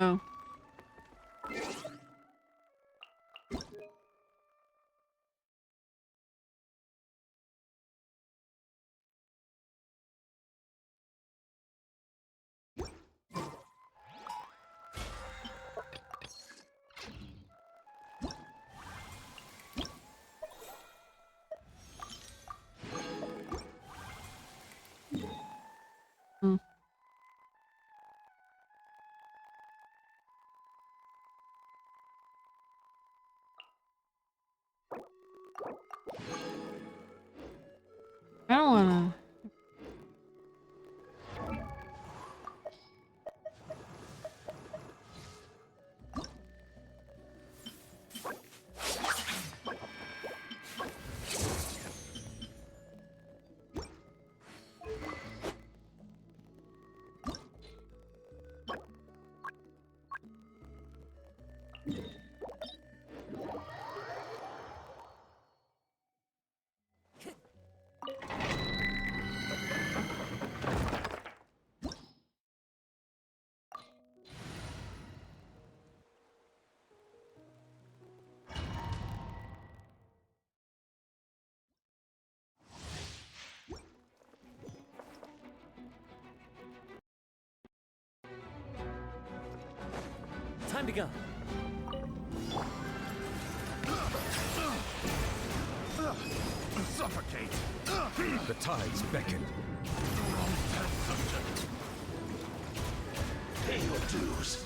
Oh. Hmm. I don't wanna. Time to go. Suffocate! The tides beckon. Wrong test subject. Pay your dues.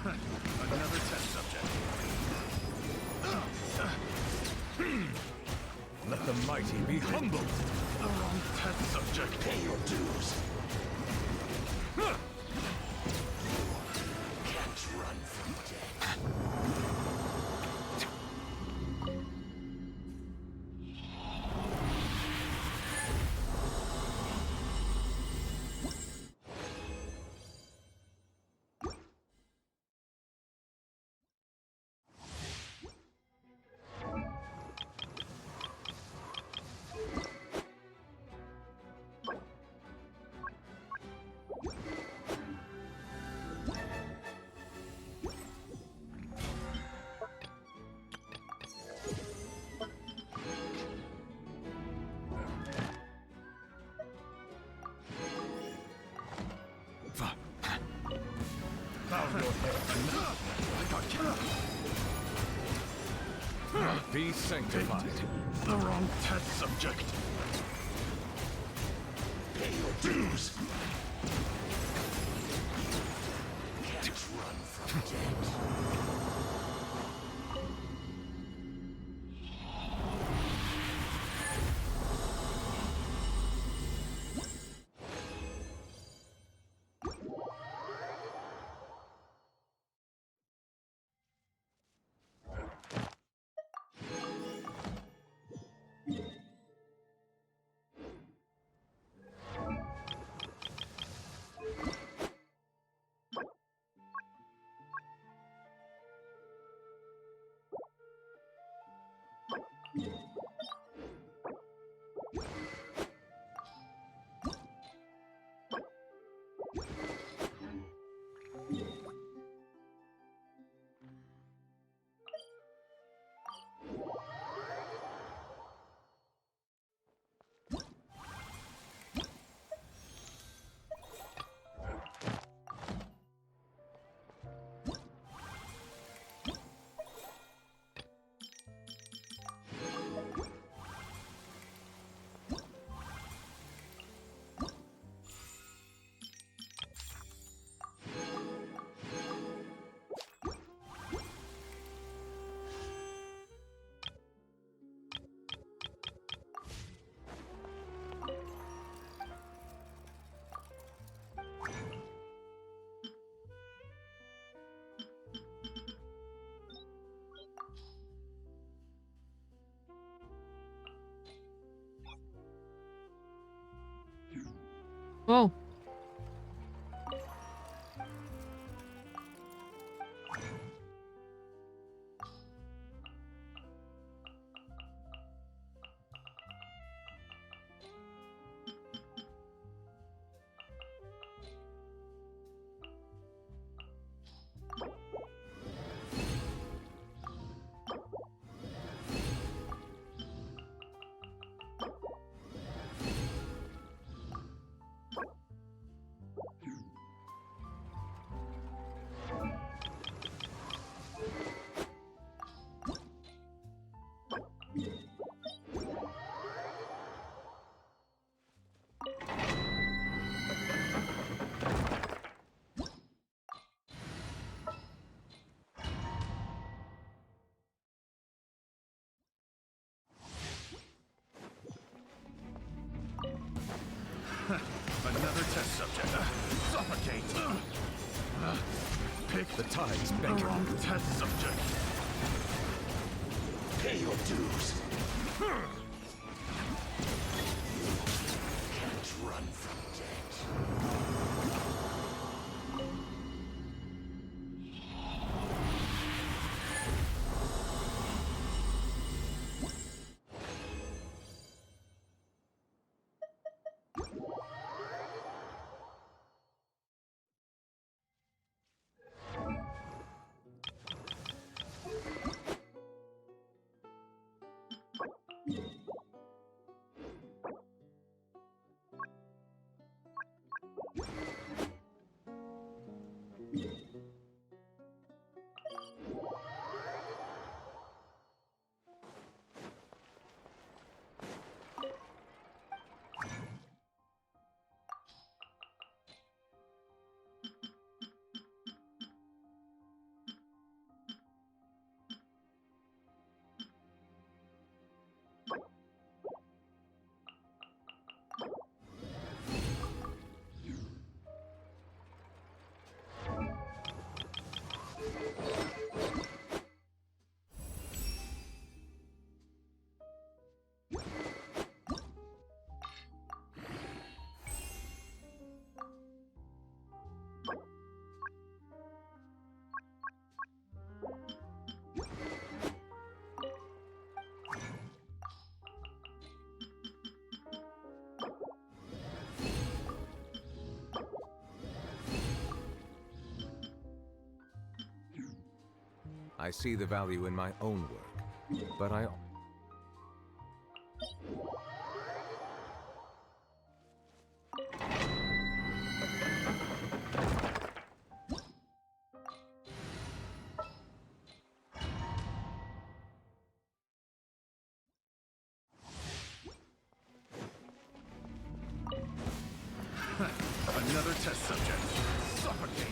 Another test subject. Let the mighty be humbled. The wrong test subject. Pay your dues. Can't run from death. Bow your head. I got you. Be sanctified. The wrong test subject. Pay your dues. Can't run from death. Whoa. Another test subject. Suffocate. Pick The tides the beckon. wrong test subject. Pay your dues. Can't run from death. I see the value in my own work, but I... Another test subject. Suffocate.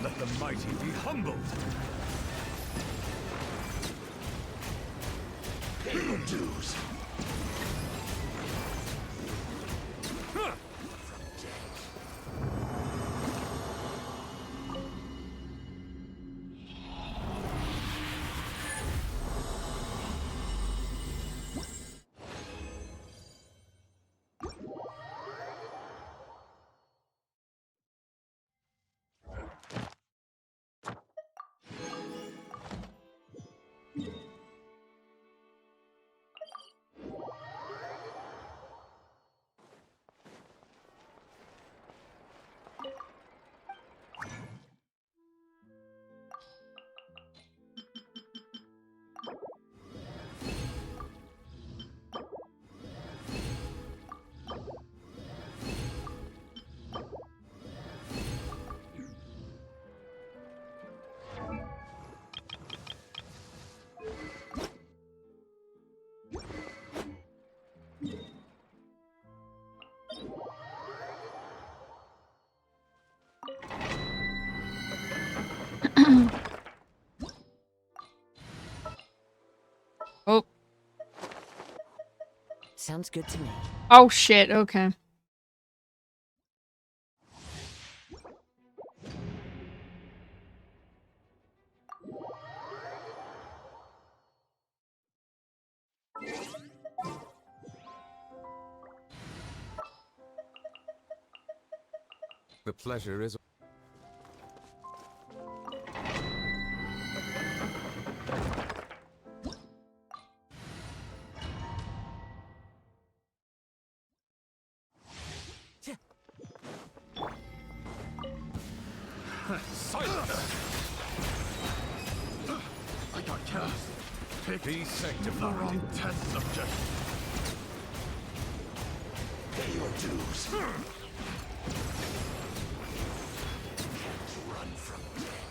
Let the mighty be humbled! Pay your dues. Oh. Sounds good to me. Oh shit, okay. The pleasure is... Silence! I got cast. Pick Be the sanctified. wrong test subject. Pay your dues. Can't run from death.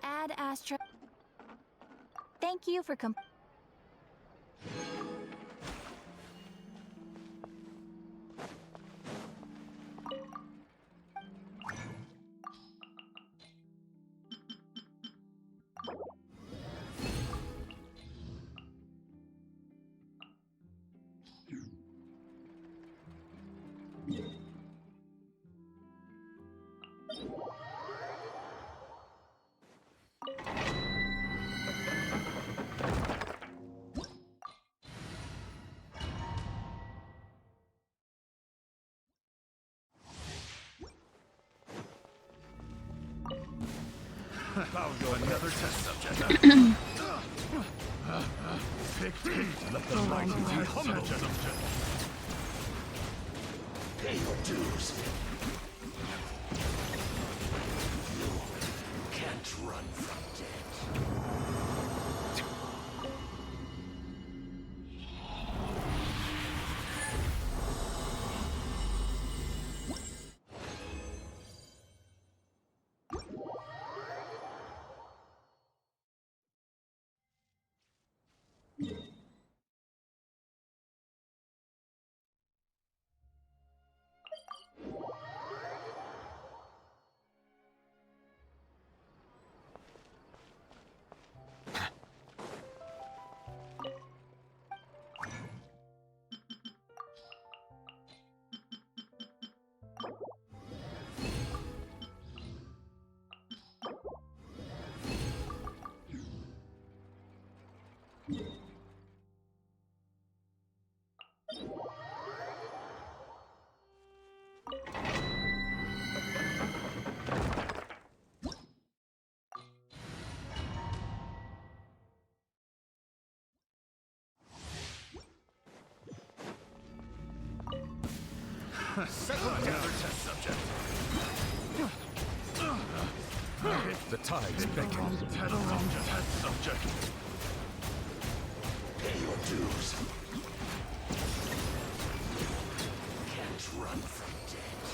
Ad Astra. Thank you for Another test subject. Pick let the mighty be humbled. Pay your dues. You can't run from death. Another test subject. The tides beckon. Wrong test subject. Pay your dues. Can't run from death.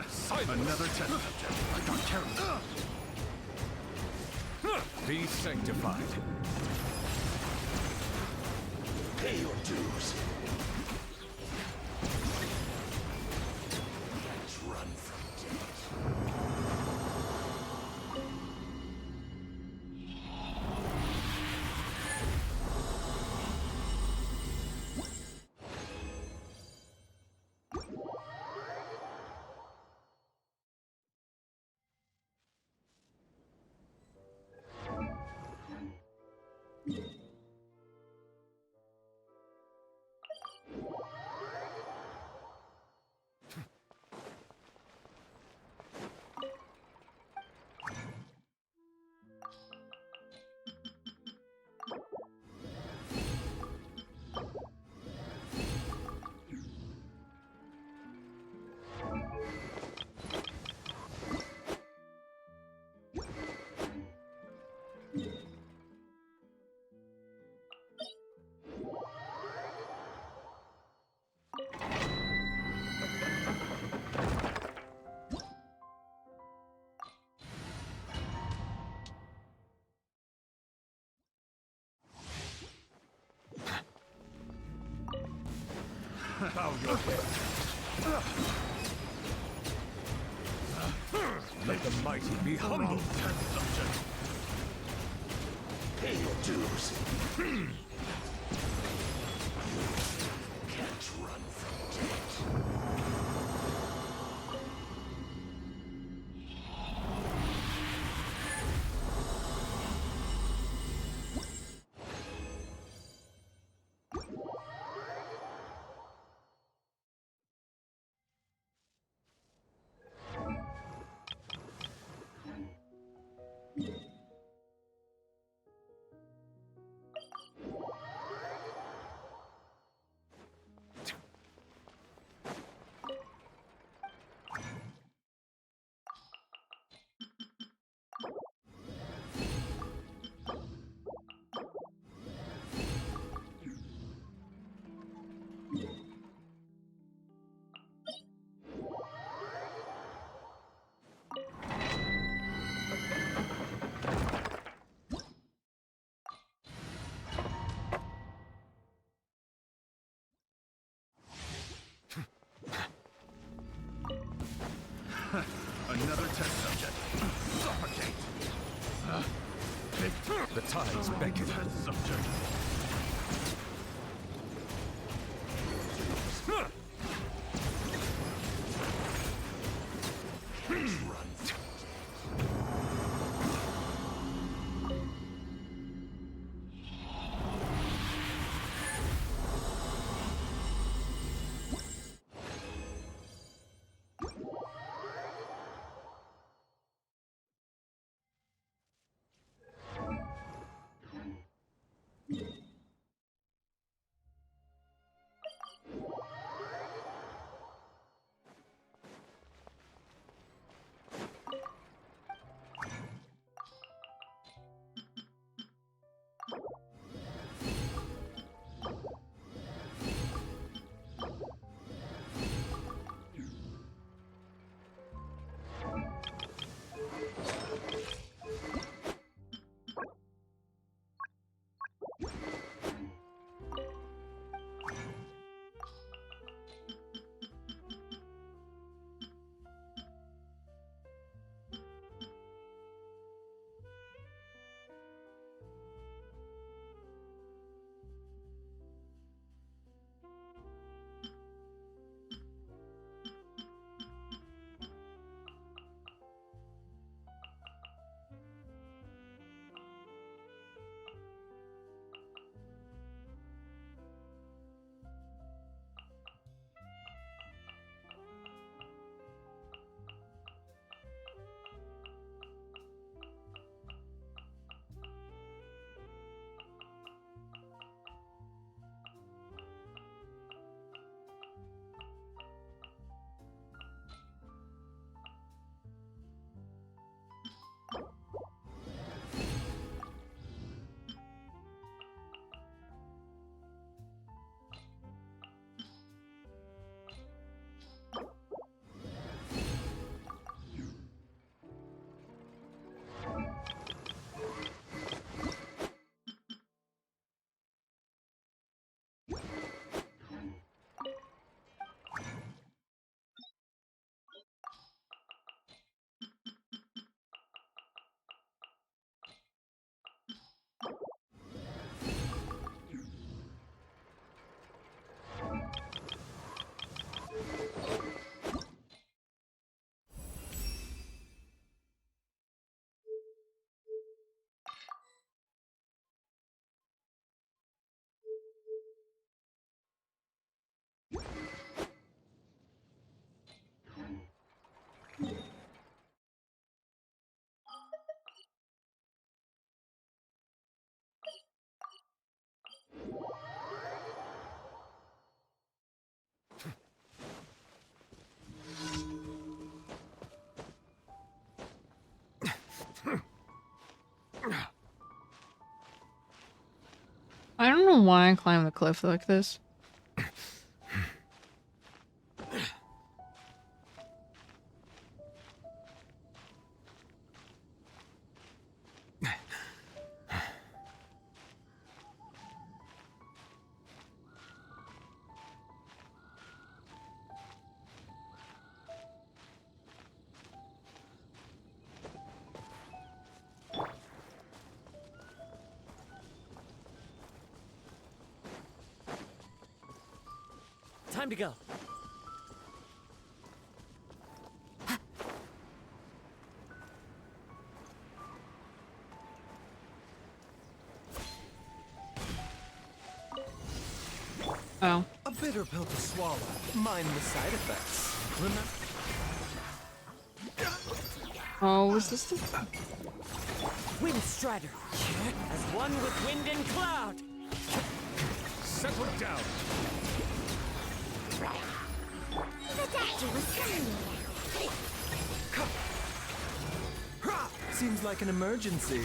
Silence. Another test subject. I got carried. Be sanctified. Pay your dues. Can't run from death. Bow your head. Let the mighty be humble. Test subject. Pay your dues. Can't run from death. Another test subject. Suffocate. The tides beckon. Test subject. why I climb the cliff like this. Time to go. Oh. A bitter pill to swallow. Mind the side effects. Remember? Oh, was this the... Wind Strider. As one with wind and cloud. Settle down. The doctor was coming. Seems like an emergency.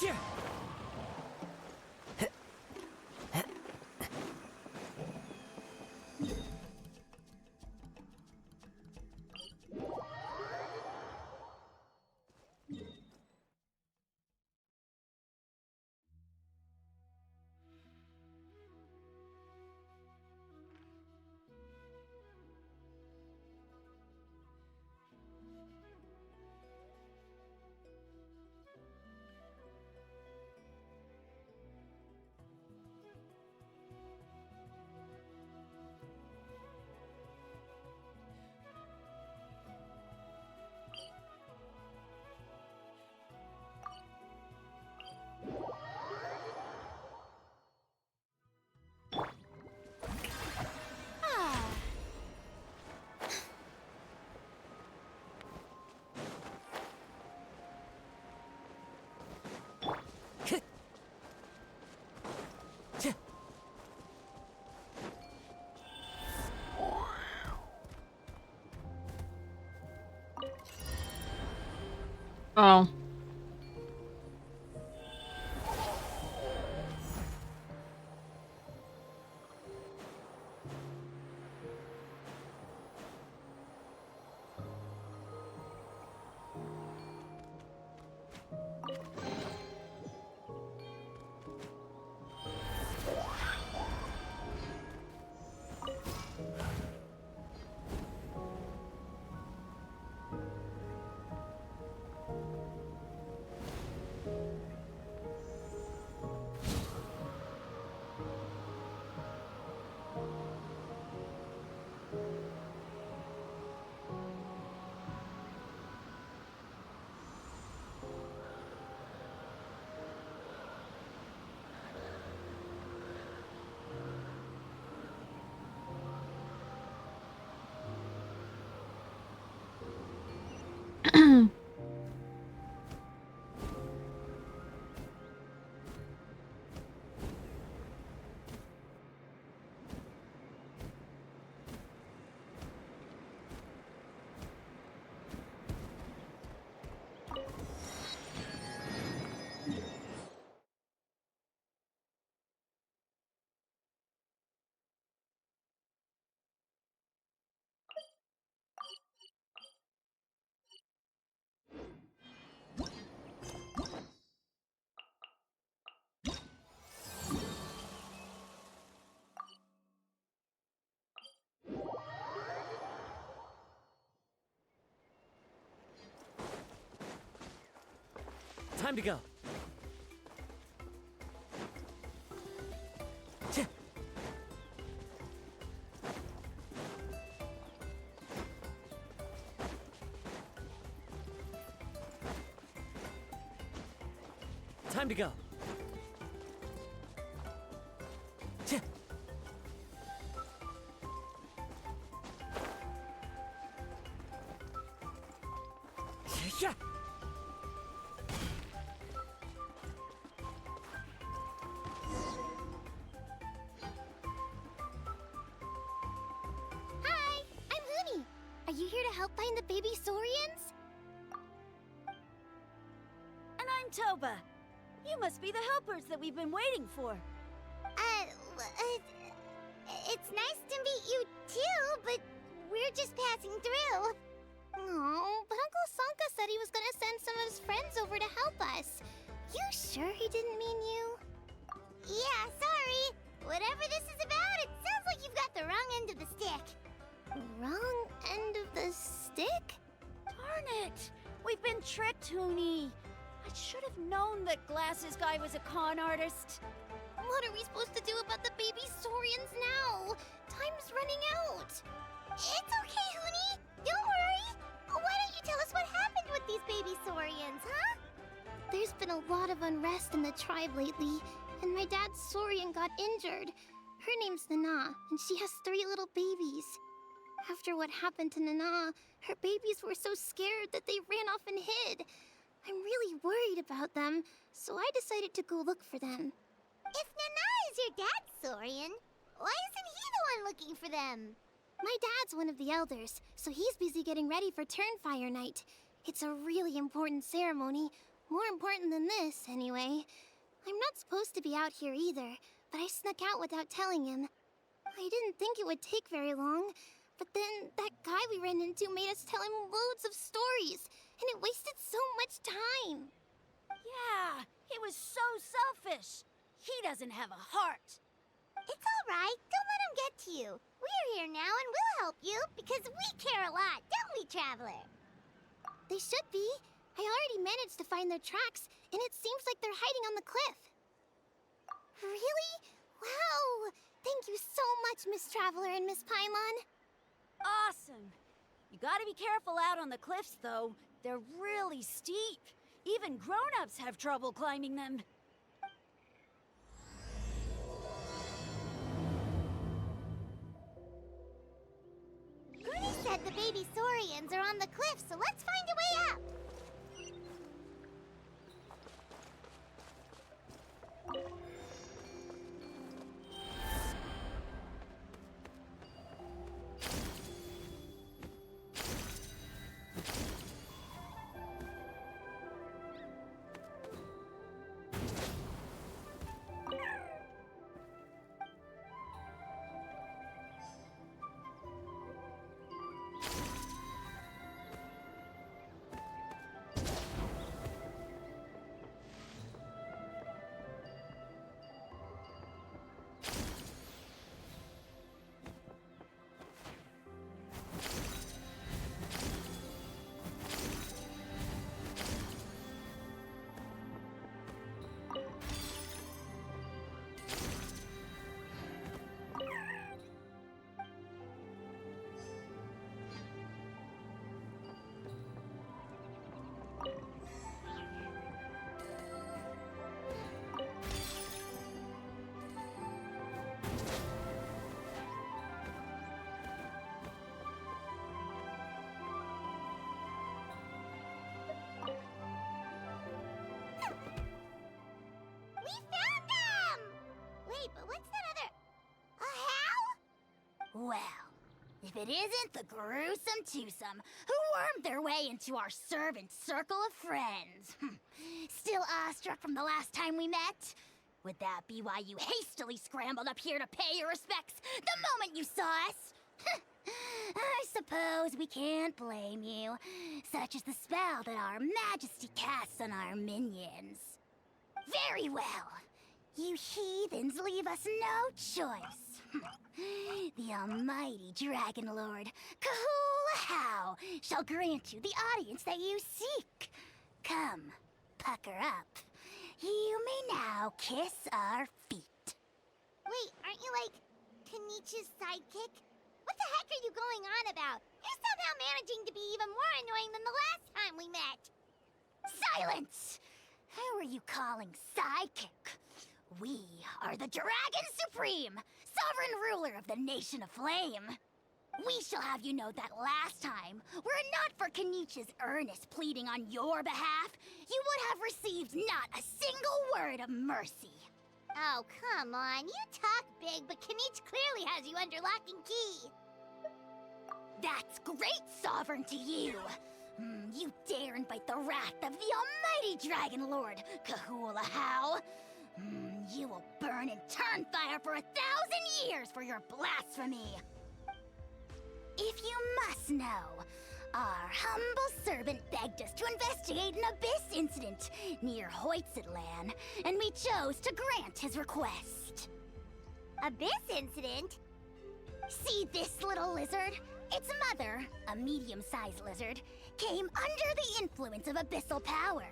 Yeah. Oh. Time to go. Tch. Time to go. Tch. Yeah. Hi, I'm Huni. Are you here to help find the baby Saurians? And I'm Toba. You must be the helpers that we've been waiting for. It's nice to meet you too, but we're just passing through. Oh, but Uncle Sanka said he was gonna send some of his friends over to help us. You sure he didn't mean you? Yeah, sorry. Whatever this is about, it sounds like you've got the wrong end of the stick. Wrong end of the stick? Darn it! We've been tricked, Huni. I should have known that Glasses Guy was a con artist. What are we supposed to do about the baby Saurians now? Time's running out. It's okay, Huni. Don't worry. Why don't you tell us what happened with these baby Saurians, huh? There's been a lot of unrest in the tribe lately, and my dad's Saurian got injured. Her name's Nana, and she has 3 little babies. After what happened to Nana, her babies were so scared that they ran off and hid. I'm really worried about them, so I decided to go look for them. If Nana is your dad's Saurian, why isn't he the one looking for them? My dad's one of the elders, so he's busy getting ready for Turnfire Night. It's a really important ceremony, more important than this, anyway. I'm not supposed to be out here either, but I snuck out without telling him. I didn't think it would take very long, but then that guy we ran into made us tell him loads of stories, and it wasted so much time. Yeah, he was so selfish. He doesn't have a heart. It's all right. Don't let him get to you. We're here now and we'll help you because we care a lot, don't we, Traveler? They should be. I already managed to find their tracks, and it seems like they're hiding on the cliff. Really? Wow! Thank you so much, Miss Traveler and Miss Paimon. Awesome. You gotta be careful out on the cliffs, though. They're really steep. Even grown-ups have trouble climbing them. Goonie said the baby Saurians are on the cliff, so let's find a way up. We found them! Wait, but what's that other... a how? Well, if it isn't the gruesome twosome who wormed their way into our servant circle of friends. Still awestruck from the last time we met? Would that be why you hastily scrambled up here to pay your respects the moment you saw us? I suppose we can't blame you. Such is the spell that our majesty casts on our minions. Very well. You heathens leave us no choice. The almighty Dragon Lord, Kahula How, shall grant you the audience that you seek. Come, pucker up. You may now kiss our feet. Wait, aren't you like Kenichi's sidekick? What the heck are you going on about? You're somehow managing to be even more annoying than the last time we met. Silence! Who are you calling sidekick? We are the Dragon Supreme, sovereign ruler of the Nation of Flame. We shall have you know that last time, were it not for Kenichi's earnest pleading on your behalf, you would have received not a single word of mercy. Oh, come on. You talk big, but Kenichi clearly has you under lock and key. That's great, sovereign to you. You dare invite the wrath of the almighty Dragon Lord, Kahula-How. You will burn in turn fire for 1,000 years for your blasphemy. If you must know, our humble servant begged us to investigate an abyss incident near Hoytsidlan, and we chose to grant his request. Abyss incident? See this little lizard? Its mother, a medium-sized lizard, came under the influence of abyssal power.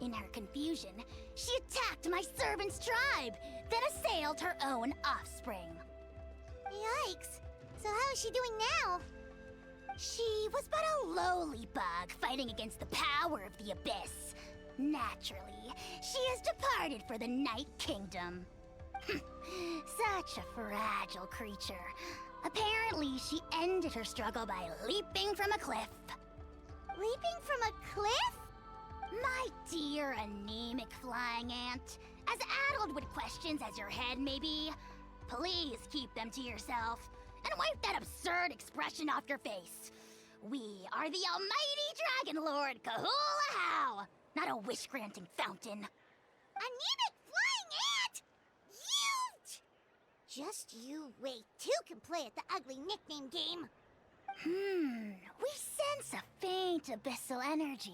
In her confusion, she attacked my servant's tribe, then assailed her own offspring. Yikes. So how is she doing now? She was but a lowly bug fighting against the power of the abyss. Naturally, she has departed for the Night Kingdom. Such a fragile creature. Apparently, she ended her struggle by leaping from a cliff. Leaping from a cliff? My dear anemic flying ant, as addled with questions as your head may be, please keep them to yourself and wipe that absurd expression off your face. We are the almighty Dragon Lord Kahula-How, not a wish-granting fountain. Anemic flying ant? You! Just you wait. Two can play at the ugly nickname game. We sense a faint abyssal energy.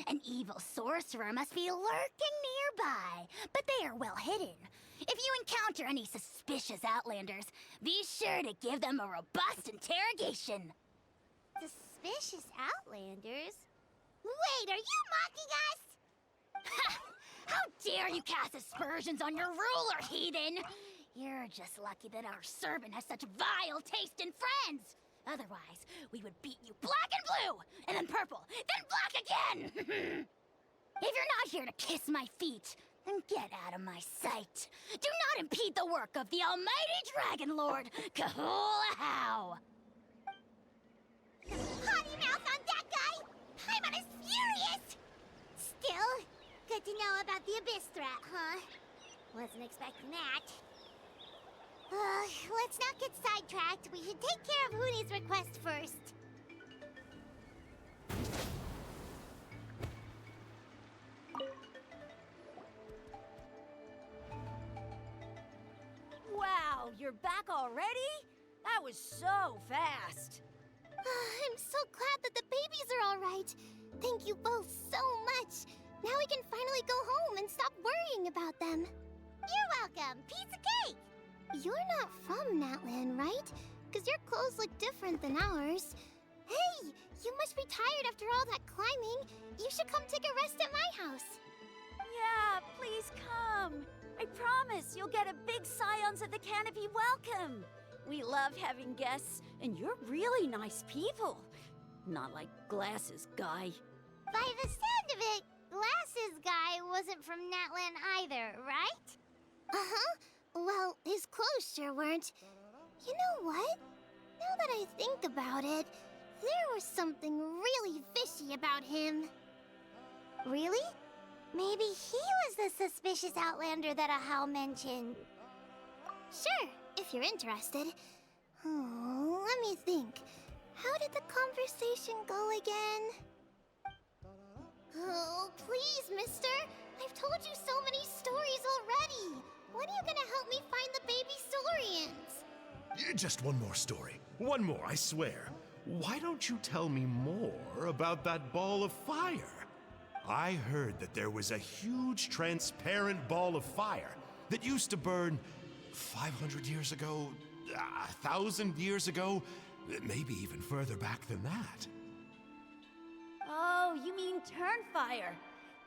An evil sorcerer must be lurking nearby, but they are well hidden. If you encounter any suspicious outlanders, be sure to give them a robust interrogation. Suspicious outlanders? Wait, are you mocking us? Ha! How dare you cast aspersions on your ruler, heathen! You're just lucky that our servant has such vile taste in friends. Otherwise, we would beat you black and blue, and then purple, then black again! If you're not here to kiss my feet, then get out of my sight. Do not impede the work of the almighty Dragon Lord, Kahula-How! Potty mouth on that guy! Paimon is furious! Still, good to know about the abyss threat, huh? Wasn't expecting that. Let's not get sidetracked. We should take care of Huni's request first. Wow, you're back already? That was so fast. I'm so glad that the babies are all right. Thank you both so much. Now we can finally go home and stop worrying about them. You're welcome. Piece of cake. You're not from Natlan, right? Because your clothes look different than ours. Hey, you must be tired after all that climbing. You should come take a rest at my house. Yeah, please come. I promise you'll get a big Scions of the Canopy welcome. We love having guests, and you're really nice people. Not like Glasses Guy. By the sound of it, Glasses Guy wasn't from Natlan either, right? Uh-huh. Well, his clothes sure weren't. You know what? Now that I think about it, there was something really fishy about him. Really? Maybe he was the suspicious outlander that Ahau mentioned. Sure, if you're interested. Oh, let me think. How did the conversation go again? Oh, please, mister. I've told you so many stories already. When are you gonna help me find the baby Saurians? Just one more story. One more, I swear. Why don't you tell me more about that ball of fire? I heard that there was a huge transparent ball of fire that used to burn 500 years ago, 1,000 years ago, maybe even further back than that. Oh, you mean Turnfire.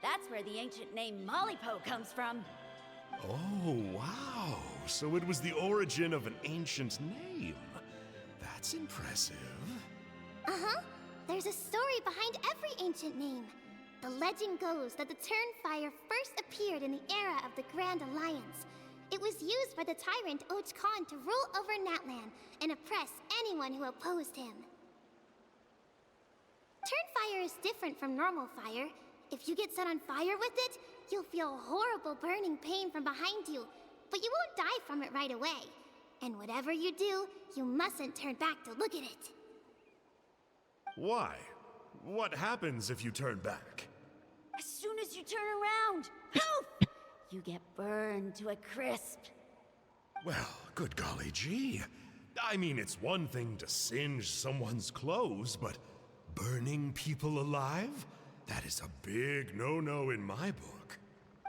That's where the ancient name Malipo comes from. Oh, wow. So it was the origin of an ancient name. That's impressive. Uh-huh. There's a story behind every ancient name. The legend goes that the Turnfire first appeared in the era of the Grand Alliance. It was used by the tyrant Och Khan to rule over Natlan and oppress anyone who opposed him. Turnfire is different from normal fire. If you get set on fire with it, you'll feel horrible burning pain from behind you, but you won't die from it right away. And whatever you do, you mustn't turn back to look at it. Why? What happens if you turn back? As soon as you turn around, poof! You get burned to a crisp. Well, good golly gee. I mean, it's one thing to singe someone's clothes, but burning people alive? That is a big no-no in my book.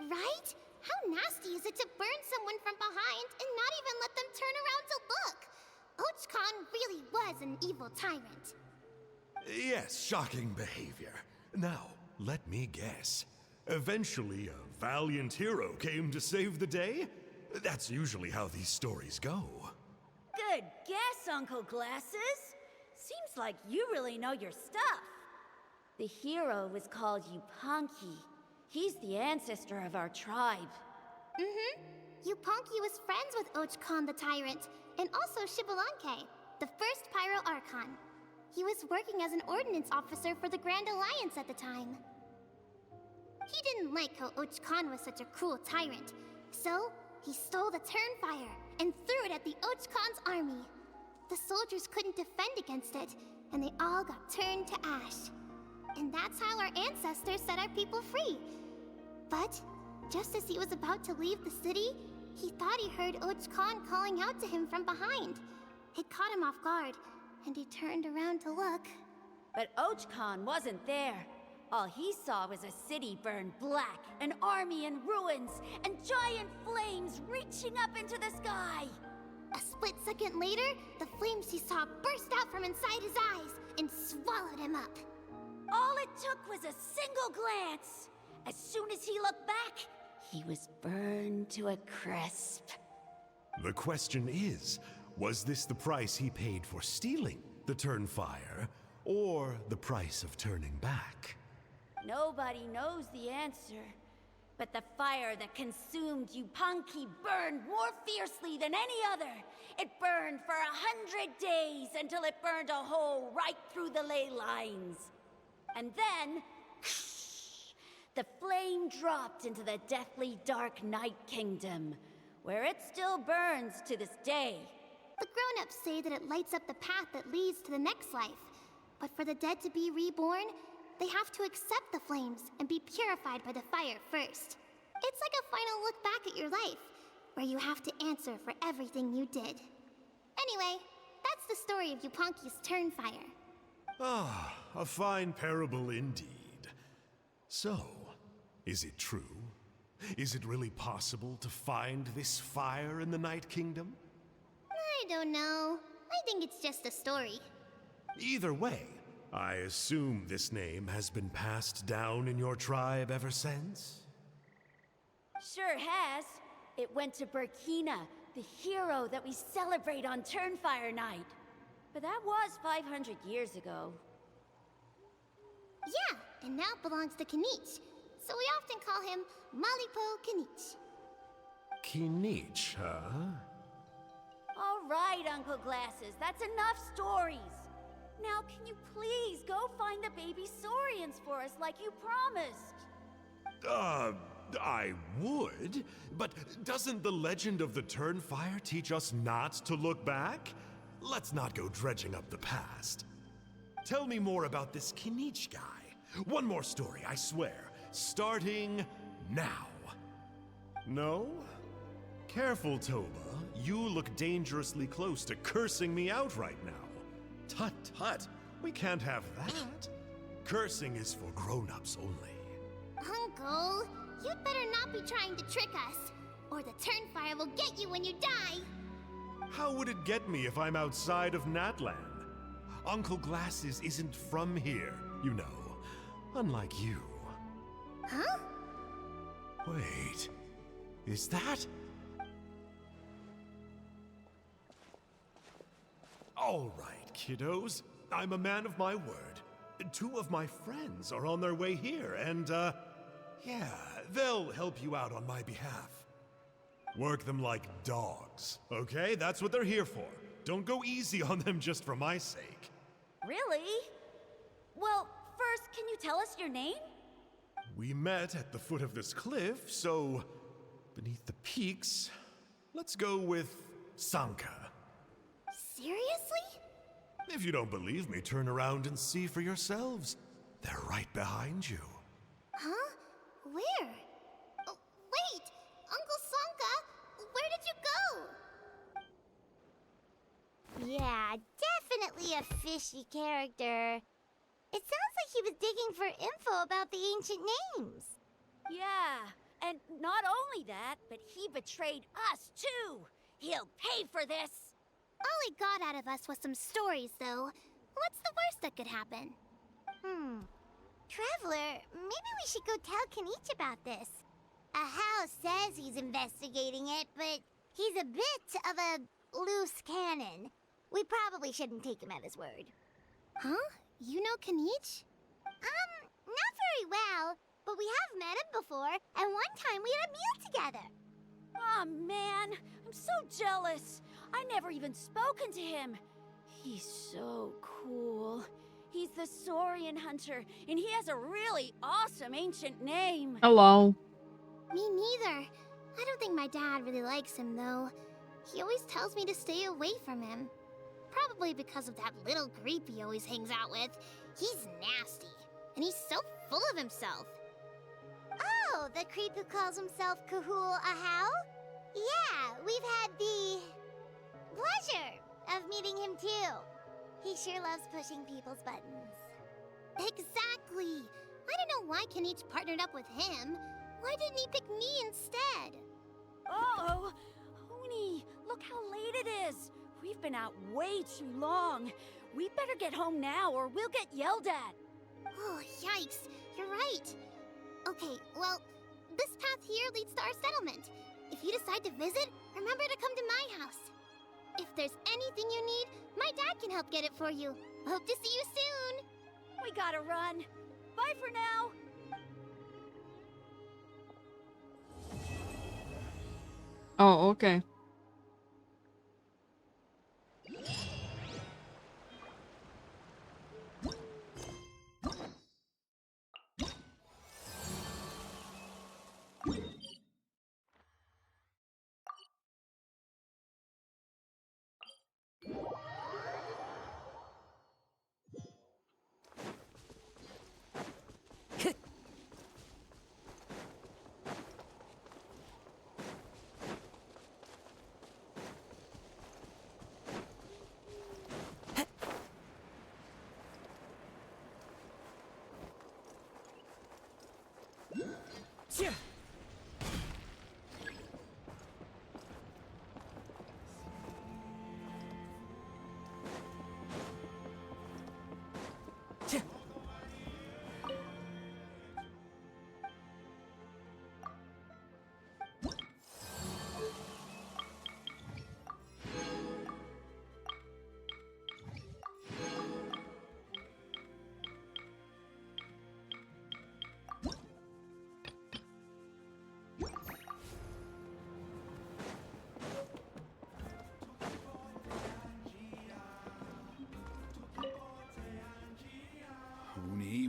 Right? How nasty is it to burn someone from behind and not even let them turn around to look? Och Khan really was an evil tyrant. Yes, shocking behavior. Now, let me guess. Eventually, a valiant hero came to save the day? That's usually how these stories go. Good guess, Uncle Glasses. Seems like you really know your stuff. The hero was called Yupanqui. He's the ancestor of our tribe. Mm-hmm. Yupanqui was friends with Och Khan the Tyrant, and also Shibalanke, the first Pyro Archon. He was working as an ordnance officer for the Grand Alliance at the time. He didn't like how Och Khan was such a cruel tyrant, so he stole the Turnfire and threw it at the Och Khan's army. The soldiers couldn't defend against it, and they all got turned to ash. And that's how our ancestors set our people free. But just as he was about to leave the city, he thought he heard Och Khan calling out to him from behind. It caught him off guard, and he turned around to look. But Och Khan wasn't there. All he saw was a city burned black, an army in ruins, and giant flames reaching up into the sky. A split second later, the flames he saw burst out from inside his eyes and swallowed him up. All it took was a single glance. As soon as he looked back, he was burned to a crisp. The question is, was this the price he paid for stealing the Turnfire, or the price of turning back? Nobody knows the answer. But the fire that consumed Yupanqui burned more fiercely than any other. It burned for 100 days until it burned a hole right through the ley lines. And then, the flame dropped into the deathly dark Night Kingdom, where it still burns to this day. The grown-ups say that it lights up the path that leads to the next life. But for the dead to be reborn, they have to accept the flames and be purified by the fire first. It's like a final look back at your life, where you have to answer for everything you did. Anyway, that's the story of Yupanqui's Turnfire. Ah, a fine parable indeed. So, is it true? Is it really possible to find this fire in the Night Kingdom? I don't know. I think it's just a story. Either way, I assume this name has been passed down in your tribe ever since? Sure has. It went to Burkina, the hero that we celebrate on Turnfire Night. But that was 500 years ago. Yeah, and now it belongs to Kinich. So we often call him Malipo Kinich. Kinich, huh? All right, Uncle Glasses, that's enough stories. Now, can you please go find the baby Saurians for us like you promised? I would, but doesn't the legend of the Turnfire teach us not to look back? Let's not go dredging up the past. Tell me more about this Kinich guy. One more story, I swear. Starting now. No? Careful, Toba. You look dangerously close to cursing me out right now. Tut tut, we can't have that. Cursing is for grown-ups only. Uncle, you'd better not be trying to trick us, or the Turnfire will get you when you die. How would it get me if I'm outside of Natlan? Uncle Glasses isn't from here, you know. Unlike you. Huh? Wait, is that? All right, kiddos. I'm a man of my word. 2 of my friends are on their way here, and, yeah, they'll help you out on my behalf. Work them like dogs, okay? That's what they're here for. Don't go easy on them just for my sake. Really? Well, first, can you tell us your name? We met at the foot of this cliff, so beneath the peaks, let's go with Sanka. Seriously? If you don't believe me, turn around and see for yourselves. They're right behind you. Huh? Where? Oh, wait! Uncle Sanka, where did you go? Yeah, definitely a fishy character. It sounds like he was digging for info about the ancient names. Yeah, and not only that, but he betrayed us too. He'll pay for this. All he got out of us was some stories, though. What's the worst that could happen? Traveler, maybe we should go tell Kenichi about this. Ahau says he's investigating it, but he's a bit of a loose cannon. We probably shouldn't take him at his word. Huh? You know Kenichi? Not very well, but we have met him before, and one time we had a meal together. Aw, man, I'm so jealous. I never even spoken to him. He's so cool. He's the Saurian hunter, and he has a really awesome ancient name. Hello. Me neither. I don't think my dad really likes him, though. He always tells me to stay away from him. Probably because of that little creep he always hangs out with. He's nasty, and he's so full of himself. Oh, the creep who calls himself Kahul Ahau? Yeah, we've had the pleasure of meeting him too. He sure loves pushing people's buttons. Exactly. I don't know why Kenichi partnered up with him. Why didn't he pick me instead? Uh-oh. Oni, look how late it is. We've been out way too long. We better get home now or we'll get yelled at. Oh, yikes. You're right. Okay, well, this path here leads to our settlement. If you decide to visit, remember to come to my house. If there's anything you need, my dad can help get it for you. Hope to see you soon. We gotta run. Bye for now. Oh, okay. Yeah.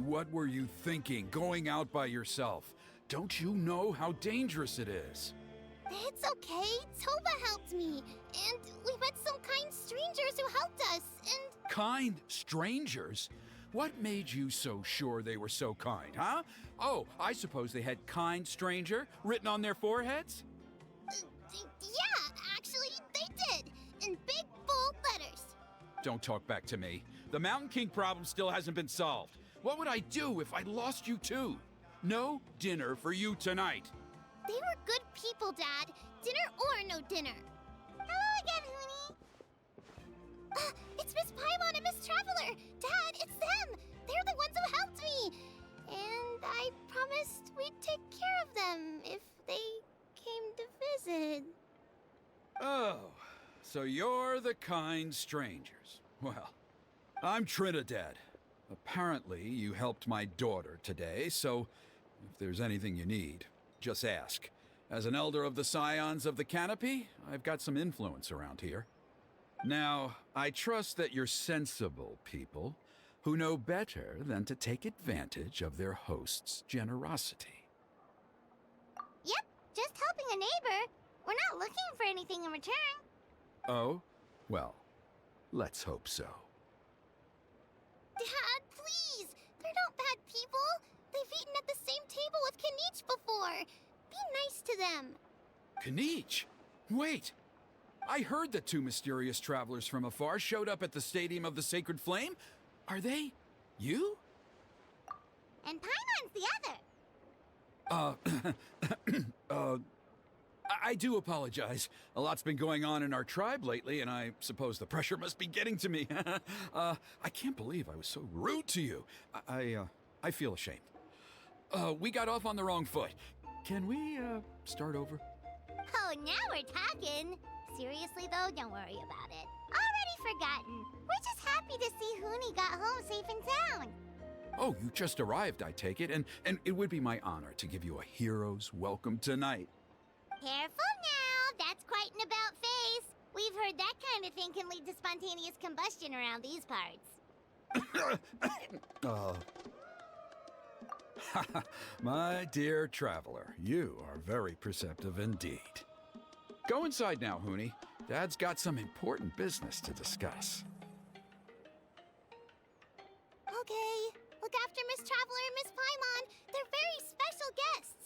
What were you thinking, going out by yourself? Don't you know how dangerous it is? It's okay. Toba helped me. And we met some kind strangers who helped us, and... Kind strangers? What made you so sure they were so kind, huh? Oh, I suppose they had kind stranger written on their foreheads? Yeah, actually, they did. In big, bold letters. Don't talk back to me. The Mountain King problem still hasn't been solved. What would I do if I lost you too? No dinner for you tonight. They were good people, Dad. Dinner or no dinner. Hello again, Huni. It's Miss Paimon and Miss Traveler. Dad, it's them. They're the ones who helped me. And I promised we'd take care of them if So you're the kind strangers. Well, I'm Trinidad. Apparently, you helped my daughter today, so if there's anything you need, just ask. As an elder of the Scions of the Canopy, I've got some influence around here. Now, I trust that you're sensible people who know better than to take advantage of their host's generosity. Yep, just helping a neighbor. We're not looking for anything in return. Oh? Well, let's hope so. Dad, please! They're not bad people! They've eaten at the same table with Kanich before! Be nice to them! Kanich? Wait! I heard that two mysterious travelers from afar showed up at the Stadium of the Sacred Flame. Are they you? And Paimon's the other! I do apologize. A lot's been going on in our tribe lately, and I suppose the pressure must be getting to me. I can't believe I was so rude to you. I feel ashamed. We got off on the wrong foot. Can we, start over? Oh, now we're talking! Seriously though, don't worry about it. Already forgotten. We're just happy to see Huni got home safe and sound. Oh, you just arrived, I take it, and it would be my honor to give you a hero's welcome tonight. Careful now, that's quite an about face. We've heard that kind of thing can lead to spontaneous combustion around these parts. My dear traveler, you are very perceptive indeed. Go inside now, Huni. Dad's got some important business to discuss. Okay, look after Miss Traveler and Miss Paimon. They're very special guests.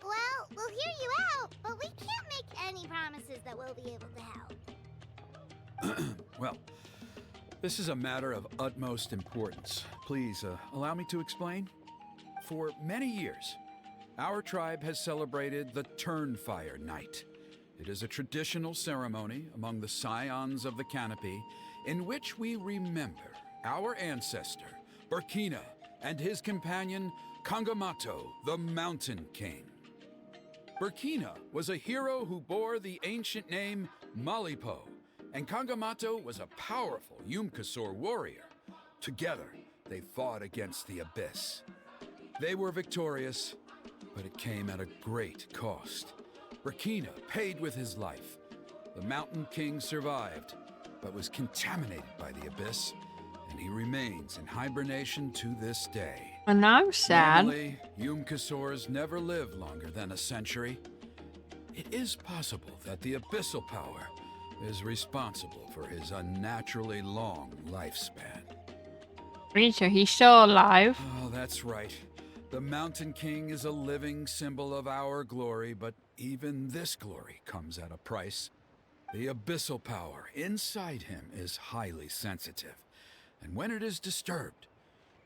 Well, we'll hear you out, but we can't make any promises that we'll be able to help. Well, this is a matter of utmost importance. Please, allow me to explain. For many years, our tribe has celebrated the Turnfire Night. It is a traditional ceremony among the Scions of the Canopy in which we remember our ancestor, Burkina, and his companion, Kangamato, the Mountain King. Burkina was a hero who bore the ancient name Malipo, and Kangamato was a powerful Yumkasor warrior. Together, they fought against the Abyss. They were victorious, but it came at a great cost. Burkina paid with his life. The Mountain King survived, but was contaminated by the Abyss, and he remains in hibernation to this day. And I'm sad. Normally, Yumkasors never live longer than a century. It is possible that the abyssal power is responsible for his unnaturally long lifespan. Rita, he's still alive. Oh, that's right. The Mountain King is a living symbol of our glory, but even this glory comes at a price. The abyssal power inside him is highly sensitive, and when it is disturbed,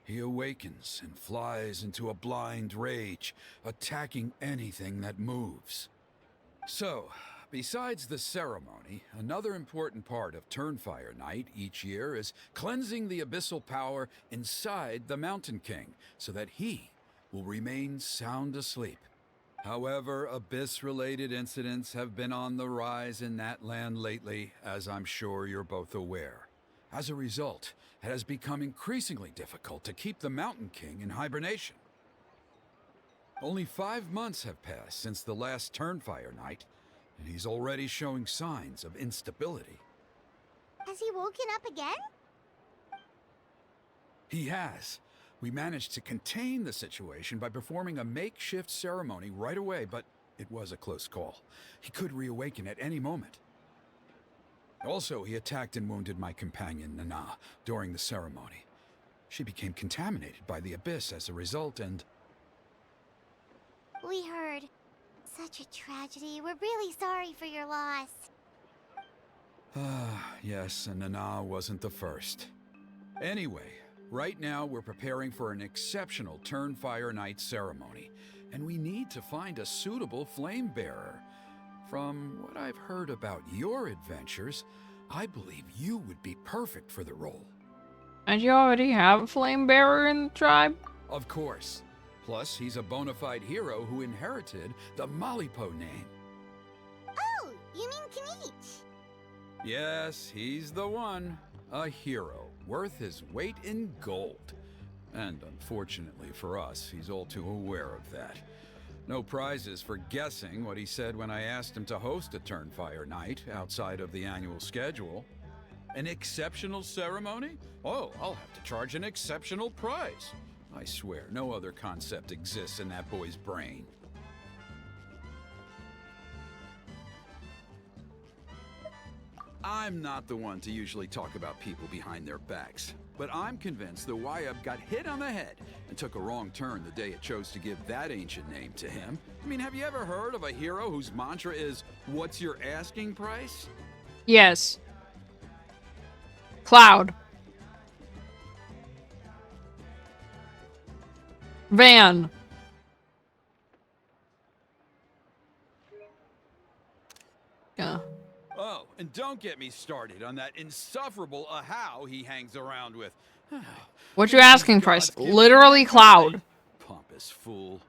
he awakens and flies into a blind rage, attacking anything that moves. So, besides the ceremony, another important part of Turnfire Night each year is cleansing the abyssal power inside the Mountain King so that he will remain sound asleep. However, Abyss-related incidents have been on the rise in that land lately, as I'm sure you're both aware. As a result, it has become increasingly difficult to keep the Mountain King in hibernation. Only 5 months have passed since the last Turnfire Night, and he's already showing signs of instability. Has he woken up again? He has. We managed to contain the situation by performing a makeshift ceremony right away, but it was a close call. He could reawaken at any moment. Also, he attacked and wounded my companion, Nana, during the ceremony. She became contaminated by the Abyss as a result, and... We heard. Such a tragedy. We're really sorry for your loss. Yes, and Nana wasn't the first. Anyway, right now we're preparing for an exceptional Turnfire Night ceremony, and we need to find a suitable flame bearer. From what I've heard about your adventures, I believe you would be perfect for the role. And you already have a flame bearer in the tribe? Of course. Plus, he's a bona fide hero who inherited the Malipo name. You mean Kinich? Yes, he's the one. A hero, worth his weight in gold. And unfortunately for us, he's all too aware of that. No prizes for guessing what he said when I asked him to host a Turnfire night outside of the annual schedule. An exceptional ceremony? Oh, I'll have to charge an exceptional price. I swear, no other concept exists in that boy's brain. I'm not the one to usually talk about people behind their backs, but I'm convinced the Wyub got hit on the head and took a wrong turn the day it chose to give that ancient name to him. I mean, have you ever heard of a hero whose mantra is, "What's your asking price?" Yes. Cloud. Van. Yeah. Oh, and don't get me started on that insufferable Ahau he hangs around with. What you asking price? Literally Cloud. Pompous fool.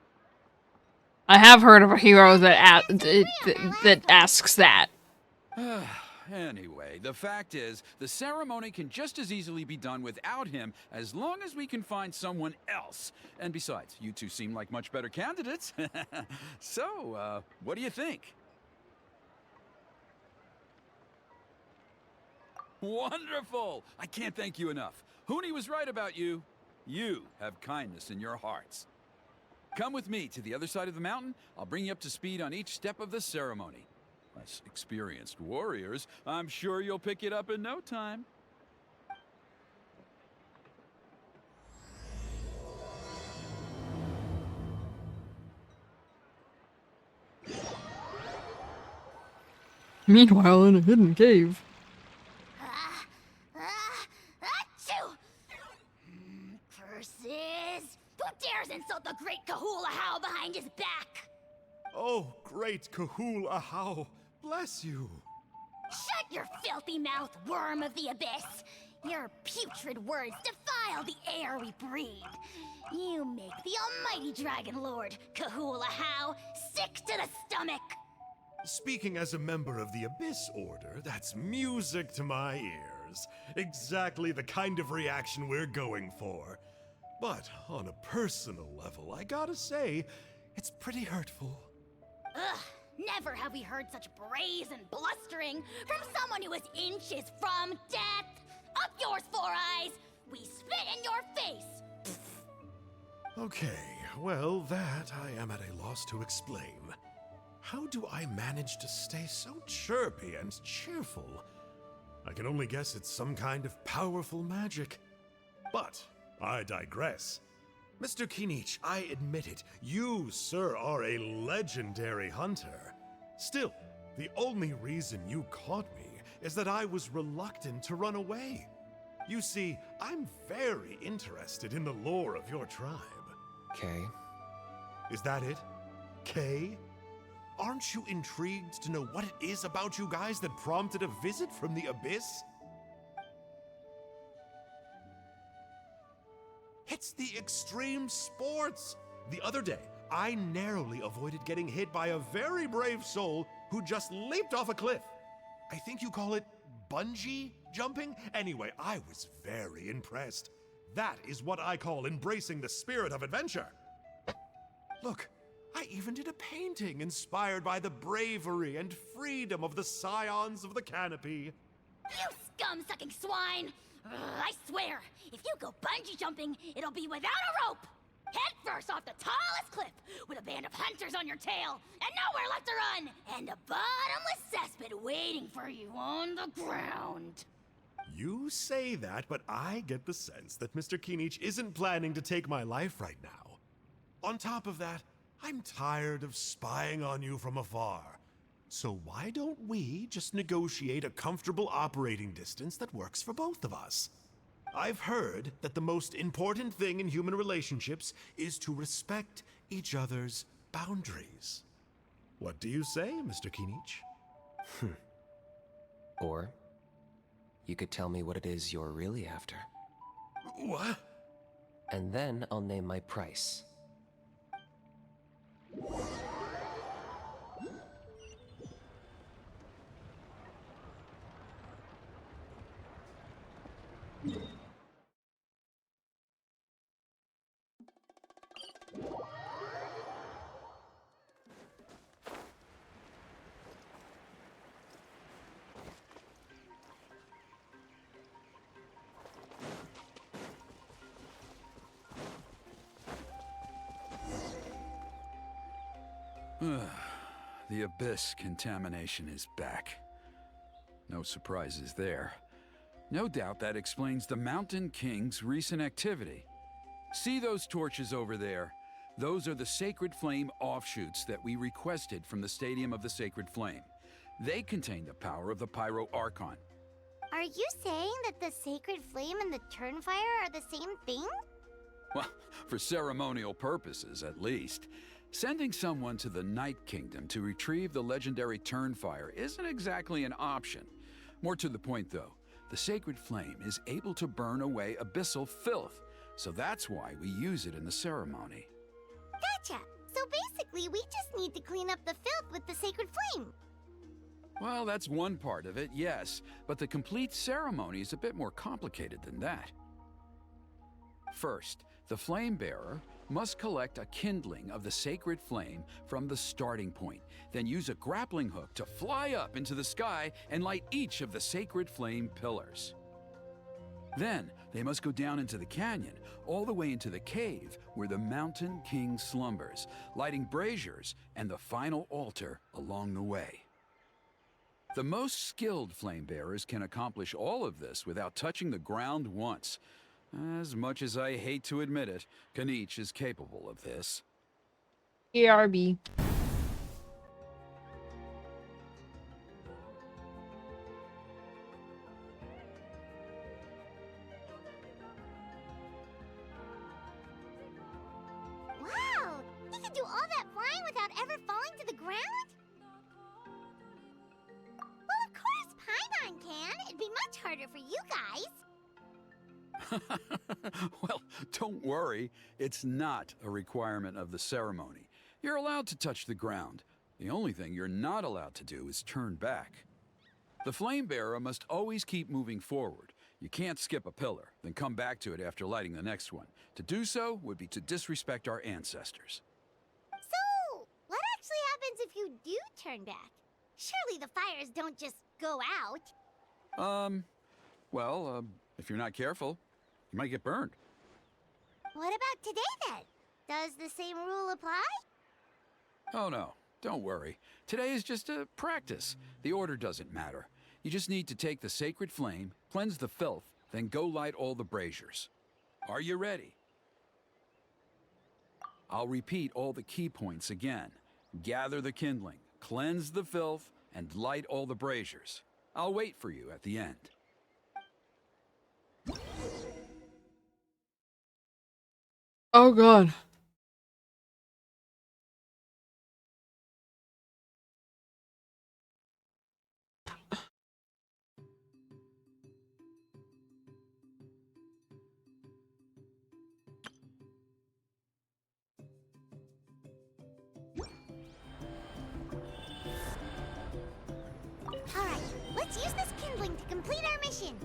I have heard of a hero that that asks that. Anyway, the fact is, the ceremony can just as easily be done without him as long as we can find someone else. And besides, you two seem like much better candidates. So, what do you think? Wonderful! I can't thank you enough. Huni was right about you. You have kindness in your hearts. Come with me to the other side of the mountain. I'll bring you up to speed on each step of the ceremony. As experienced warriors, I'm sure you'll pick it up in no time. Meanwhile, in a hidden cave. Achoo! Curses! Who dares insult the great Kahul Ahau behind his back? Oh, great Kahul Ahau, bless you. Shut your filthy mouth, worm of the abyss! Your putrid words defile the air we breathe. You make the almighty Dragon Lord, Kahul Ahau, sick to the stomach! Speaking as a member of the Abyss Order, that's music to my ears. Exactly the kind of reaction we're going for. But on a personal level, I gotta say, it's pretty hurtful. Ugh, never have we heard such brazen blustering from someone who is inches from death! Up yours, Four Eyes! We spit in your face! Okay, well, that I am at a loss to explain. How do I manage to stay so chirpy and cheerful? I can only guess it's some kind of powerful magic. But I digress. Mr. Kinich, I admit it, you, sir, are a legendary hunter. Still, the only reason you caught me is that I was reluctant to run away. You see, I'm very interested in the lore of your tribe. Kay. Is that it? Kay? Aren't you intrigued to know what it is about you guys that prompted a visit from the Abyss? It's the extreme sports! The other day, I narrowly avoided getting hit by a very brave soul who just leaped off a cliff. I think you call it bungee jumping? Anyway, I was very impressed. That is what I call embracing the spirit of adventure. Look, I even did a painting inspired by the bravery and freedom of the scions of the canopy. You scum-sucking swine! Ugh, I swear, if you go bungee jumping, it'll be without a rope! Head first off the tallest cliff, with a band of hunters on your tail, and nowhere left to run, and a bottomless cesspit waiting for you on the ground. You say that, but I get the sense that Mr. Kinich isn't planning to take my life right now. On top of that, I'm tired of spying on you from afar. So why don't we just negotiate a comfortable operating distance that works for both of us? I've heard that the most important thing in human relationships is to respect each other's boundaries. What do you say, Mr. Kinich? Or you could tell me what it is you're really after. What? And then I'll name my price. The Abyss contamination is back. No surprises there. No doubt that explains the Mountain King's recent activity. See those torches over there? Those are the Sacred Flame offshoots that we requested from the Stadium of the Sacred Flame. They contain the power of the Pyro Archon. Are you saying that the Sacred Flame and the Turnfire are the same thing? Well, for ceremonial purposes, at least. Sending someone to the Night Kingdom to retrieve the legendary Turnfire isn't exactly an option. More to the point, though, the Sacred Flame is able to burn away abyssal filth, so that's why we use it in the ceremony. Gotcha! So basically, we just need to clean up the filth with the Sacred Flame. Well, that's one part of it, yes, but the complete ceremony is a bit more complicated than that. First, the Flame Bearer must collect a kindling of the sacred flame from the starting point, then use a grappling hook to fly up into the sky and light each of the sacred flame pillars. Then, they must go down into the canyon, all the way into the cave where the Mountain King slumbers, lighting braziers and the final altar along the way. The most skilled flame bearers can accomplish all of this without touching the ground once. As much as I hate to admit it, Kanich is capable of this. ERB. Wow! He can do all that flying without ever falling to the ground? Well, of course Paimon can. It'd be much harder for you guys. Well, don't worry. It's not a requirement of the ceremony. You're allowed to touch the ground. The only thing you're not allowed to do is turn back. The flame bearer must always keep moving forward. You can't skip a pillar, then come back to it after lighting the next one. To do so would be to disrespect our ancestors. So, what actually happens if you do turn back? Surely the fires don't just go out. If you're not careful, you might get burned. What about today then? Does the same rule apply? Oh no, don't worry. Today is just a practice. The order doesn't matter. You just need to take the sacred flame, cleanse the filth, then go light all the braziers. Are you ready? I'll repeat all the key points again. Gather the kindling, cleanse the filth, and light all the braziers. I'll wait for you at the end. Oh god. Alright, let's use this kindling to complete our mission.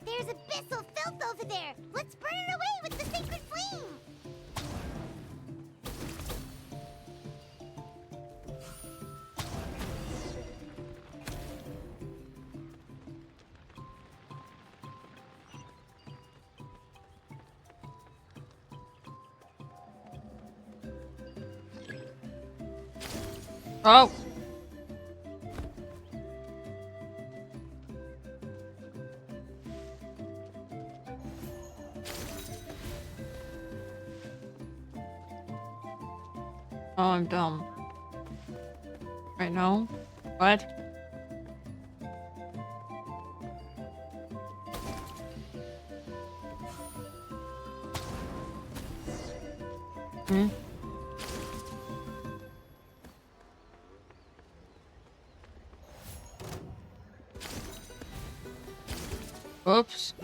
There's abyssal filth over there. Let's burn it away with the sacred flame. Oh. Oh, I'm dumb. Right now? What? Hmm? Oops.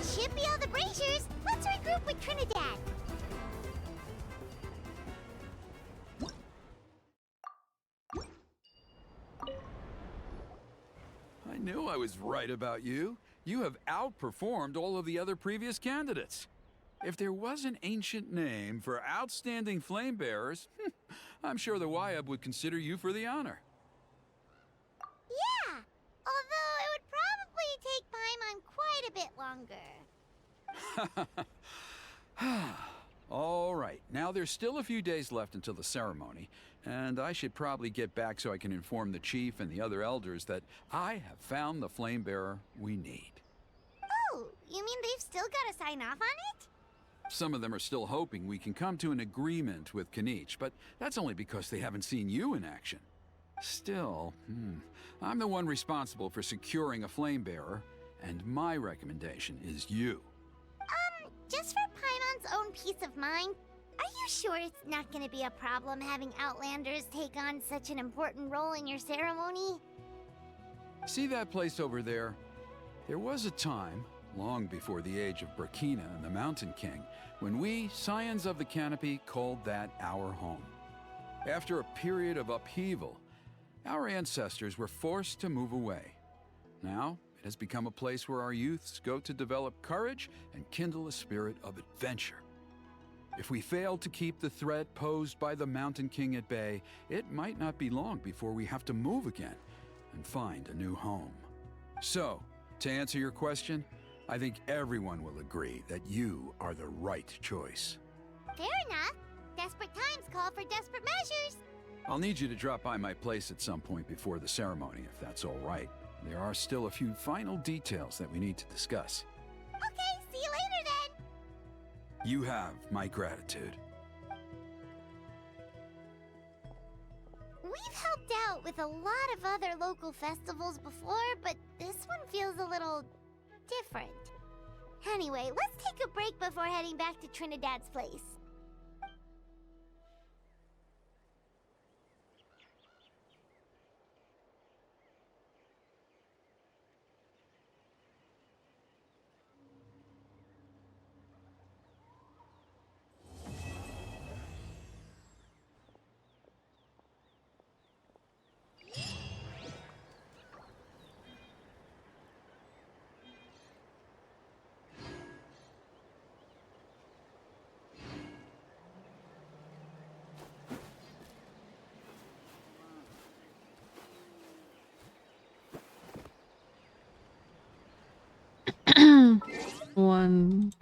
Should be all the braziers. Let's regroup with Trinidad. I knew I was right about you. You have outperformed all of the other previous candidates. If there was an ancient name for outstanding flame bearers, I'm sure the Wyab would consider you for the honor. Yeah, although it would probably take Paimon quite a bit longer. All right, now there's still a few days left until the ceremony, and I should probably get back so I can inform the chief and the other elders that I have found the flame bearer we need. Oh, you mean they've still got to sign off on it? Some of them are still hoping we can come to an agreement with Kanich, but that's only because they haven't seen you in action. Still, I'm the one responsible for securing a flame bearer, and my recommendation is you. Just for Paimon's own peace of mind, are you sure it's not going to be a problem having Outlanders take on such an important role in your ceremony? See that place over there? There was a time, long before the age of Burkina and the Mountain King, when we, Scions of the Canopy, called that our home. After a period of upheaval, our ancestors were forced to move away. Now, it has become a place where our youths go to develop courage and kindle a spirit of adventure. If we fail to keep the threat posed by the Mountain King at bay, it might not be long before we have to move again and find a new home. So, to answer your question, I think everyone will agree that you are the right choice. Fair enough. Desperate times call for desperate measures. I'll need you to drop by my place at some point before the ceremony, if that's all right. There are still a few final details that we need to discuss. Okay, see you later then. You have my gratitude. We've helped out with a lot of other local festivals before, but this one feels a little different. Anyway, let's take a break before heading back to Trinidad's place. One.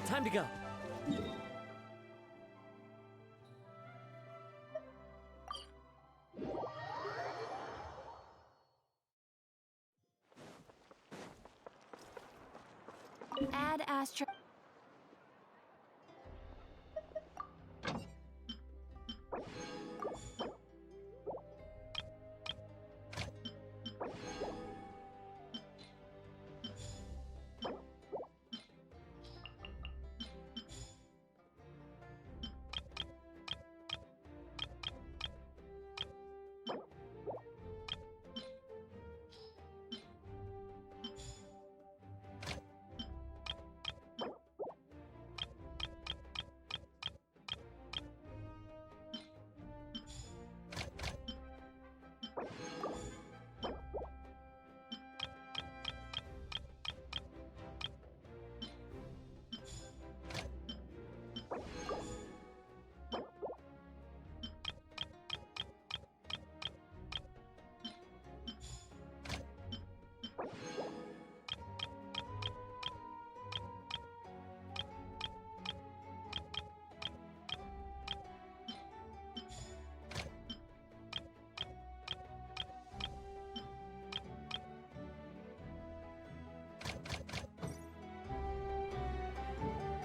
Time to go. Add Astro.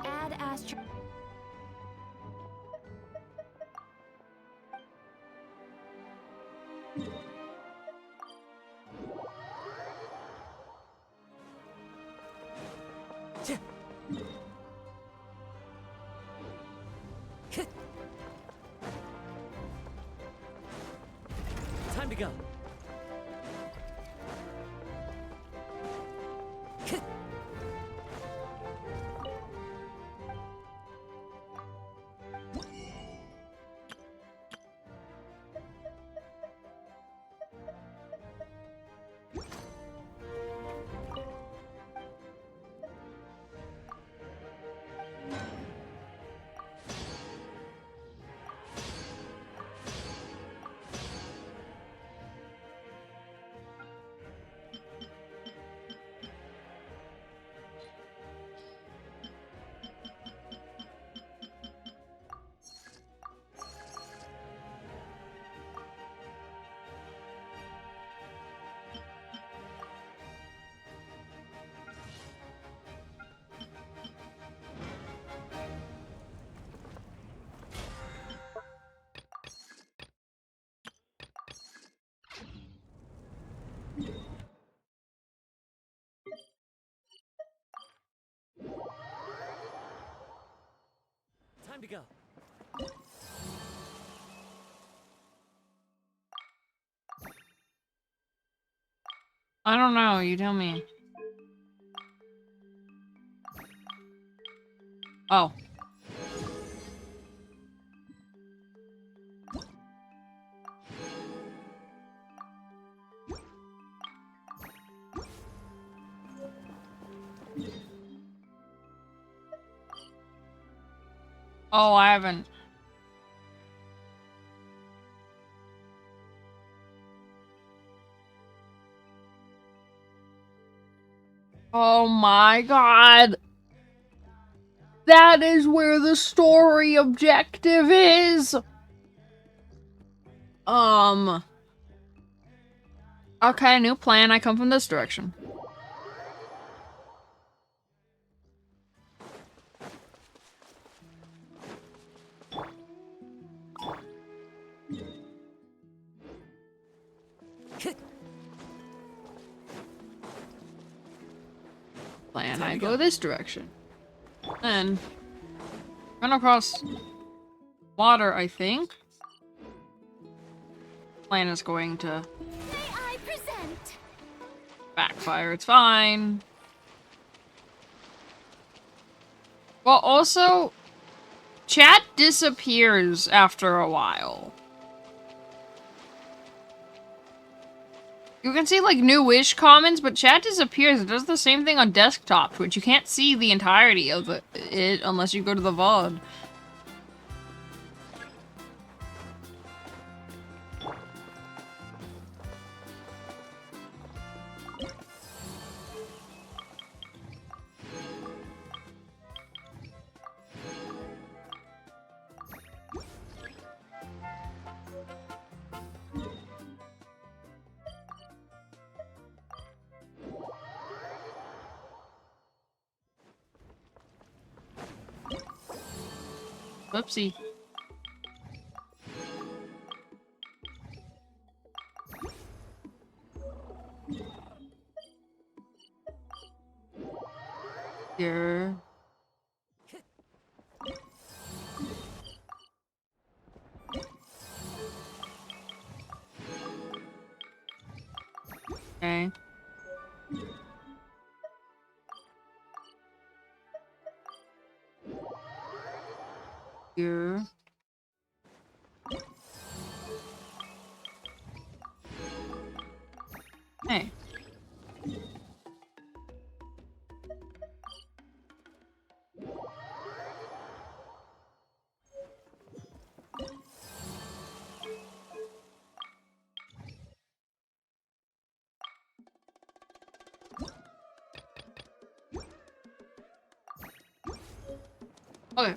Add Astro. Time to go. Time to go. I don't know, you tell me. Oh. Oh, I haven't. Oh my god. That is where the story objective is. Okay, new plan. I come from this direction. Plan. I go this direction. Then run across water, I think. Plan is going to backfire. It's fine. Well, also, chat disappears after a while. You can see, like, new-ish comments, but chat disappears. It does the same thing on desktop Twitch. You can't see the entirety of it unless you go to the VOD. Whoopsie. Here. Okay. Here. Hey. Okay.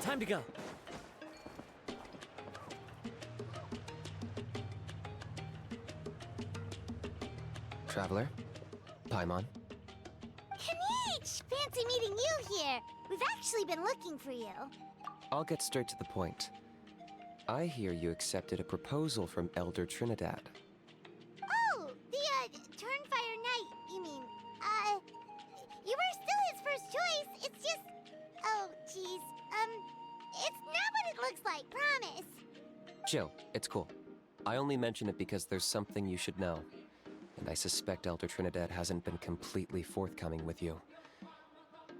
Time to go. Traveler? Paimon? Kanich! Fancy meeting you here. We've actually been looking for you. I'll get straight to the point. I hear you accepted a proposal from Elder Trinidad. Oh, the, Turnfire Knight, you mean. You were still his first choice. It's just... Oh, jeez. It's not what it looks like, promise. Chill, it's cool. I only mention it because there's something you should know. And I suspect Elder Trinidad hasn't been completely forthcoming with you.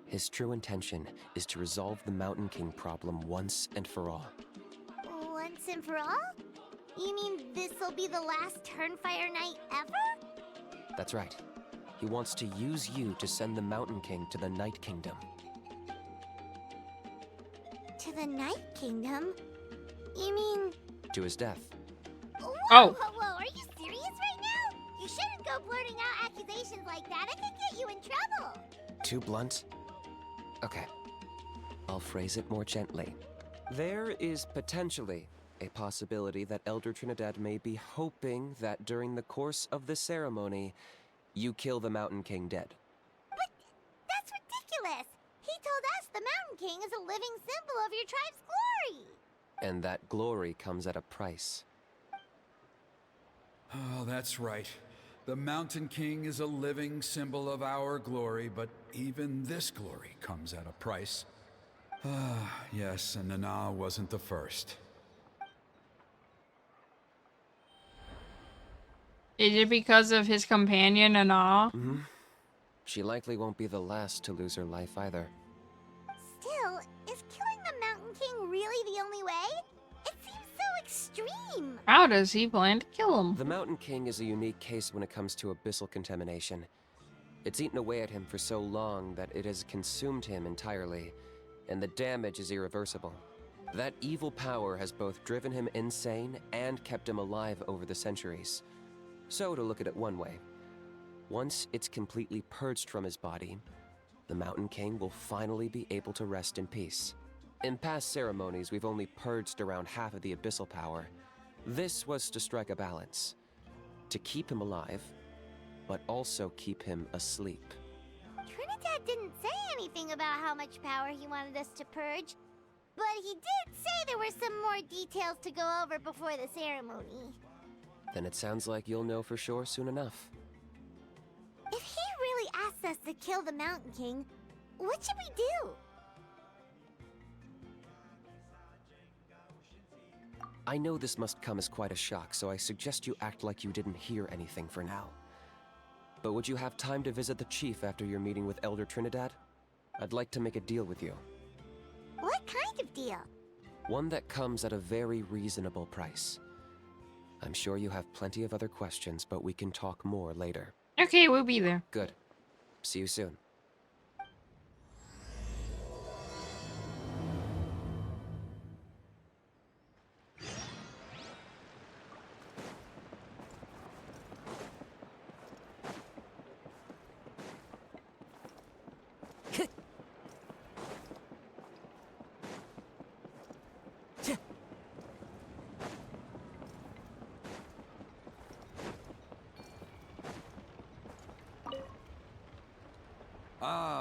His true intention is to resolve the Mountain King problem once and for all. Once and for all? You mean this'll be the last Turnfire Knight ever? That's right. He wants to use you to send the Mountain King to the Night Kingdom. To the Night Kingdom? You mean... To his death. Whoa, Oh. whoa, are you serious right now? You shouldn't go blurting out accusations like that. It could get you in trouble. Too blunt? Okay. I'll phrase it more gently. There is potentially a possibility that Elder Trinidad may be hoping that during the course of the ceremony, you kill the Mountain King dead. But that's ridiculous. He told us the Mountain King is a living symbol of your tribe's glory. And that glory comes at a price. Oh, that's right. The Mountain King is a living symbol of our glory, but even this glory comes at a price. Ah, yes, and Nana wasn't the first. Is it because of his companion and all? Mm-hmm. She likely won't be the last to lose her life either. Still, is killing the Mountain King really the only way? It seems so extreme. How does he plan to kill him? The Mountain King is a unique case when it comes to abyssal contamination. It's eaten away at him for so long that it has consumed him entirely, and the damage is irreversible. That evil power has both driven him insane and kept him alive over the centuries. So, to look at it one way, once it's completely purged from his body, the Mountain King will finally be able to rest in peace. In past ceremonies, we've only purged around half of the abyssal power. This was to strike a balance, to keep him alive, but also keep him asleep. Trinidad didn't say anything about how much power he wanted us to purge, but he did say there were some more details to go over before the ceremony. Then it sounds like you'll know for sure soon enough. If he really asks us to kill the Mountain King, what should we do? I know this must come as quite a shock, so I suggest you act like you didn't hear anything for now. But would you have time to visit the chief after your meeting with Elder Trinidad? I'd like to make a deal with you. What kind of deal? One that comes at a very reasonable price. I'm sure you have plenty of other questions, but we can talk more later. Okay, we'll be there. Good. See you soon.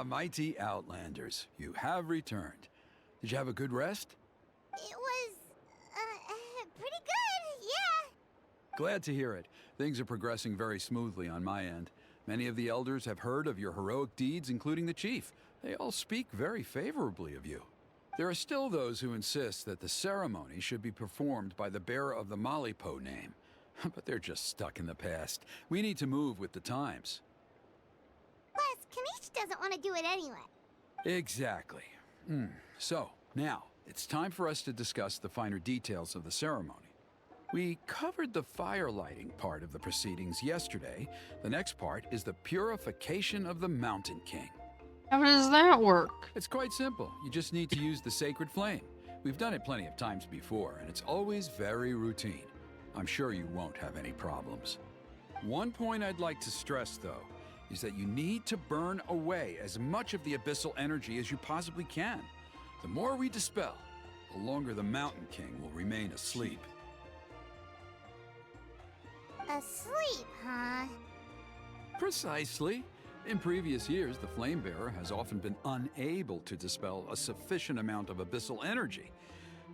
Mighty Outlanders, you have returned. Did you have a good rest? It was, pretty good, yeah. Glad to hear it. Things are progressing very smoothly on my end. Many of the elders have heard of your heroic deeds, including the chief. They all speak very favorably of you. There are still those who insist that the ceremony should be performed by the bearer of the Malipo name. But they're just stuck in the past. We need to move with the times. Plus, Kanish doesn't want to do it anyway. Exactly. So, now, it's time for us to discuss the finer details of the ceremony. We covered the fire lighting part of the proceedings yesterday. The next part is the purification of the Mountain King. How does that work? It's quite simple. You just need to use the sacred flame. We've done it plenty of times before, and it's always very routine. I'm sure you won't have any problems. One point I'd like to stress, though, is that you need to burn away as much of the abyssal energy as you possibly can. The more we dispel, the longer the Mountain King will remain asleep. Asleep, huh? Precisely. In previous years, the Flame Bearer has often been unable to dispel a sufficient amount of abyssal energy.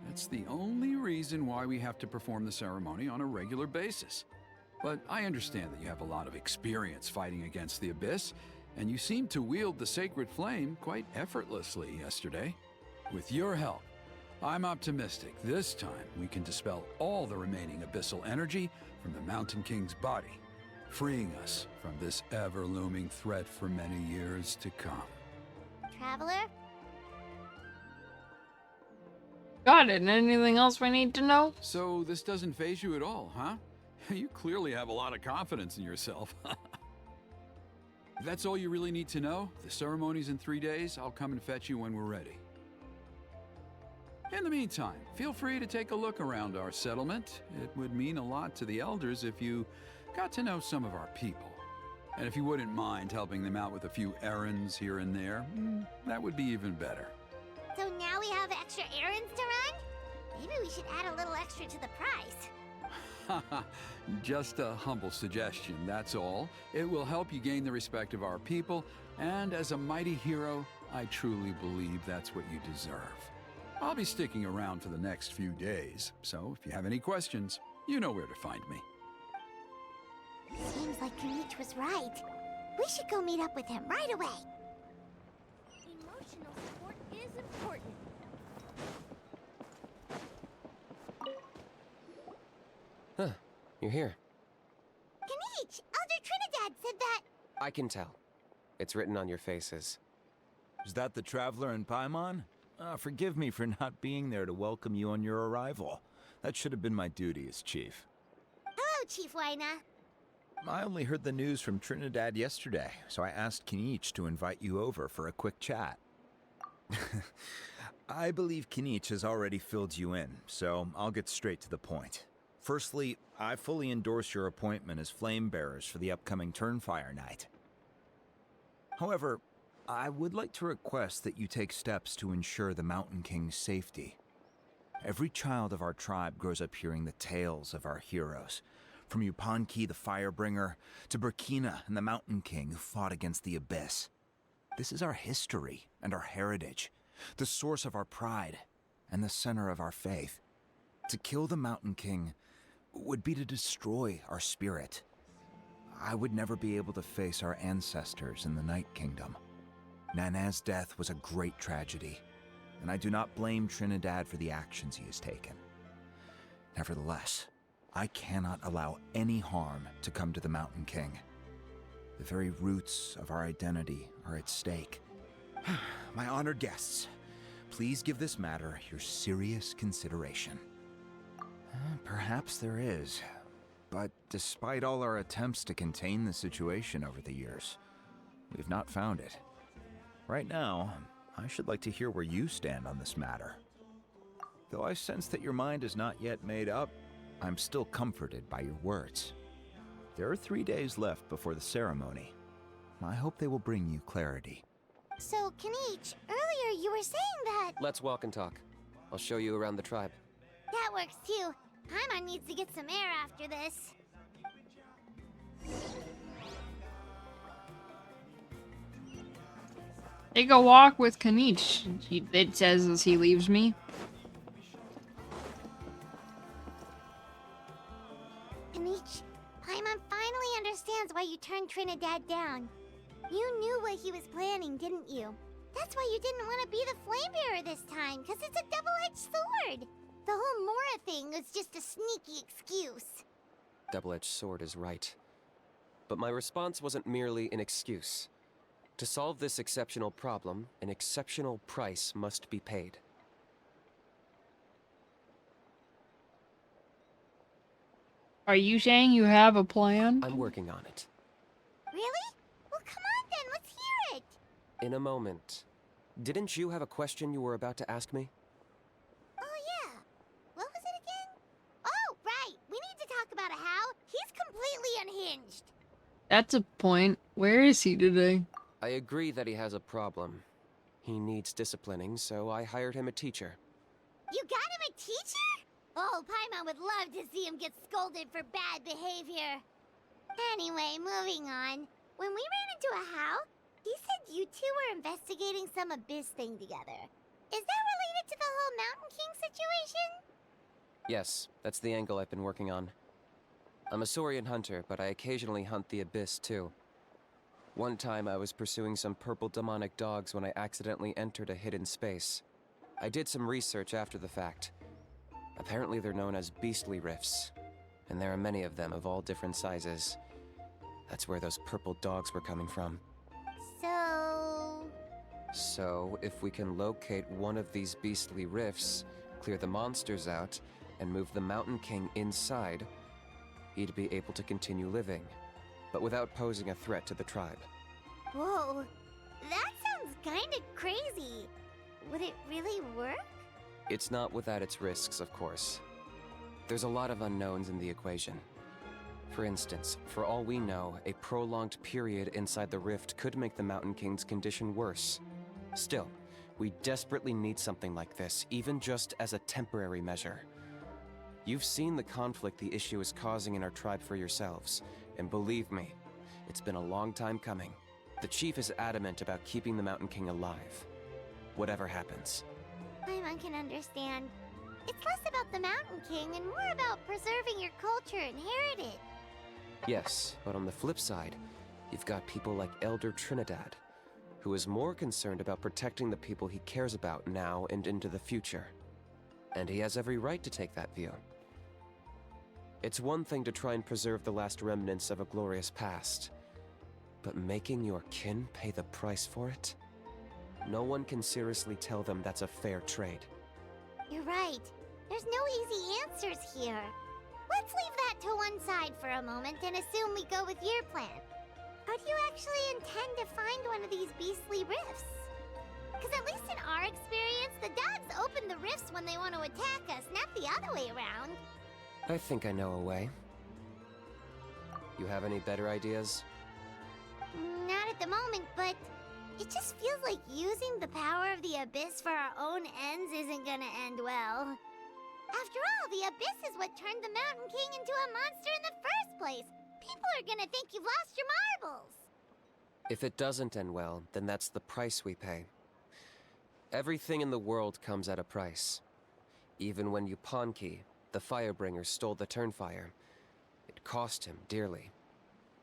That's the only reason why we have to perform the ceremony on a regular basis. But I understand that you have a lot of experience fighting against the Abyss, and you seemed to wield the sacred flame quite effortlessly yesterday. With your help, I'm optimistic this time we can dispel all the remaining abyssal energy from the Mountain King's body, freeing us from this ever-looming threat for many years to come. Traveler? Got it. Anything else we need to know? So this doesn't faze you at all, huh? You clearly have a lot of confidence in yourself. If that's all you really need to know, the ceremony's in 3 days. I'll come and fetch you when we're ready. In the meantime, feel free to take a look around our settlement. It would mean a lot to the elders if you got to know some of our people. And if you wouldn't mind helping them out with a few errands here and there, that would be even better. So now we have extra errands to run? Maybe we should add a little extra to the price. Just a humble suggestion, that's all. It will help you gain the respect of our people, and as a mighty hero, I truly believe that's what you deserve. I'll be sticking around for the next few days, so if you have any questions, you know where to find me. Seems like Kanish was right. We should go meet up with him right away. Emotional support is important. Huh, you're here. Kanish, Elder Trinidad said that... I can tell. It's written on your faces. Is that the Traveler in Paimon? Forgive me for not being there to welcome you on your arrival. That should have been my duty as chief. Hello, Chief Waina. I only heard the news from Trinidad yesterday, so I asked Kanish to invite you over for a quick chat. I believe Kanish has already filled you in, so I'll get straight to the point. Firstly, I fully endorse your appointment as flame bearers for the upcoming Turnfire Night. However, I would like to request that you take steps to ensure the Mountain King's safety. Every child of our tribe grows up hearing the tales of our heroes, from Yupanqui the Firebringer to Burkina and the Mountain King who fought against the Abyss. This is our history and our heritage, the source of our pride and the center of our faith. To kill the Mountain King would be to destroy our spirit. I would never be able to face our ancestors in the Night Kingdom. Nana's death was a great tragedy, and I do not blame Trinidad for the actions he has taken. Nevertheless, I cannot allow any harm to come to the Mountain King. The very roots of our identity are at stake. My honored guests, please give this matter your serious consideration. Perhaps there is, but despite all our attempts to contain the situation over the years, we've not found it. Right now, I should like to hear where you stand on this matter. Though I sense that your mind is not yet made up, I'm still comforted by your words. There are 3 days left before the ceremony. I hope they will bring you clarity. So, Kanish, earlier you were saying that... Let's walk and talk. I'll show you around the tribe. That works too. Paimon needs to get some air after this. Take a walk with Kanich, it says as he leaves me. Kanich, Paimon finally understands why you turned Trinidad down. You knew what he was planning, didn't you? That's why you didn't want to be the flame bearer this time, because it's a double-edged sword. The whole Mora thing was just a sneaky excuse. Double-edged sword is right. But my response wasn't merely an excuse. To solve this exceptional problem, an exceptional price must be paid. Are you saying you have a plan? I'm working on it. Really? Well, come on then, let's hear it. In a moment. Didn't you have a question you were about to ask me? Oh yeah. What was it again? Oh, right. We need to talk about a how. He's completely unhinged. That's a point. Where is he today? I agree that he has a problem. He needs disciplining, so I hired him a teacher. You got him a teacher? Oh, Paimon would love to see him get scolded for bad behavior. Anyway, moving on. When we ran into a how, he said you two were investigating some abyss thing together. Is that related to the whole Mountain King situation? Yes, that's the angle I've been working on. I'm a Saurian hunter, but I occasionally hunt the abyss too. One time I was pursuing some purple demonic dogs when I accidentally entered a hidden space. I did some research after the fact. Apparently they're known as beastly rifts, and there are many of them of all different sizes. That's where those purple dogs were coming from. So, if we can locate one of these beastly rifts, clear the monsters out, and move the Mountain King inside, he'd be able to continue living, but without posing a threat to the tribe. Whoa, that sounds kinda crazy. Would it really work? It's not without its risks, of course. There's a lot of unknowns in the equation. For instance, for all we know, a prolonged period inside the rift could make the Mountain King's condition worse. Still, we desperately need something like this, even just as a temporary measure. You've seen the conflict the issue is causing in our tribe for yourselves, and believe me, it's been a long time coming. The chief is adamant about keeping the Mountain King alive, whatever happens. Paimon can understand. It's less about the Mountain King and more about preserving your culture and heritage. Yes, but on the flip side, you've got people like Elder Trinidad, who is more concerned about protecting the people he cares about now and into the future. And he has every right to take that view. It's one thing to try and preserve the last remnants of a glorious past, but making your kin pay the price for it? No one can seriously tell them that's a fair trade. You're right. There's no easy answers here. Let's leave that to one side for a moment and assume we go with your plan. How do you actually intend to find one of these beastly rifts? Because at least in our experience, the dogs open the rifts when they want to attack us, not the other way around. I think I know a way. You have any better ideas? Not at the moment, but it just feels like using the power of the Abyss for our own ends isn't gonna end well. After all, the Abyss is what turned the Mountain King into a monster in the first place. People are gonna think you've lost your marbles. If it doesn't end well, then that's the price we pay. Everything in the world comes at a price. Even when Yupanqui, the Firebringer, stole the Turnfire, it cost him dearly.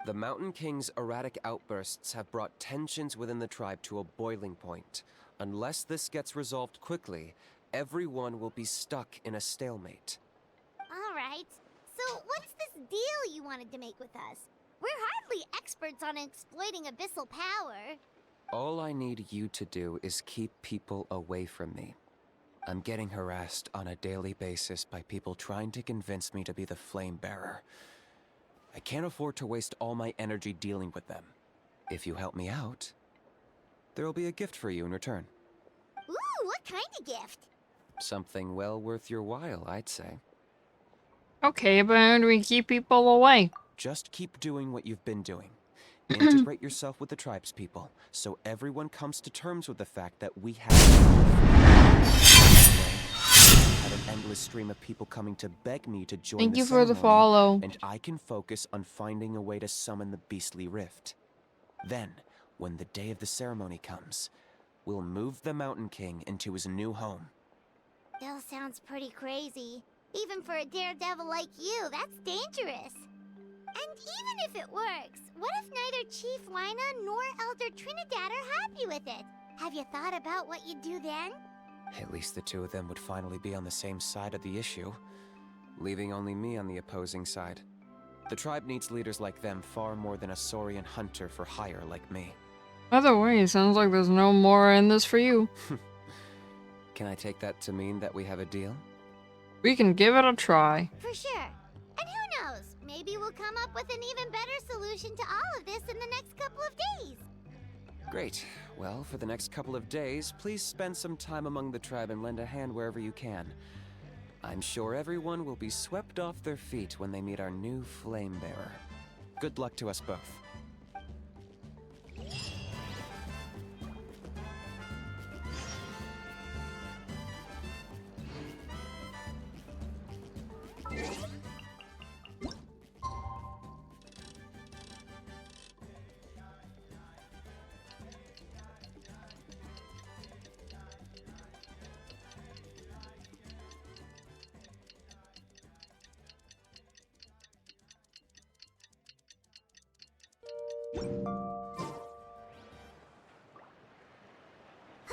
The Mountain King's erratic outbursts have brought tensions within the tribe to a boiling point. Unless this gets resolved quickly, everyone will be stuck in a stalemate. Alright, so what's this deal you wanted to make with us? We're hardly experts on exploiting abyssal power. All I need you to do is keep people away from me. I'm getting harassed on a daily basis by people trying to convince me to be the flame bearer. I can't afford to waste all my energy dealing with them. If you help me out, there'll be a gift for you in return. Ooh, what kind of gift? Something well worth your while, I'd say. Okay, but how do we keep people away? Just keep doing what you've been doing. Integrate yourself with the tribe's people, so everyone comes to terms with the fact that we have had an endless stream of people coming to beg me to join Thank the you for the ceremony, follow. and I can focus on finding a way to summon the beastly rift. Then, when the day of the ceremony comes, we'll move the Mountain King into his new home. Still sounds pretty crazy. Even for a daredevil like you, that's dangerous. And even if it works, what if neither Chief Lina nor Elder Trinidad are happy with it? Have you thought about what you'd do then? At least the two of them would finally be on the same side of the issue, leaving only me on the opposing side. The tribe needs leaders like them far more than a Saurian hunter for hire like me. Either way, it sounds like there's no more in this for you. Can I take that to mean that we have a deal? We can give it a try. For sure. And who knows? Maybe we'll come up with an even better solution to all of this in the next couple of days. Great. Well, for the next couple of days, please spend some time among the tribe and lend a hand wherever you can. I'm sure everyone will be swept off their feet when they meet our new flame bearer. Good luck to us both.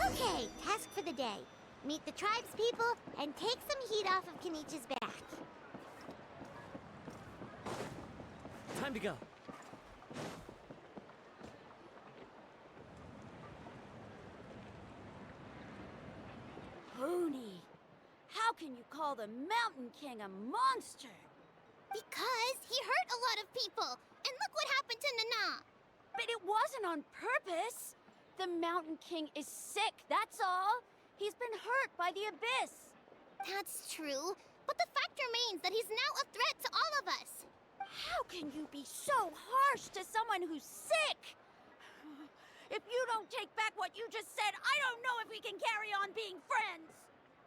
Okay, task for the day. Meet the tribe's people and take some heat off of Kenichi's back. Time to go. Huni, how can you call the Mountain King a monster? Because he hurt a lot of people. And look what happened to Nana. But it wasn't on purpose. The Mountain King is sick, that's all. He's been hurt by the abyss. That's true. But the fact remains that he's now a threat to all of us. How can you be so harsh to someone who's sick? If you don't take back what you just said, I don't know if we can carry on being friends.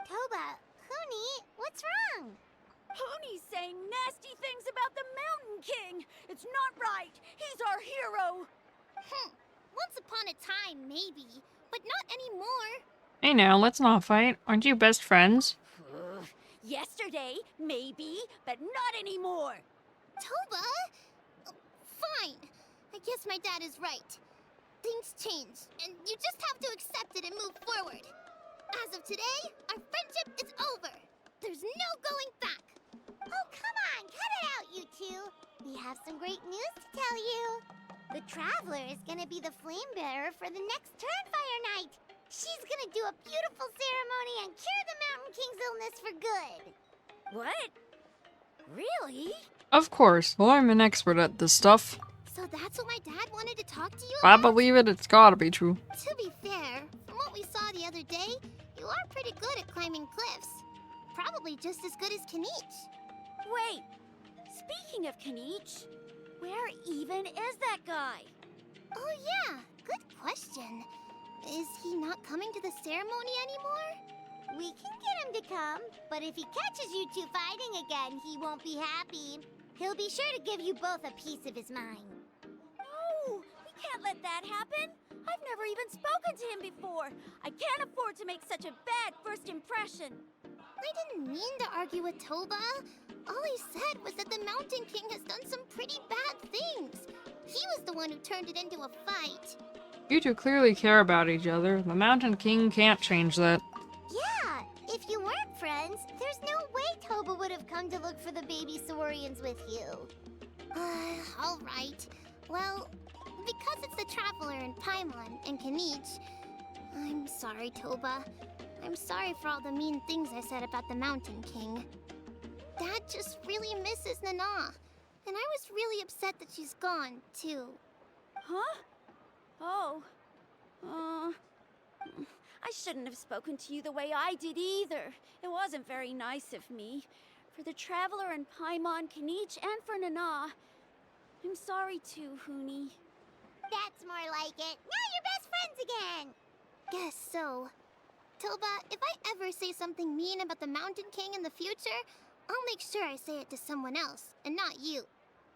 Toba, Huni, what's wrong? Huni's saying nasty things about the Mountain King. It's not right. He's our hero. Once upon a time, maybe. But not anymore. Hey now, let's not fight. Aren't you best friends? Yesterday, maybe, but not anymore. Toba? Fine. I guess my dad is right. Things change, and you just have to accept it and move forward. As of today, our friendship is over. There's no going back. Oh, come on, cut it out, you two. We have some great news to tell you. The Traveler is gonna be the flame bearer for the next Turnfire night. She's gonna do a beautiful ceremony and cure the Mountain King's illness for good. What? Really? Of course. Well, I'm an expert at this stuff. So that's what my dad wanted to talk to you If I about? believe it, it's gotta be true. To be fair, from what we saw the other day, you are pretty good at climbing cliffs. Probably just as good as Kanich. Wait, speaking of Kanich, where even is that guy? Oh yeah, good question. Is he not coming to the ceremony anymore? We can get him to come, but if he catches you two fighting again, he won't be happy. He'll be sure to give you both a piece of his mind. No, we can't let that happen. I've never even spoken to him before. I can't afford to make such a bad first impression. I didn't mean to argue with Toba. All he said was that the Mountain King has done some pretty bad things. He was the one who turned it into a fight. You two clearly care about each other. The Mountain King can't change that. Yeah, if you weren't friends, there's no way Toba would have come to look for the baby Saurians with you. Alright. Well, because it's the Traveler and Paimon and Kanich, I'm sorry, Toba. I'm sorry for all the mean things I said about the Mountain King. Dad just really misses Nana, and I was really upset that she's gone, too. Huh? Oh. I shouldn't have spoken to you the way I did either. It wasn't very nice of me. For the Traveler and Paimon, Kanich, and for Nana. I'm sorry too, Huni. That's more like it. Now you're best friends again! Guess so. Toba, if I ever say something mean about the Mountain King in the future, I'll make sure I say it to someone else, and not you.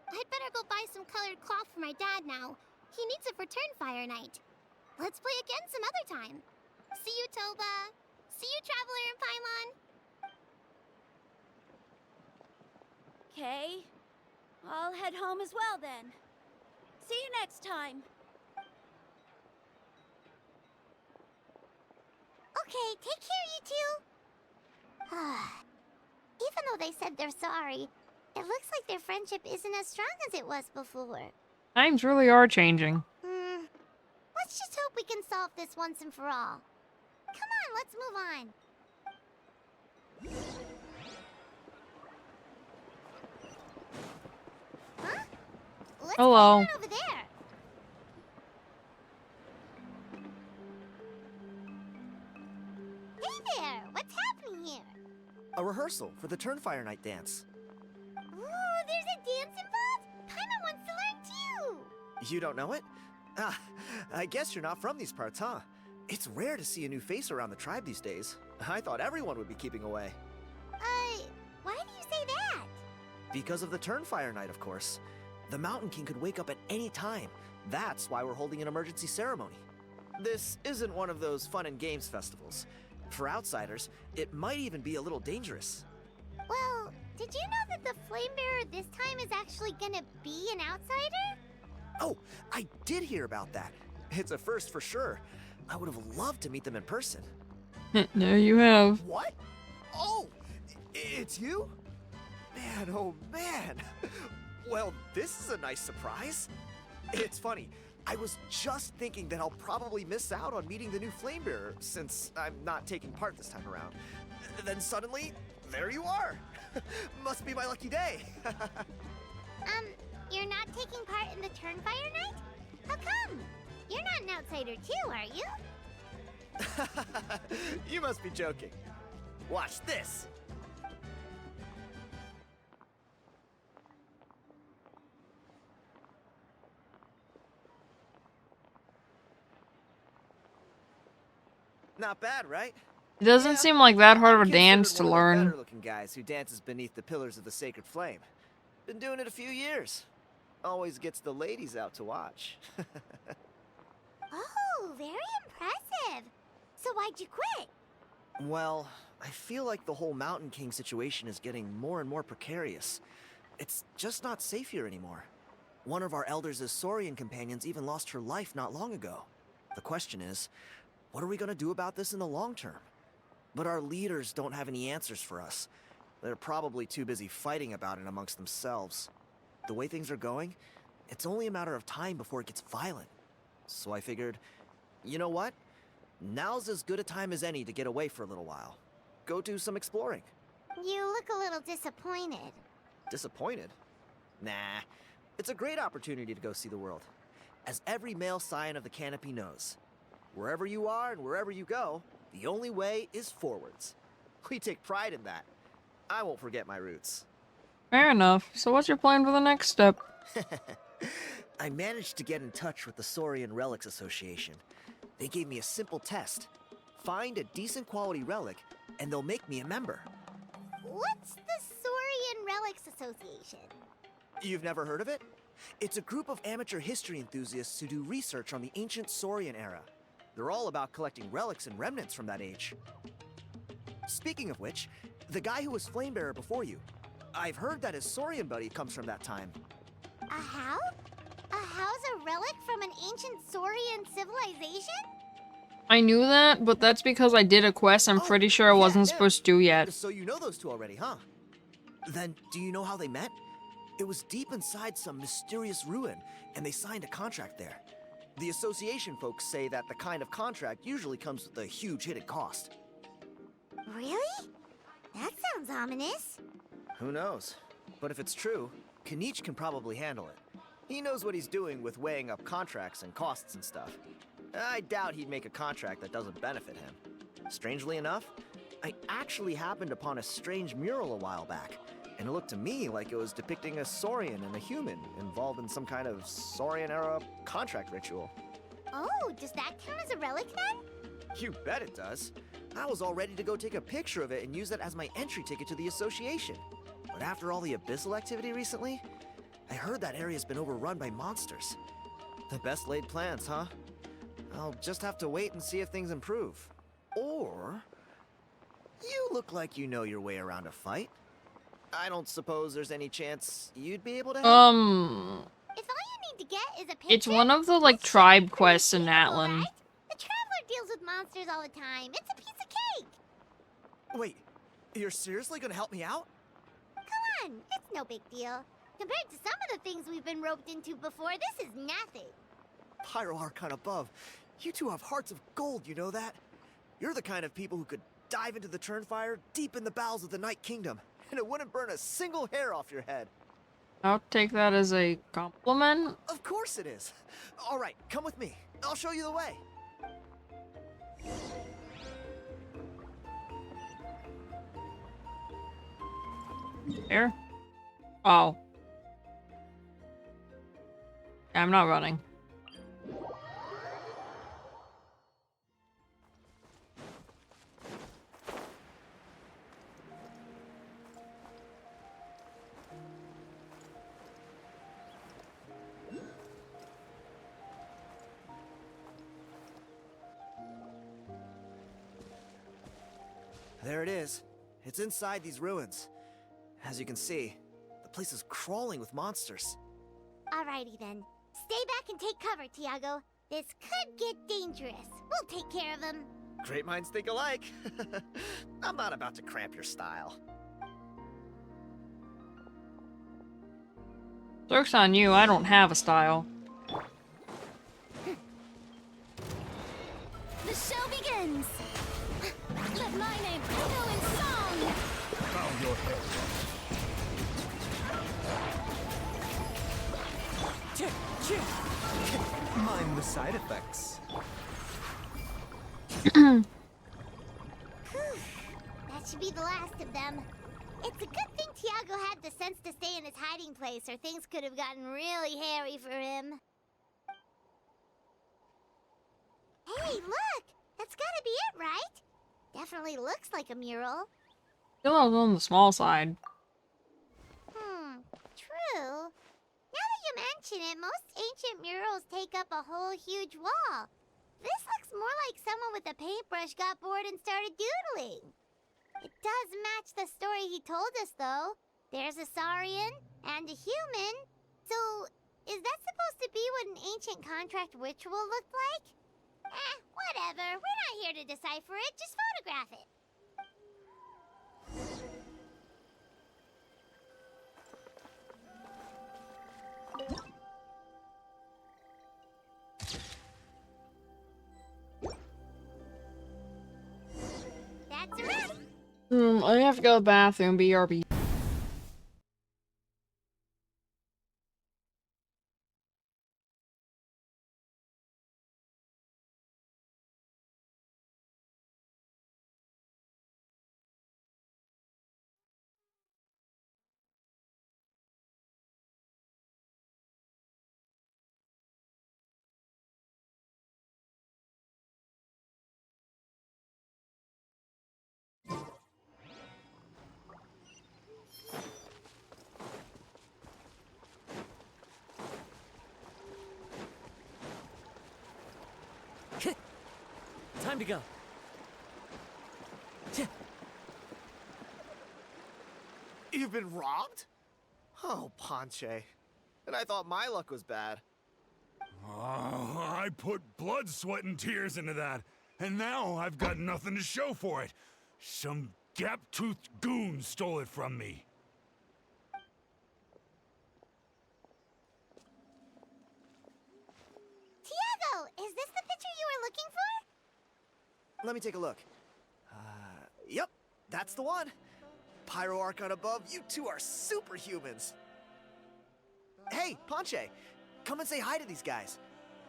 I'd better go buy some colored cloth for my dad now. He needs it for Turnfire night. Let's play again some other time. See you, Toba. See you, Traveler and Paimon. Okay. I'll head home as well then. See you next time. Okay, take care, you two. Even though they said they're sorry, it looks like their friendship isn't as strong as it was before. Times really are changing. Let's just hope we can solve this once and for all. Come on, let's move on. Huh? What's Hello. going on over there? Hey there! What's happening here? A rehearsal for the Turnfire Night dance. Ooh, there's a dance involved? Paimon wants to learn too! You don't know it? Ah, I guess you're not from these parts, huh? It's rare to see a new face around the tribe these days. I thought everyone would be keeping away. Why do you say that? Because of the Turnfire Night, of course. The Mountain King could wake up at any time. That's why we're holding an emergency ceremony. This isn't one of those fun and games festivals. For outsiders, it might even be a little dangerous. Well, did you know that the Flame Bearer this time is actually gonna be an outsider? Oh, I did hear about that. It's a first for sure. I would have loved to meet them in person. There you have. What? Oh, it's you? Man, oh man. Well, this is a nice surprise. It's funny. I was just thinking that I'll probably miss out on meeting the new Flamebearer since I'm not taking part this time around. Then suddenly, there you are. Must be my lucky day. You're not taking part in the Turnfire Night? How come? You're not an outsider too, are you? You must be joking. Watch this. Not bad, right? It doesn't seem like that hard of a dance to learn. Better-looking guys who dances beneath the pillars of the sacred flame. Been doing it a few years. Always gets the ladies out to watch. Oh, very impressive. So why'd you quit? Well, I feel like the whole Mountain King situation is getting more and more precarious. It's just not safe here anymore. One of our elders' Saurian companions even lost her life not long ago. The question is, what are we gonna do about this in the long term? But our leaders don't have any answers for us. They're probably too busy fighting about it amongst themselves. The way things are going, it's only a matter of time before it gets violent. So I figured, you know what? Now's as good a time as any to get away for a little while. Go do some exploring. You look a little disappointed. Disappointed? Nah. It's a great opportunity to go see the world. As every male scion of the canopy knows, wherever you are and wherever you go, the only way is forwards. We take pride in that. I won't forget my roots. Fair enough. So what's your plan for the next step? I managed to get in touch with the Saurian Relics Association. They gave me a simple test. Find a decent quality relic, and they'll make me a member. What's the Saurian Relics Association? You've never heard of it? It's a group of amateur history enthusiasts who do research on the ancient Saurian era. They're all about collecting relics and remnants from that age. Speaking of which, the guy who was Flamebearer before you, I've heard that his Saurian buddy comes from that time. A how? A how's a relic from an ancient Saurian civilization? I knew that, but that's because I did a quest I'm pretty sure I wasn't supposed to do yet. So you know those two already, huh? Then, do you know how they met? It was deep inside some mysterious ruin, and they signed a contract there. The association folks say that the kind of contract usually comes with a huge hidden cost. Really? That sounds ominous. Who knows? But if it's true, Kanich can probably handle it. He knows what he's doing with weighing up contracts and costs and stuff. I doubt he'd make a contract that doesn't benefit him. Strangely enough, I actually happened upon a strange mural a while back, and it looked to me like it was depicting a Saurian and a human involved in some kind of Saurian-era contract ritual. Oh, does that count as a relic then? You bet it does. I was all ready to go take a picture of it and use it as my entry ticket to the association. But after all the abyssal activity recently, I heard that area's been overrun by monsters. The best laid plans, huh? I'll just have to wait and see if things improve. Or you look like you know your way around a fight. I don't suppose there's any chance you'd be able to help? If all you need to get is a picture, It's one of the, like, tribe quests in Atlan. right? The Traveler deals with monsters all the time. It's a piece of cake. Wait, you're seriously gonna help me out? Come on, it's no big deal. Compared to some of the things we've been roped into before, this is nothing. Pyro Archon above, you two have hearts of gold, you know that? You're the kind of people who could dive into the Turnfire deep in the bowels of the Night Kingdom, and it wouldn't burn a single hair off your head. I'll take that as a compliment. Of course it is. All right, come with me. I'll show you the way. Here? Oh. I'm not running. There it is. It's inside these ruins. As you can see, the place is crawling with monsters. Alrighty then. Stay back and take cover, Tiago. This could get dangerous. We'll take care of them. Great minds think alike. I'm not about to cramp your style. Joke's on you, I don't have a style. The show begins! Let my name echo in song! Bow your head. Mind the side effects. That should be the last of them. It's a good thing Tiago had the sense to stay in his hiding place, or things could have gotten really hairy for him. Hey, look! That's gotta be it, right? Definitely looks like a mural. Still on the small side. True. Now that you mention it, most ancient murals take up a whole huge wall. This looks more like someone with a paintbrush got bored and started doodling. It does match the story he told us, though. There's a Saurian and a human. So, is that supposed to be what an ancient contract ritual looked like? Whatever. We're not here to decipher it. Just photograph it. That's a wrap. I have to go to the bathroom, BRB. Time to go. You've been robbed? Oh, Ponche. And I thought my luck was bad. Oh, I put blood, sweat, and tears into that, and now I've got nothing to show for it. Some gap-toothed goon stole it from me. Tiago, is this the picture you were looking for? Let me take a look. Yep, that's the one. Pyro Archon above, you two are superhumans. Hey, Ponche, come and say hi to these guys.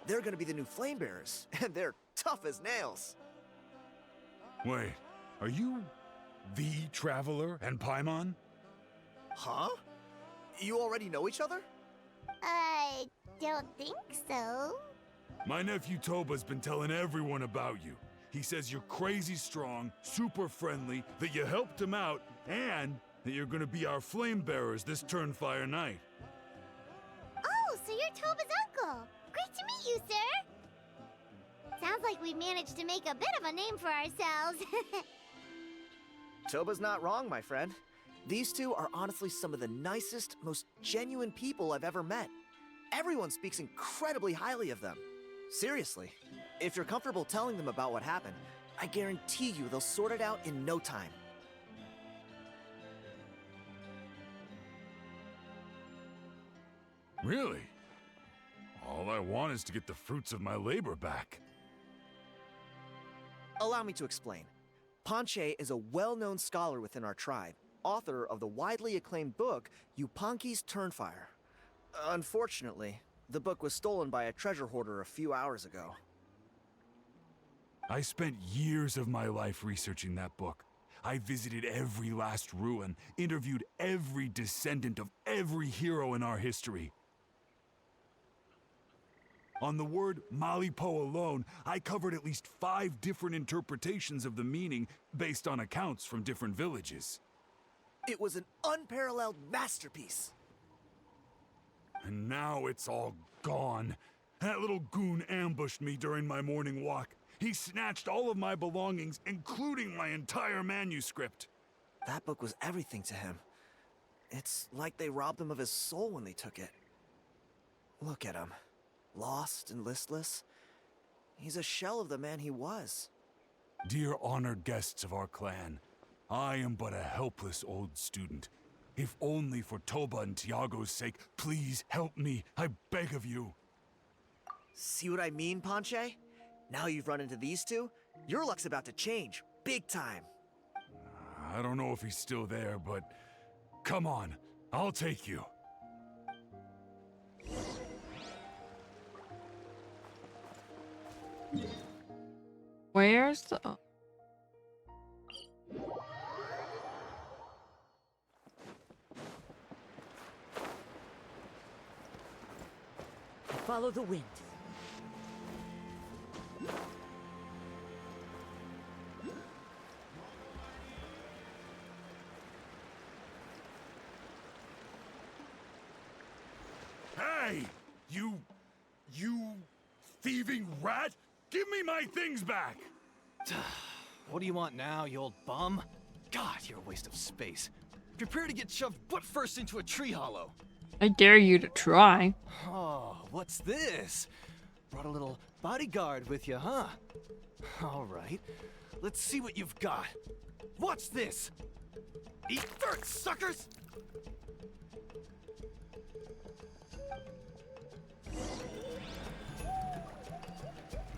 They're gonna be the new flame bearers, and they're tough as nails. Wait, are you the Traveler and Paimon? Huh? You already know each other? I don't think so. My nephew Toba's been telling everyone about you. He says you're crazy strong, super friendly, that you helped him out, and that you're gonna be our flame bearers this Turnfire night. Oh, so you're Toba's uncle. Great to meet you, sir. Sounds like we managed to make a bit of a name for ourselves. Toba's not wrong, my friend. These two are honestly some of the nicest, most genuine people I've ever met. Everyone speaks incredibly highly of them. Seriously, if you're comfortable telling them about what happened, I guarantee you they'll sort it out in no time. Really? All I want is to get the fruits of my labor back. Allow me to explain. Ponche is a well-known scholar within our tribe, author of the widely acclaimed book, Yupanqui's Turnfire. Unfortunately, the book was stolen by a treasure hoarder a few hours ago. I spent years of my life researching that book. I visited every last ruin, interviewed every descendant of every hero in our history. On the word Malipo alone, I covered at least 5 different interpretations of the meaning based on accounts from different villages. It was an unparalleled masterpiece. And now it's all gone. That little goon ambushed me during my morning walk. He snatched all of my belongings, including my entire manuscript. That book was everything to him. It's like they robbed him of his soul when they took it. Look at him. Lost and listless. He's a shell of the man he was. Dear honored guests of our clan, I am but a helpless old student. If only for Toba and Tiago's sake, please help me, I beg of you. See what I mean, Ponche? Now you've run into these two, your luck's about to change, big time. I don't know if he's still there, but come on, I'll take you. Where's the... Follow the wind. Hey! You thieving rat! Give me my things back! What do you want now, you old bum? God, you're a waste of space. Prepare to get shoved butt first into a tree hollow. I dare you to try. Oh, what's this? Brought a little bodyguard with you, huh? All right, let's see what you've got. Watch this! Eat dirt, suckers!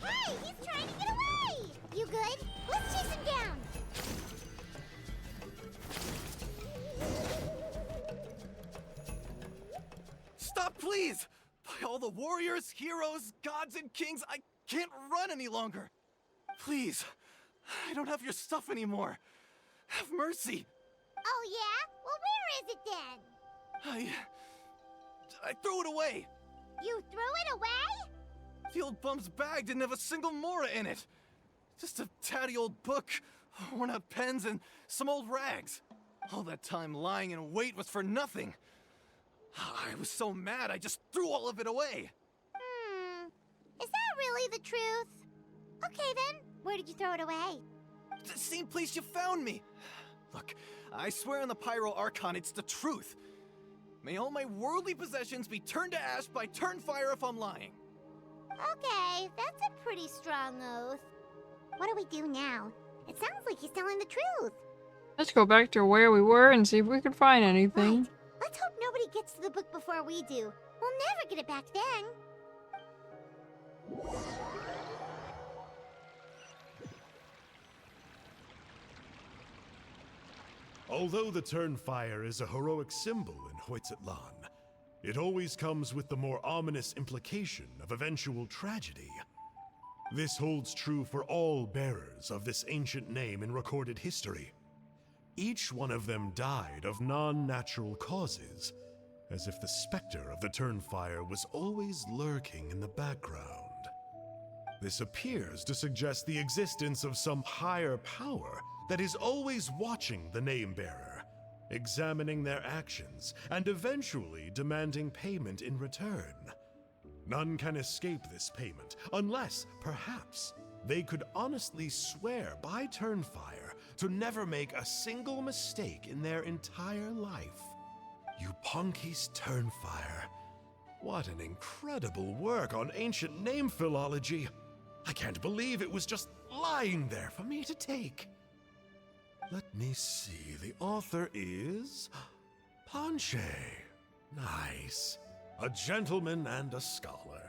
Hey, he's trying to get away! You good? Let's chase him down! Stop, please! By all the warriors, heroes, gods, and kings, I can't run any longer. Please, I don't have your stuff anymore. Have mercy. Oh yeah? Well, where is it then? I threw it away. You threw it away? The old bum's bag didn't have a single mora in it. Just a tatty old book, worn out pens, and some old rags. All that time lying in wait was for nothing. I was so mad, I just threw all of it away. Is that really the truth? Okay then, where did you throw it away? The same place you found me. Look, I swear on the Pyro Archon it's the truth. May all my worldly possessions be turned to ash by Turnfire if I'm lying. Okay, that's a pretty strong oath. What do we do now? It sounds like he's telling the truth. Let's go back to where we were and see if we can find anything. Right. Let's hope nobody gets to the book before we do. We'll never get it back then. Although the Turnfire is a heroic symbol in Huitzatlan, it always comes with the more ominous implication of eventual tragedy. This holds true for all bearers of this ancient name in recorded history. Each one of them died of non-natural causes, as if the specter of the Turnfire was always lurking in the background. This appears to suggest the existence of some higher power that is always watching the name-bearer, examining their actions, and eventually demanding payment in return. None can escape this payment, unless, perhaps, they could honestly swear by Turnfire to never make a single mistake in their entire life. Yuponki's Turnfire. What an incredible work on ancient name philology. I can't believe it was just lying there for me to take. Let me see, the author is... Ponche. Nice. A gentleman and a scholar.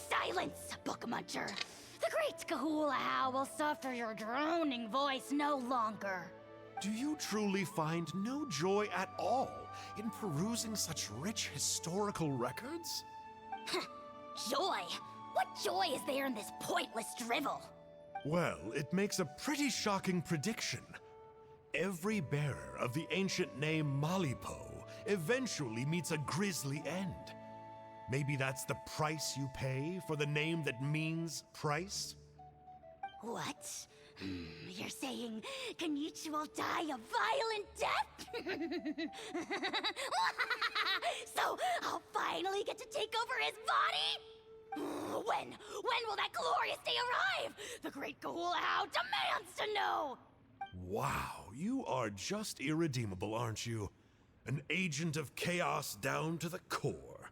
Silence, book muncher. The great Kahula will suffer your droning voice no longer. Do you truly find no joy at all in perusing such rich historical records? Joy? What joy is there in this pointless drivel? Well, it makes a pretty shocking prediction. Every bearer of the ancient name Malipo eventually meets a grisly end. Maybe that's the price you pay for the name that means price? What? You're saying Kenichi will die a violent death? So I'll finally get to take over his body? When will that glorious day arrive? The great Kahulahau demands to know! Wow, you are just irredeemable, aren't you? An agent of chaos down to the core.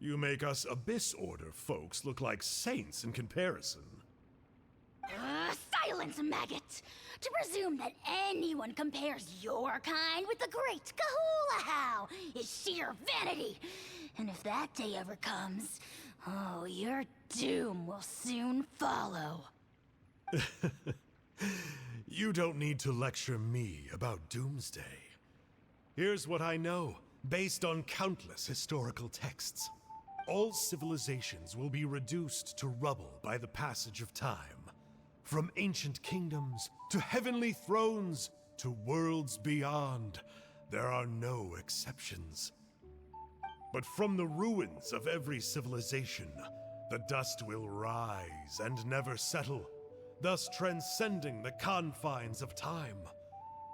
You make us Abyss Order folks look like saints in comparison. Silence, maggot! To presume that anyone compares your kind with the great Kahulahau is sheer vanity. And if that day ever comes, oh, your doom will soon follow. You don't need to lecture me about Doomsday. Here's what I know, based on countless historical texts. All civilizations will be reduced to rubble by the passage of time. From ancient kingdoms, to heavenly thrones, to worlds beyond, there are no exceptions. But from the ruins of every civilization, the dust will rise and never settle, thus transcending the confines of time.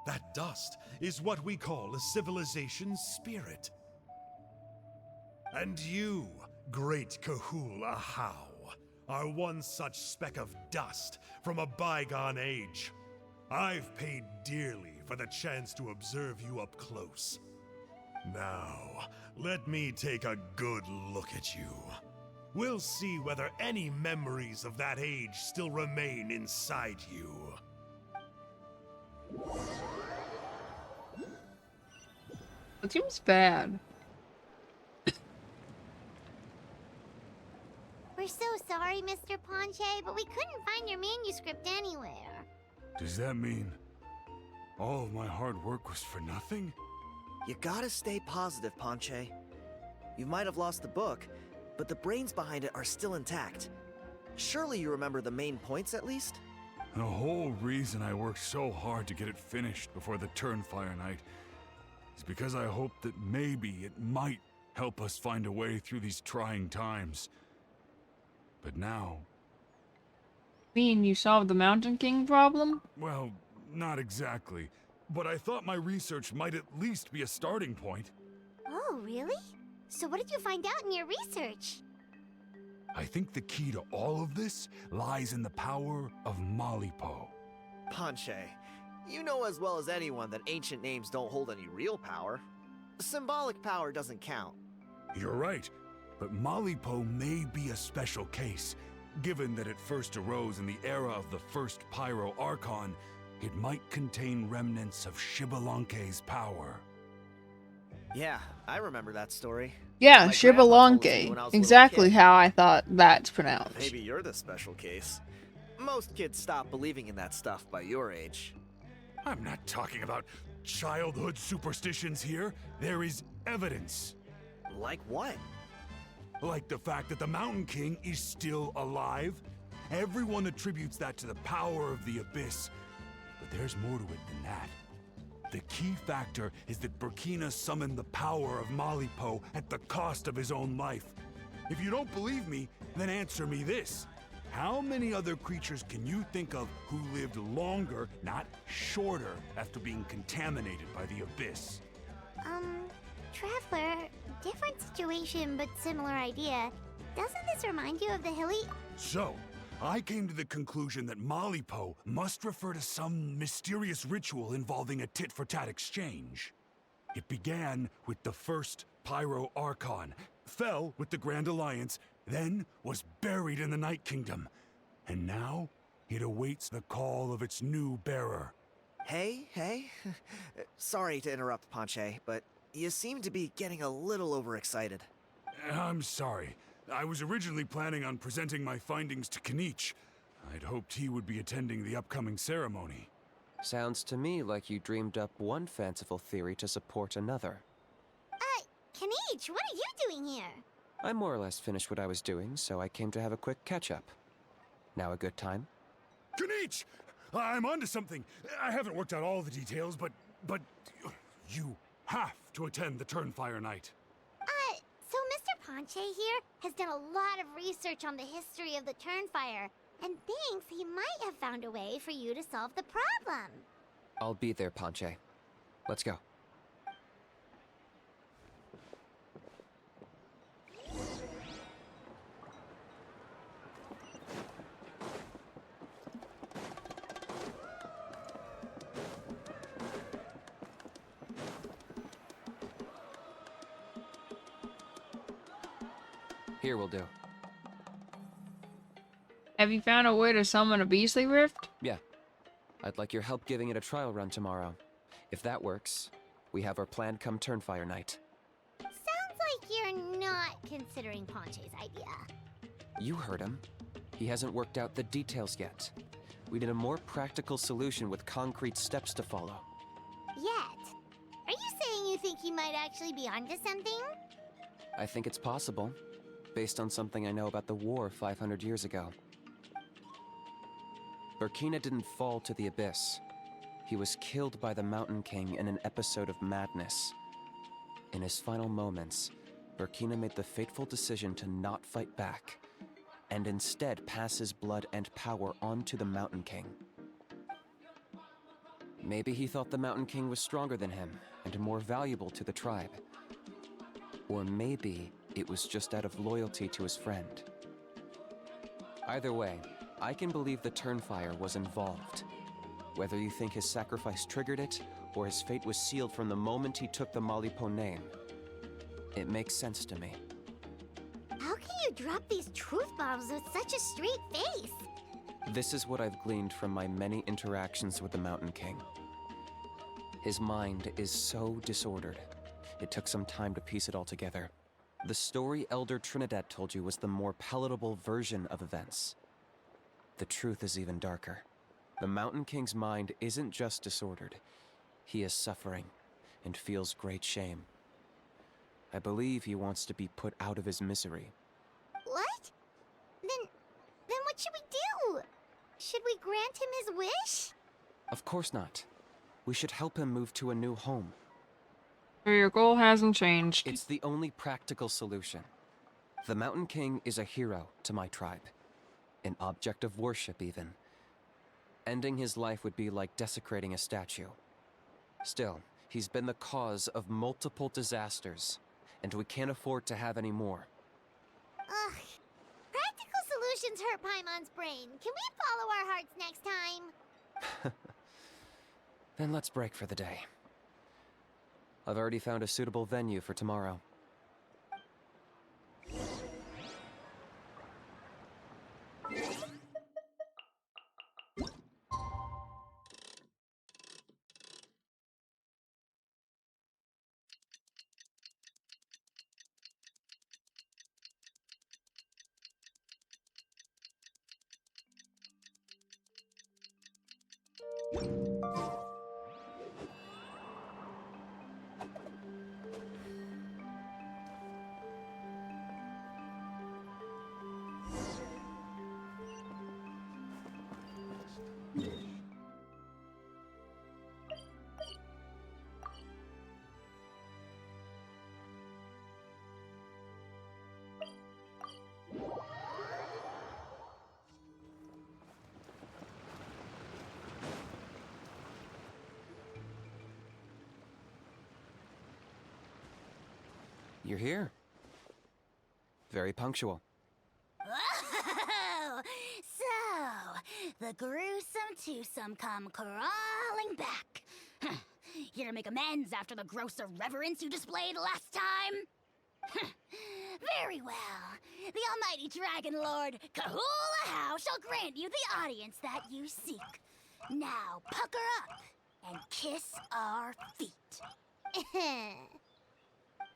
That dust is what we call a civilization's spirit. And you, great Kahulahau, are one such speck of dust from a bygone age. I've paid dearly for the chance to observe you up close. Now, let me take a good look at you. We'll see whether any memories of that age still remain inside you. It seems bad. We're so sorry, Mr. Ponche, but we couldn't find your manuscript anywhere. Does that mean all of my hard work was for nothing? You gotta stay positive, Ponche. You might have lost the book, but the brains behind it are still intact. Surely you remember the main points at least? The whole reason I worked so hard to get it finished before the Turnfire night is because I hoped that maybe it might help us find a way through these trying times. But now... Mean you solved the Mountain King problem? Well, not exactly. But I thought my research might at least be a starting point. Oh, really? So what did you find out in your research? I think the key to all of this lies in the power of Malipo. Ponche, you know as well as anyone that ancient names don't hold any real power. Symbolic power doesn't count. You're right, but Malipo may be a special case. Given that it first arose in the era of the first Pyro Archon, it might contain remnants of Shibalanke's power. Yeah, I remember that story. Yeah, My grandpa told it to me Shibalanke. when I was a little Exactly kid. how I thought that's pronounced. Maybe you're the special case. Most kids stop believing in that stuff by your age. I'm not talking about childhood superstitions here. There is evidence. Like what? Like the fact that the Mountain King is still alive. Everyone attributes that to the power of the Abyss. But there's more to it than that. The key factor is that Burkina summoned the power of Malipo at the cost of his own life. If you don't believe me, then answer me this. How many other creatures can you think of who lived longer, not shorter, after being contaminated by the Abyss? Traveler, different situation but similar idea. Doesn't this remind you of the hilly... So, I came to the conclusion that Malipo must refer to some mysterious ritual involving a tit-for-tat exchange. It began with the first Pyro Archon, fell with the Grand Alliance, then was buried in the Night Kingdom. And now, it awaits the call of its new bearer. Hey. Sorry to interrupt, Ponche, but you seem to be getting a little overexcited. I'm sorry. I was originally planning on presenting my findings to Kinich. I'd hoped he would be attending the upcoming ceremony. Sounds to me like you dreamed up one fanciful theory to support another. Kinich, what are you doing here? I more or less finished what I was doing, so I came to have a quick catch-up. Now a good time? Kinich! I'm onto something. I haven't worked out all the details, but you have to attend the Turnfire Night. So Mr. Ponche here has done a lot of research on the history of the Turnfire, and thinks he might have found a way for you to solve the problem. I'll be there, Ponche. Let's go. Here will do. Have you found a way to summon a beastly rift? Yeah. I'd like your help giving it a trial run tomorrow. If that works, we have our plan come Turnfire Night. Sounds like you're not considering Ponche's idea. You heard him. He hasn't worked out the details yet. We need a more practical solution with concrete steps to follow. Yet? Are you saying you think he might actually be onto something? I think it's possible, based on something I know about the war 500 years ago. Burkina didn't fall to the abyss. He was killed by the Mountain King in an episode of madness. In his final moments, Burkina made the fateful decision to not fight back, and instead pass his blood and power on to the Mountain King. Maybe he thought the Mountain King was stronger than him, and more valuable to the tribe. Or maybe it was just out of loyalty to his friend. Either way, I can believe the Turnfire was involved. Whether you think his sacrifice triggered it, or his fate was sealed from the moment he took the Malipo name, it makes sense to me. How can you drop these truth bombs with such a straight face? This is what I've gleaned from my many interactions with the Mountain King. His mind is so disordered. It took some time to piece it all together. The story Elder Trinidad told you was the more palatable version of events. The truth is even darker. The Mountain King's mind isn't just disordered. He is suffering and feels great shame. I believe he wants to be put out of his misery. What? Then what should we do? Should we grant him his wish? Of course not. We should help him move to a new home. Your goal hasn't changed. It's the only practical solution. The Mountain King is a hero to my tribe. An object of worship, even. Ending his life would be like desecrating a statue. Still, he's been the cause of multiple disasters, and we can't afford to have any more. Ugh. Practical solutions hurt Paimon's brain. Can we follow our hearts next time? Then let's break for the day. I've already found a suitable venue for tomorrow. You're here. Very punctual. Oh, so the gruesome twosome come crawling back. Here to make amends after the gross irreverence you displayed last time? Very well. The almighty Dragon Lord, Kahula How, shall grant you the audience that you seek. Now pucker up and kiss our feet.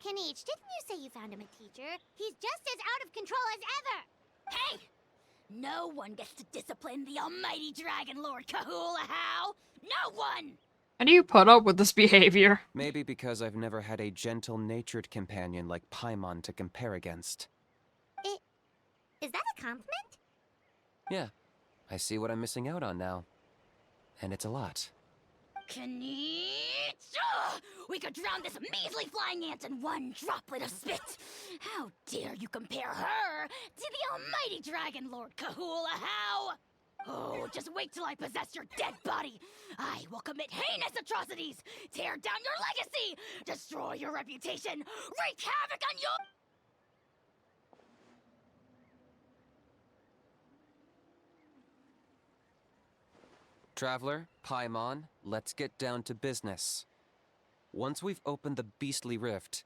Kanichi, didn't you say you found him a teacher? He's just as out of control as ever! Hey! No one gets to discipline the almighty Dragon Lord Kahula How! No one! How do you put up with this behavior? Maybe because I've never had a gentle-natured companion like Paimon to compare against. Is that a compliment? Yeah, I see what I'm missing out on now. And it's a lot. Kanichi! We could drown this measly flying ant in one droplet of spit! How dare you compare her to the almighty Dragon Lord Kahula How! Oh, just wait till I possess your dead body! I will commit heinous atrocities! Tear down your legacy! Destroy your reputation! Wreak havoc on your— Traveler, Paimon, let's get down to business. Once we've opened the beastly rift,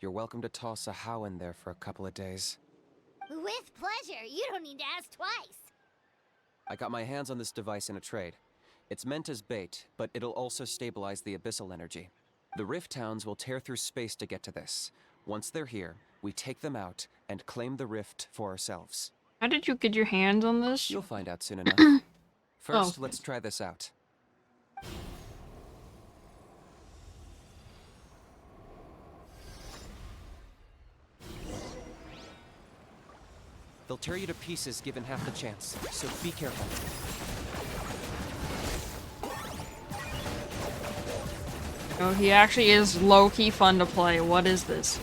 you're welcome to toss a How in there for a couple of days. With pleasure. You don't need to ask twice. I got my hands on this device in a trade. It's meant as bait, but it'll also stabilize the abyssal energy. The Rift Towns will tear through space to get to this. Once they're here, we take them out and claim the rift for ourselves. How did you get your hands on this? You'll find out soon enough. First, Oh. let's try this out. They'll tear you to pieces given half the chance, so be careful. Oh, he actually is low-key fun to play. What is this?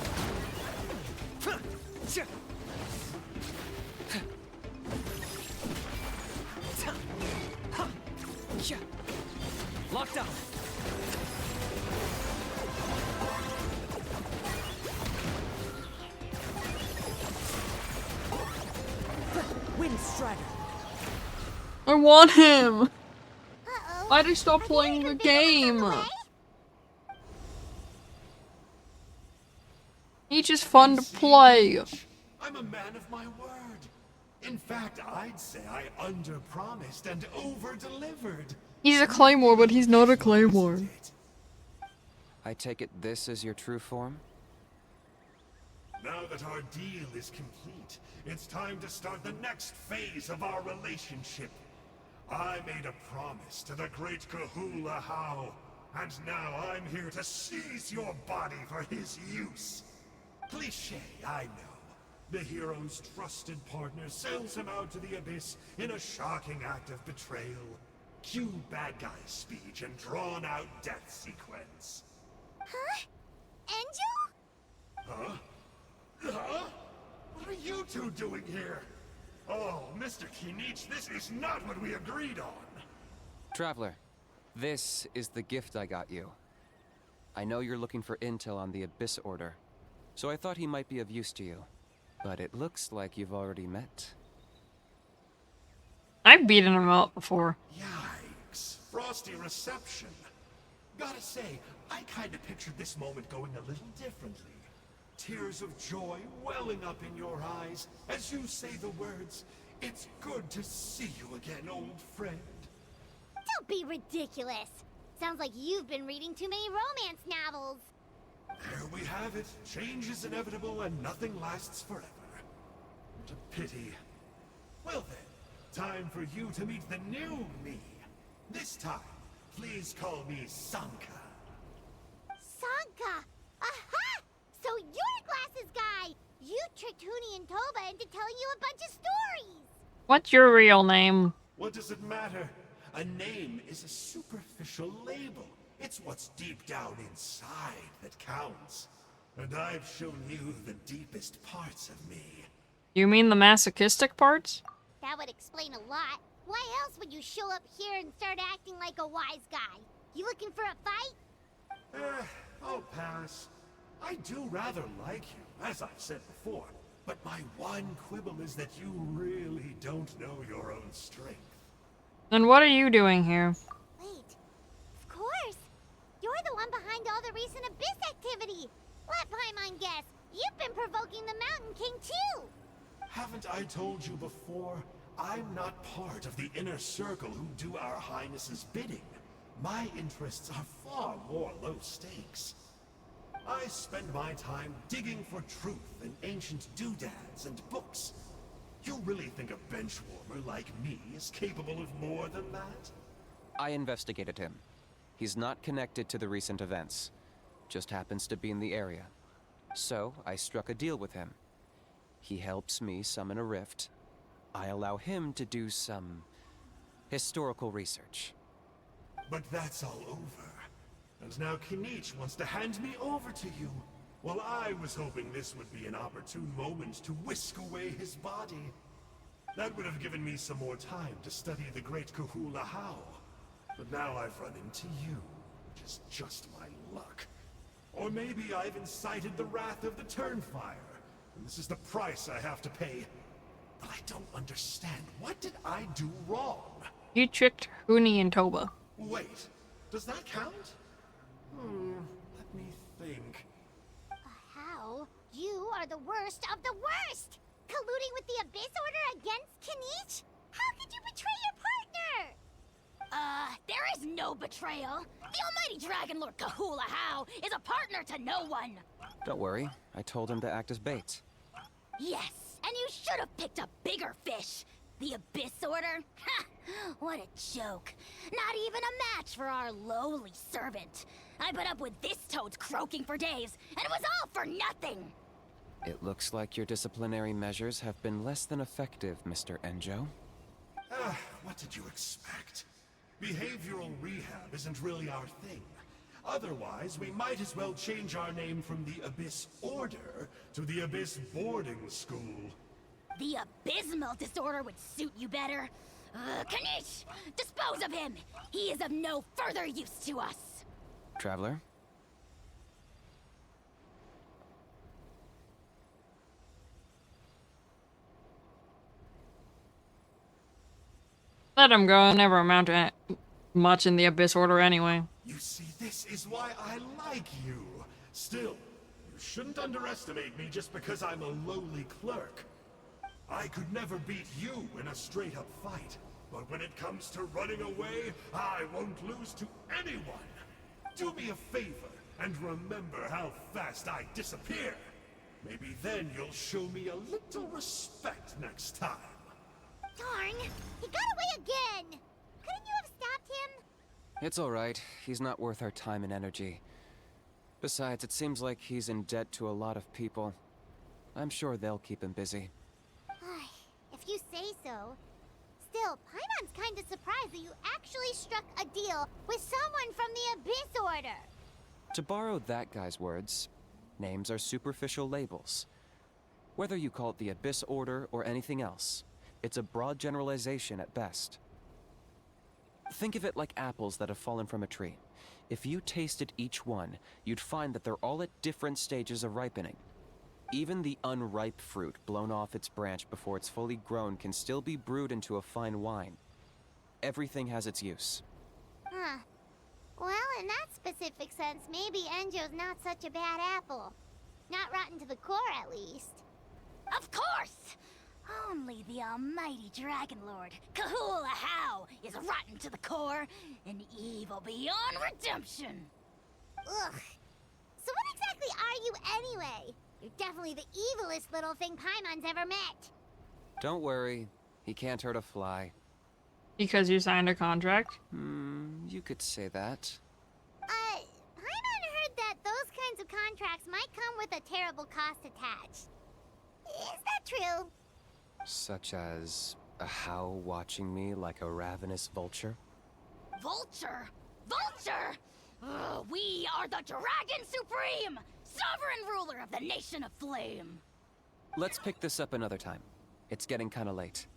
Lockdown. Wind Strider. I want him! Uh-oh. Why'd I stop playing the game? He's just fun to play. I'm a man of my word. In fact, I'd say I under-promised and over-delivered. He's a claymore, but he's not a claymore. I take it this is your true form? Now that our deal is complete, it's time to start the next phase of our relationship. I made a promise to the great Kahula How, and now I'm here to seize your body for his use. Cliché, I know. The hero's trusted partner sells him out to the abyss in a shocking act of betrayal. Cue bad guy speech and drawn-out death sequence. Huh? Angel? Huh? Huh? What are you two doing here? Oh, Mr. Kenichi, this is not what we agreed on. Traveler, this is the gift I got you. I know you're looking for intel on the Abyss Order, so I thought he might be of use to you. But it looks like you've already met. I've beaten him up before. Yikes. Frosty reception. Gotta say, I kinda pictured this moment going a little differently. Tears of joy welling up in your eyes as you say the words, "It's good to see you again, old friend." Don't be ridiculous. Sounds like you've been reading too many romance novels. There we have it. Change is inevitable and nothing lasts forever. What a pity. Well then, time for you to meet the new me. This time, please call me Sanka. Sanka! Aha! So you're the glasses guy! You tricked Huni and Toba into telling you a bunch of stories! What's your real name? What does it matter? A name is a superficial label. It's what's deep down inside that counts. And I've shown you the deepest parts of me. You mean the masochistic parts? That would explain a lot. Why else would you show up here and start acting like a wise guy? You looking for a fight? I'll pass. I do rather like you, as I've said before, but my one quibble is that you really don't know your own strength. Then what are you doing here? Wait, of course. You're the one behind all the recent Abyss activity. Let Paimon guess, you've been provoking the Mountain King too. Haven't I told you before? I'm not part of the inner circle who do our highnesses' bidding. My interests are far more low stakes. I spend my time digging for truth in ancient doodads and books. You really think a benchwarmer like me is capable of more than that? I investigated him. He's not connected to the recent events. Just happens to be in the area. So, I struck a deal with him. He helps me summon a rift. I allow him to do some historical research. But that's all over. And now Kinich wants to hand me over to you. Well, I was hoping this would be an opportune moment to whisk away his body. That would have given me some more time to study the great Kahula How. But now I've run into you, which is just my luck. Or maybe I've incited the wrath of the Turnfire, and this is the price I have to pay. But I don't understand. What did I do wrong? You tricked Huni and Toba. Wait, does that count? Let me think. How? You are the worst of the worst! Colluding with the Abyss Order against Kinich? How could you betray your partner? There is no betrayal. The almighty Dragon Lord Kahula How is a partner to no one. Don't worry, I told him to act as bait. Yes, and you should have picked a bigger fish. The Abyss Order? Ha! What a joke. Not even a match for our lowly servant. I put up with this toad's croaking for days, and it was all for nothing. It looks like your disciplinary measures have been less than effective, Mr. Enjo. What did you expect? Behavioral rehab isn't really our thing. Otherwise, we might as well change our name from the Abyss Order to the Abyss Boarding School. The abysmal disorder would suit you better. Kanish! Dispose of him! He is of no further use to us! Traveler? Let him go. Never amount to much in the Abyss Order anyway. You see, this is why I like you. Still, you shouldn't underestimate me just because I'm a lowly clerk. I could never beat you in a straight-up fight, but when it comes to running away, I won't lose to anyone. Do me a favor and remember how fast I disappear. Maybe then you'll show me a little respect next time. Darn! He got away again! Couldn't you have stopped him? It's alright. He's not worth our time and energy. Besides, it seems like he's in debt to a lot of people. I'm sure they'll keep him busy. If you say so. Still, Paimon's kinda surprised that you actually struck a deal with someone from the Abyss Order. To borrow that guy's words, names are superficial labels. Whether you call it the Abyss Order or anything else, it's a broad generalization at best. Think of it like apples that have fallen from a tree. If you tasted each one, you'd find that they're all at different stages of ripening. Even the unripe fruit blown off its branch before it's fully grown can still be brewed into a fine wine. Everything has its use. Huh. Well, in that specific sense, maybe Enjo's not such a bad apple. Not rotten to the core, at least. Of course! Only the almighty Dragon Lord, Kahula How, is rotten to the core and evil beyond redemption. Ugh. So what exactly are you anyway? You're definitely the evilest little thing Paimon's ever met. Don't worry, he can't hurt a fly. Because you signed a contract? You could say that. Paimon heard that those kinds of contracts might come with a terrible cost attached. Is that true? Such as a How watching me like a ravenous vulture? Vulture? Vulture? We are the Dragon Supreme! Sovereign ruler of the Nation of Flame! Let's pick this up another time. It's getting kinda late.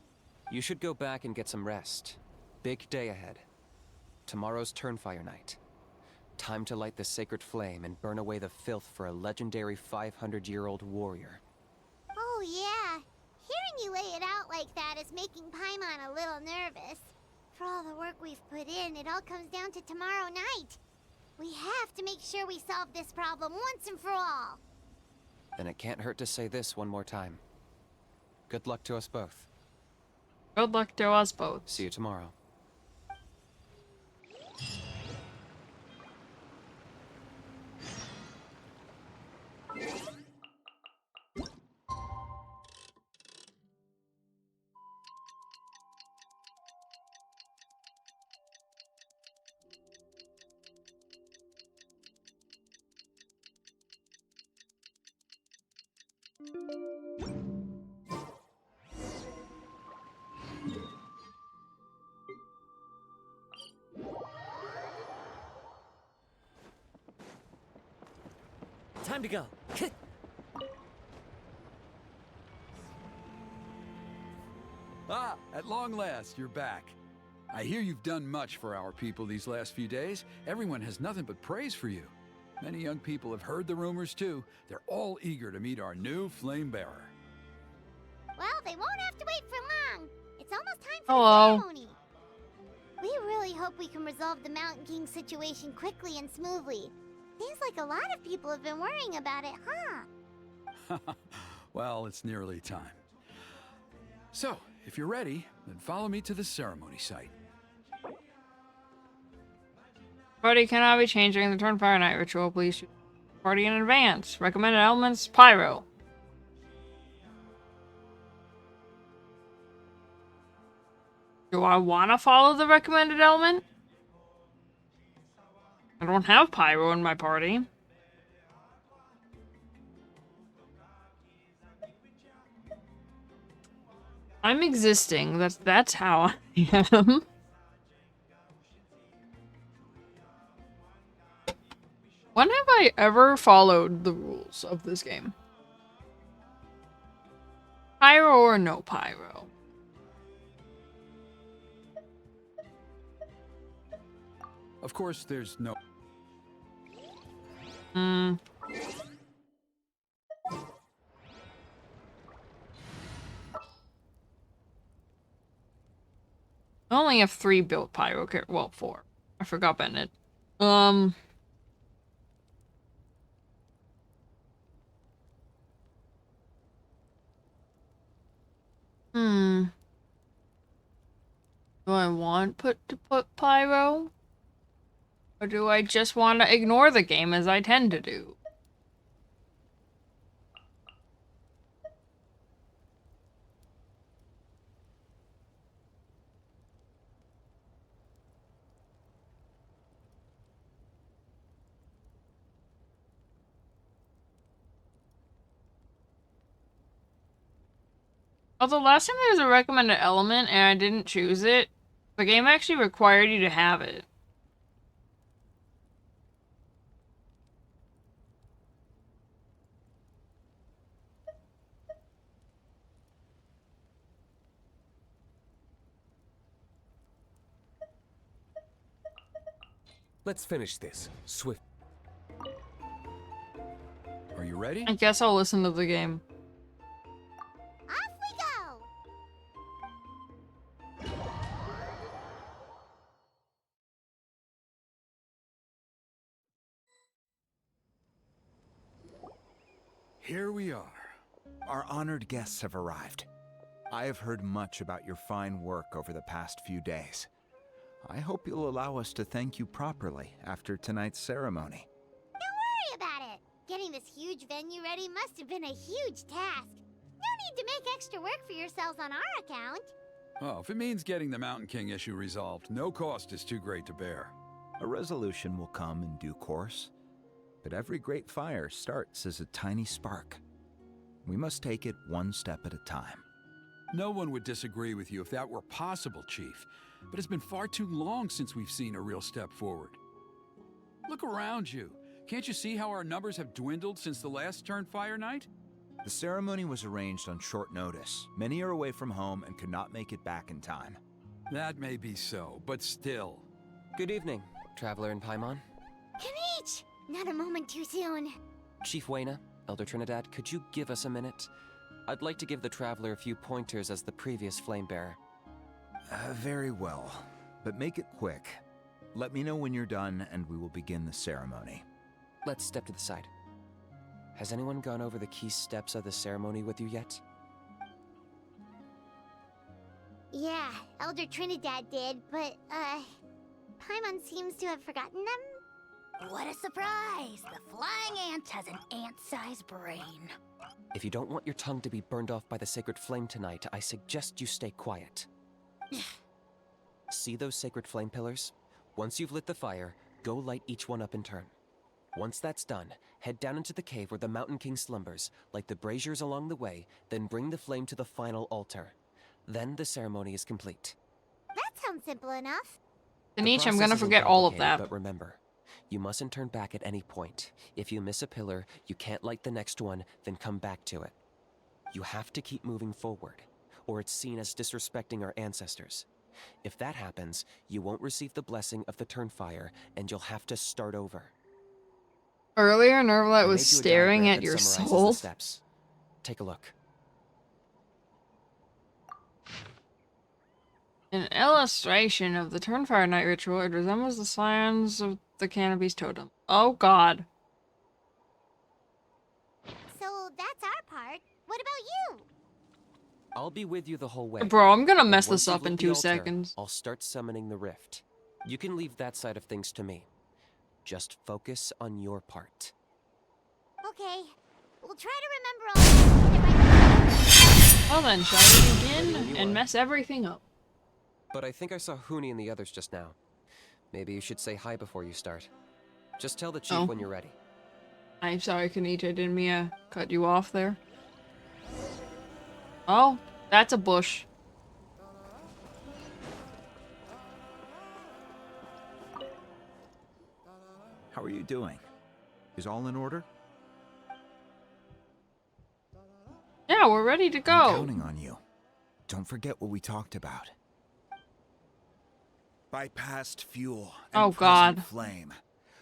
You should go back and get some rest. Big day ahead. Tomorrow's Turnfire night. Time to light the sacred flame and burn away the filth for a legendary 500-year-old warrior. Oh yeah. Hearing you lay it out like that is making Paimon a little nervous. For all the work we've put in, it all comes down to tomorrow night. We have to make sure we solve this problem once and for all. Then it can't hurt to say this one more time. Good luck to us both. Good luck to us both. See you tomorrow. Time to go. Ah, at long last, you're back. I hear you've done much for our people these last few days. Everyone has nothing but praise for you. Many young people have heard the rumors too. They're all eager to meet our new flame bearer. Well, they won't have to wait for long. It's almost time for Hello. the ceremony. We really hope we can resolve the Mountain King situation quickly and smoothly. Seems like a lot of people have been worrying about it, huh? Well, it's nearly time. So, if you're ready, then follow me to the ceremony site. Party cannot be changed during the Turnfire Night ritual. Please choose party in advance. Recommended elements: pyro. Do I want to follow the recommended element? I don't have pyro in my party. I'm existing. That's how I am. When have I ever followed the rules of this game? Pyro or no pyro? Of course, there's no... I only have 3 built pyro well, 4. I forgot Bennett. Do I want to put pyro? Or do I just want to ignore the game as I tend to do? Although last time there was a recommended element and I didn't choose it, the game actually required you to have it. Let's finish this. Swift. Are you ready? I guess I'll listen to the game. Off we go! Here we are. Our honored guests have arrived. I have heard much about your fine work over the past few days. I hope you'll allow us to thank you properly after tonight's ceremony. Don't worry about it. Getting this huge venue ready must have been a huge task. No need to make extra work for yourselves on our account. Oh, if it means getting the Mountain King issue resolved, no cost is too great to bear. A resolution will come in due course, but every great fire starts as a tiny spark. We must take it one step at a time. No one would disagree with you if that were possible, Chief, but it's been far too long since we've seen a real step forward. Look around you. Can't you see how our numbers have dwindled since the last Turnfire Night? The ceremony was arranged on short notice. Many are away from home and could not make it back in time. That may be so, but still. Good evening, Traveler in Paimon. Kanich! Not a moment too soon. Chief Wayna, Elder Trinidad, could you give us a minute? I'd like to give the Traveler a few pointers as the previous Flame Bearer. Very well, but make it quick. Let me know when you're done, and we will begin the ceremony. Let's step to the side. Has anyone gone over the key steps of the ceremony with you yet? Yeah, Elder Trinidad did, but, Paimon seems to have forgotten them? What a surprise! The flying ant has an ant-sized brain. If you don't want your tongue to be burned off by the sacred flame tonight, I suggest you stay quiet. See those sacred flame pillars? Once you've lit the fire, go light each one up in turn. Once that's done, head down into the cave where the Mountain King slumbers, light the braziers along the way, then bring the flame to the final altar. Then the ceremony is complete. That sounds simple enough. Denise, I'm gonna forget all of that. But remember, you mustn't turn back at any point. If you miss a pillar, you can't light the next one, then come back to it. You have to keep moving forward, or it's seen as disrespecting our ancestors. If that happens, you won't receive the blessing of the Turnfire, and you'll have to start over. Earlier, Nervlet was I made you a staring diagram at that your summarizes soul. the steps. Take a look. An illustration of the Turnfire Night ritual. It resembles the signs of the Canopy's totem. Oh god. So that's our part. What about you? I'll be with you the whole way. Bro, I'm gonna And mess once this you've up in lit the 2 altar, seconds. I'll start summoning the rift. You can leave that side of things to me. Just focus on your part. Okay. We'll try to remember all this. Well then, shall we begin and mess everything up? But I think I saw Huni and the others just now. Maybe you should say hi before you start. Just tell the chief when you're ready. I'm sorry, Kanich, I didn't mean to cut you off there. Oh, that's a bush. How are you doing? Is all in order? Yeah, we're ready to go. I'm counting on you. Don't forget what we talked about. By past fuel and present flame,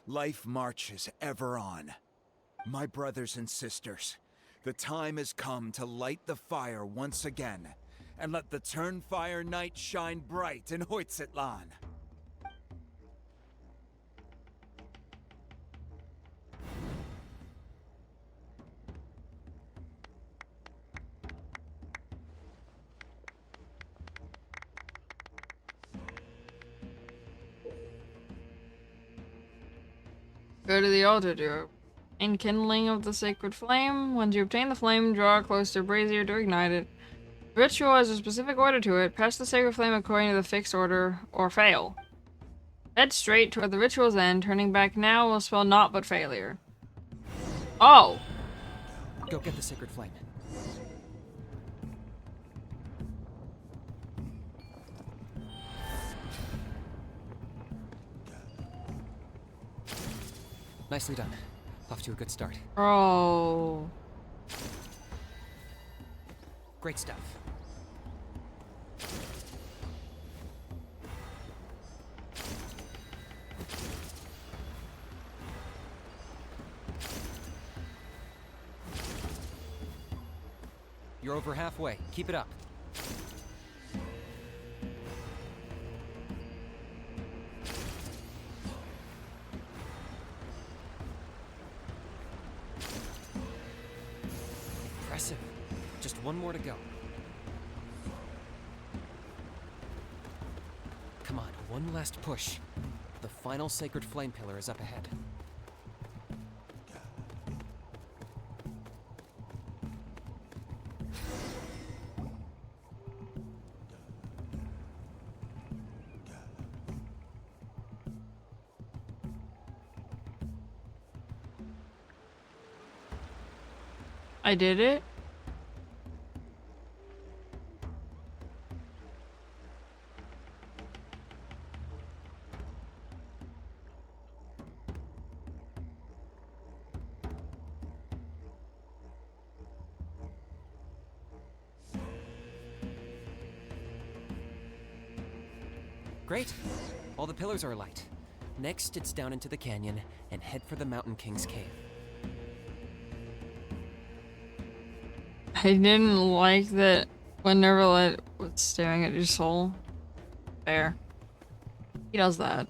life marches ever on. My brothers and sisters, the time has come to light the fire once again, and let the Turnfire night shine bright in Hoytzitlan. Go to the altar, do enkindling of the sacred flame. Once you obtain the flame, draw close to a brazier to ignite it. The ritual has a specific order to it. Pass the sacred flame according to the fixed order, or fail. Head straight toward the ritual's end. Turning back now will spell naught but failure. Oh! Go get the sacred flame. Nicely done. Off to a good start. Oh. Great stuff. You're over halfway. Keep it up. Impressive. Just one more to go. Come on, one last push. The final sacred flame pillar is up ahead. I did it? Great. All the pillars are alight. Next, it's down into the canyon and head for the Mountain King's cave. I didn't like that when Neverlet was staring at your soul. Fair. He does that.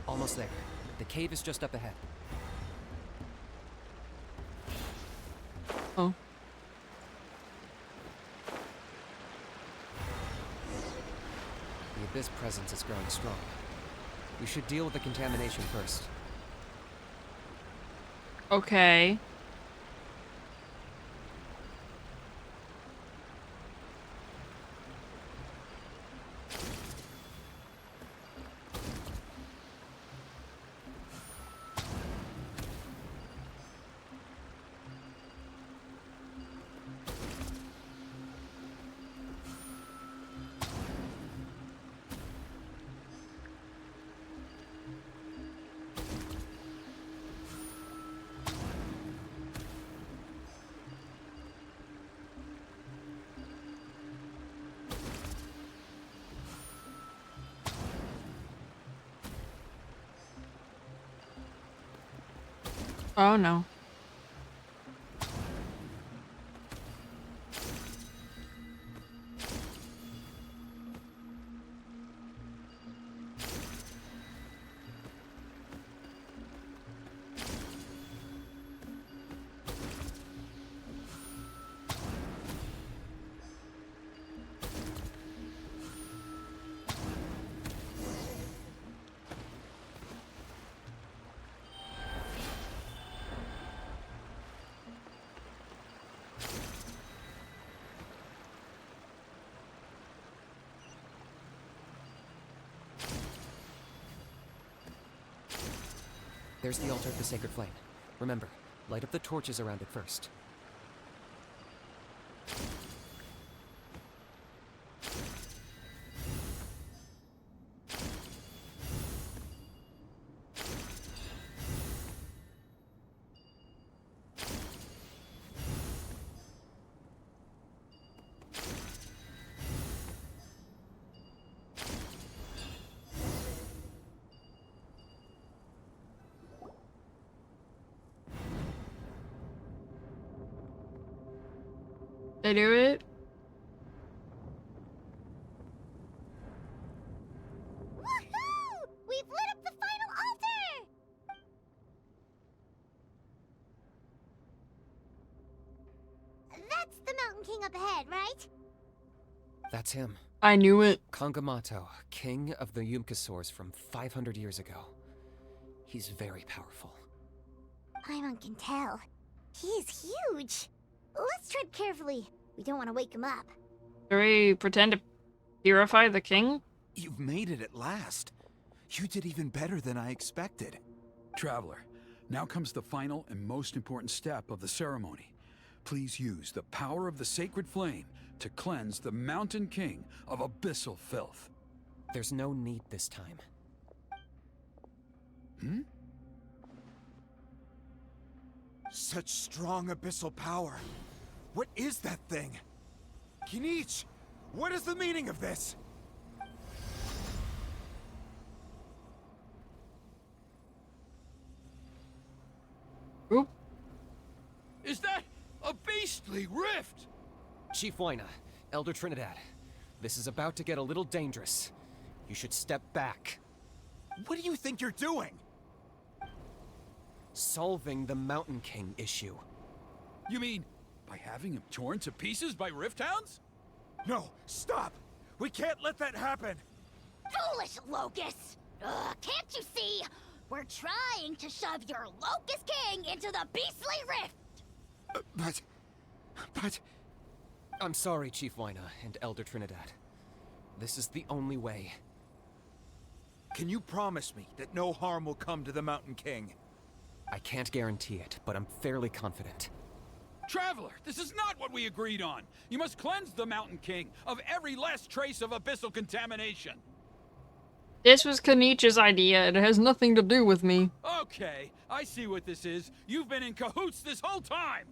Almost there. The cave is just up ahead. Oh. The Abyss presence is growing strong. We should deal with the contamination first. Okay. Oh no. There's the altar of the Sacred Flame. Remember, light up the torches around it first. They do it? Woohoo! We've lit up the final altar! That's the Mountain King up ahead, right? That's him. I knew it. Kangamato, king of the Yumkasaurs from 500 years ago. He's very powerful. Paimon can tell. He's huge. Let's tread carefully. We don't want to wake him up. Do we pretend to purify the king? You've made it at last. You did even better than I expected. Traveler, now comes the final and most important step of the ceremony. Please use the power of the Sacred Flame to cleanse the Mountain King of abyssal filth. There's no need this time. Hmm? Such strong abyssal power. What is that thing? Kinich, what is the meaning of this? Oop. Is that a beastly rift? Chief Waina, Elder Trinidad, this is about to get a little dangerous. You should step back. What do you think you're doing? Solving the Mountain King issue. You mean by having him torn to pieces by rift hounds? No, stop! We can't let that happen! Foolish Locust! Ugh, can't you see? We're trying to shove your Locust King into the beastly rift! But... I'm sorry, Chief Waina and Elder Trinidad. This is the only way. Can you promise me that no harm will come to the Mountain King? I can't guarantee it, but I'm fairly confident. Traveler, this is not what we agreed on. You must cleanse the Mountain King of every last trace of abyssal contamination. This was Kanicha's idea. It has nothing to do with me. Okay, I see what this is. You've been in cahoots this whole time!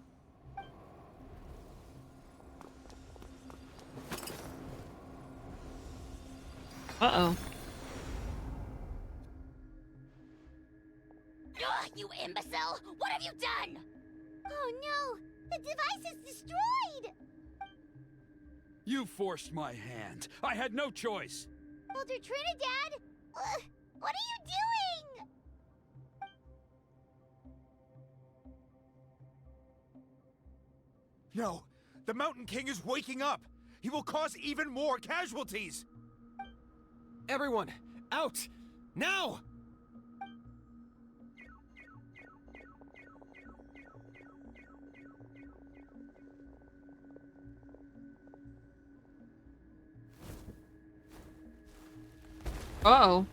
Uh-oh. Ugh, you imbecile! What have you done? Oh no! The device is destroyed! You forced my hand. I had no choice. Elder Trinidad? What are you doing? No! The Mountain King is waking up! He will cause even more casualties! Everyone, out! Now! Uh-oh.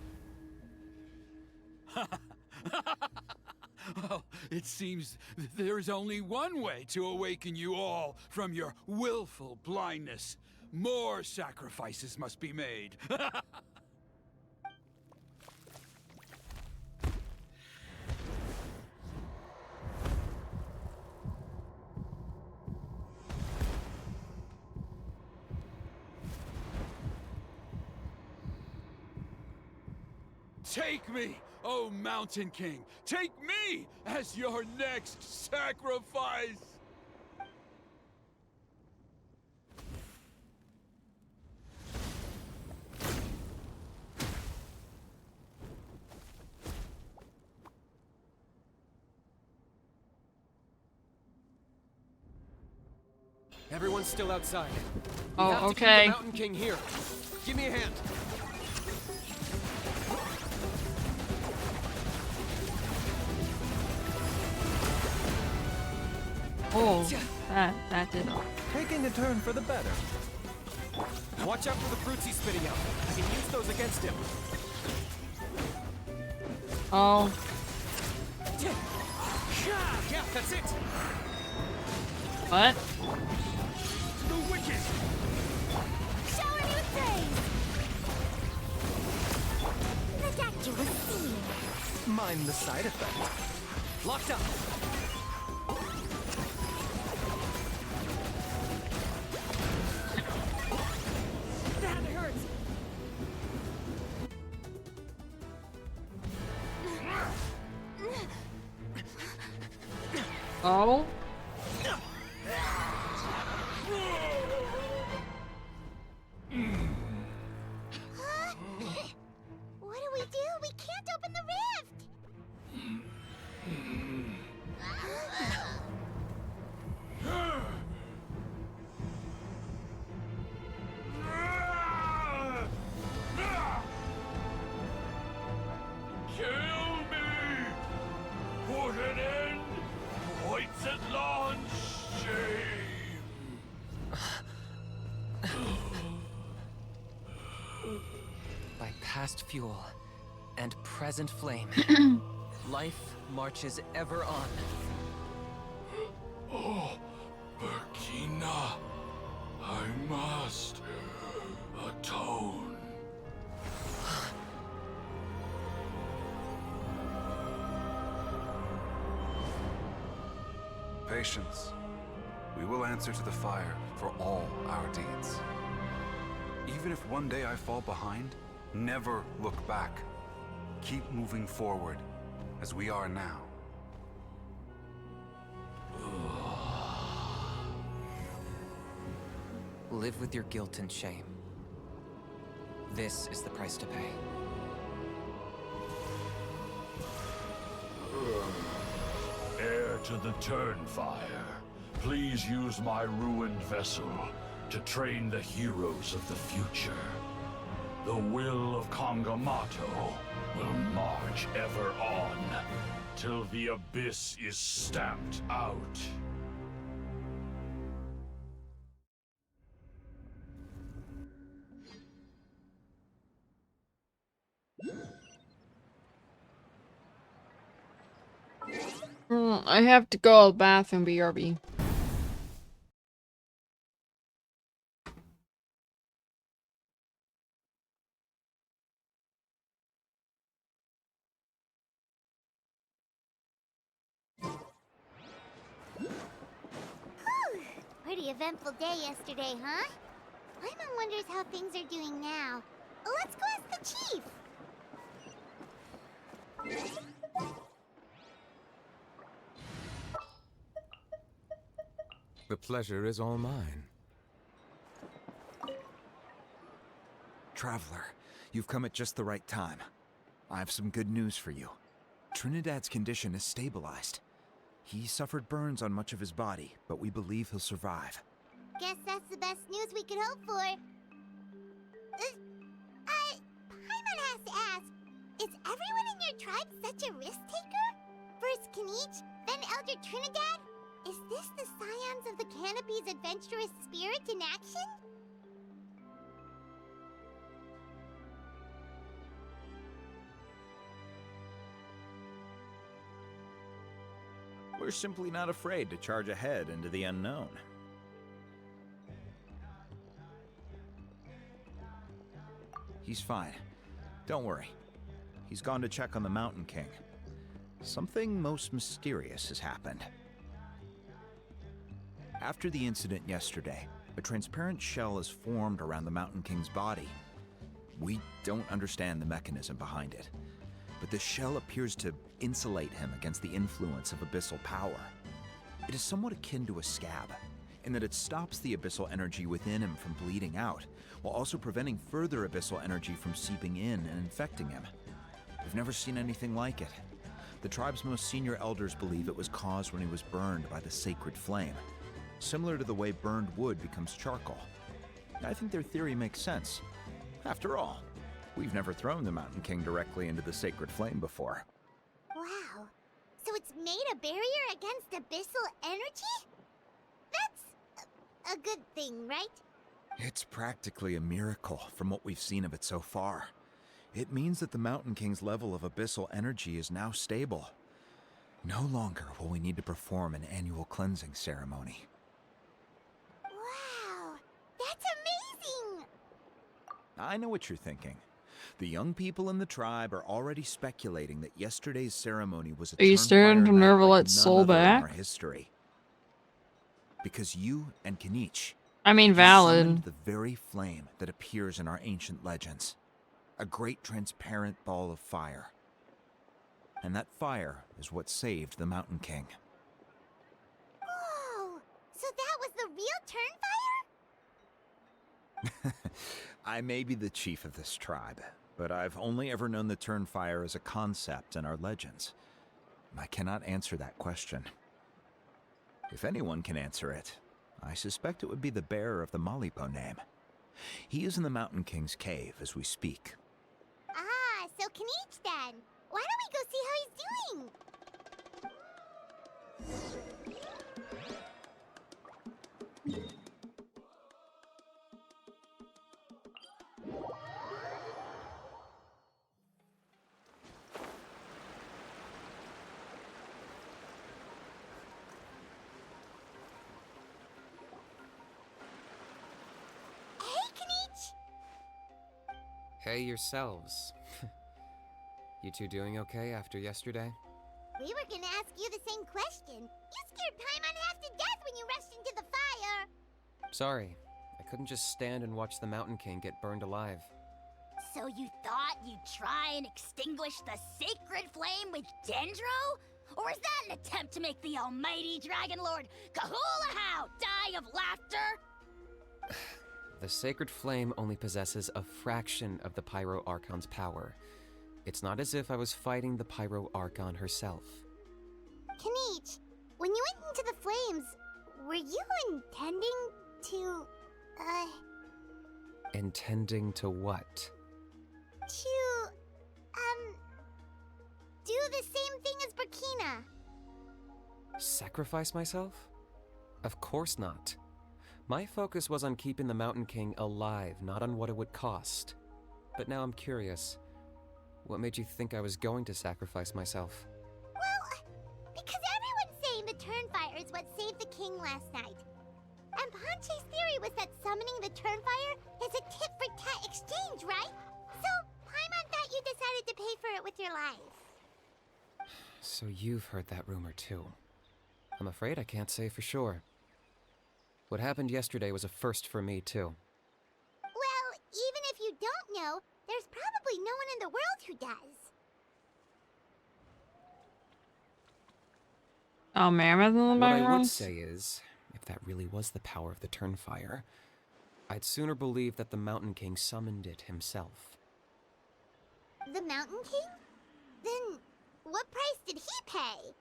Well, it seems there's only one way to awaken you all from your willful blindness. More sacrifices must be made. Take me, oh Mountain King! Take me as your next sacrifice! Everyone's still outside. Oh, we have to okay. keep the Mountain King here. Give me a hand. Oh, that did not. Taking a turn for the better. Watch out for the fruits he's spitting out. I can use those against him. Oh. Yeah, that's it. What? The wicked. Shower me with praise! Miraculous scene! Mind the side effect. Locked up. That hurts. Oh. What do we do? We can't open the rift! Kill me! Put an end to White's shame! By past fuel and present flame, life marches ever on. Oh, Burkina, I must atone. Patience. We will answer to the fire for all our deeds. Even if one day I fall behind, never look back. Keep moving forward, as we are now. Live with your guilt and shame. This is the price to pay. Heir to the Turnfire, please use my ruined vessel to train the heroes of the future. The will of Kangamato will march ever on, till the abyss is stamped out. I have to go to the bathroom, BRB. pretty eventful day yesterday, huh? Paimon wonders how things are doing now. Let's go ask the chief! The pleasure is all mine. Traveler, you've come at just the right time. I have some good news for you. Trinidad's condition is stabilized. He suffered burns on much of his body, but we believe he'll survive. Guess that's the best news we could hope for. Paimon has to ask, is everyone in your tribe such a risk-taker? First Kinich, then Elder Trinidad? Is this the scions of the Canopy's adventurous spirit in action? We're simply not afraid to charge ahead into the unknown. He's fine. Don't worry. He's gone to check on the Mountain King. Something most mysterious has happened. After the incident yesterday, a transparent shell is formed around the Mountain King's body. We don't understand the mechanism behind it, but the shell appears to insulate him against the influence of abyssal power. It is somewhat akin to a scab, in that it stops the abyssal energy within him from bleeding out, while also preventing further abyssal energy from seeping in and infecting him. We've never seen anything like it. The tribe's most senior elders believe it was caused when he was burned by the sacred flame, similar to the way burned wood becomes charcoal. I think their theory makes sense. After all, we've never thrown the Mountain King directly into the sacred flame before. Wow. So it's made a barrier against abyssal energy? That's a good thing, right? It's practically a miracle from what we've seen of it so far. It means that the Mountain King's level of abyssal energy is now stable. No longer will we need to perform an annual cleansing ceremony. Wow, that's amazing! I know what you're thinking. The young people in the tribe are already speculating that yesterday's ceremony was a Are you starting to marvel at Soul back? Our history. Because you and Kinich, I mean, you valid. summoned the very flame that appears in our ancient legends. A great transparent ball of fire. And that fire is what saved the Mountain King. Whoa! So that was the real Turnfire? I may be the chief of this tribe, but I've only ever known the Turnfire as a concept in our legends. I cannot answer that question. If anyone can answer it, I suspect it would be the bearer of the Malipo name. He is in the Mountain King's cave as we speak. Ah, so Kinich then. Why don't we go see how he's doing? Hey, Kinich! Hey yourselves. You two doing okay after yesterday? We were gonna ask you the same question. You scared Paimon half to death when you rushed into the fire. Sorry, I couldn't just stand and watch the Mountain King get burned alive. So you thought you'd try and extinguish the sacred flame with Dendro? Or is that an attempt to make the almighty Dragon Lord Kahulahow die of laughter? The sacred flame only possesses a fraction of the Pyro Archon's power. It's not as if I was fighting the Pyro Archon herself. Kinich, when you went into the flames, were you intending to, Intending to what? do the same thing as Burkina? Sacrifice myself? Of course not. My focus was on keeping the Mountain King alive, not on what it would cost. But now I'm curious. What made you think I was going to sacrifice myself? Well, because everyone's saying the Turnfire is what saved the king last night. And Ponche's theory was that summoning the Turnfire is a tit-for-tat exchange, right? So, Paimon thought you decided to pay for it with your life. So you've heard that rumor too. I'm afraid I can't say for sure. What happened yesterday was a first for me, too. Well, even if you don't know, there's probably no one in the world who does. Oh, Mammoth in the What I background? would say is, if that really was the power of the Turnfire, I'd sooner believe that the Mountain King summoned it himself. The Mountain King? Then what price did he pay?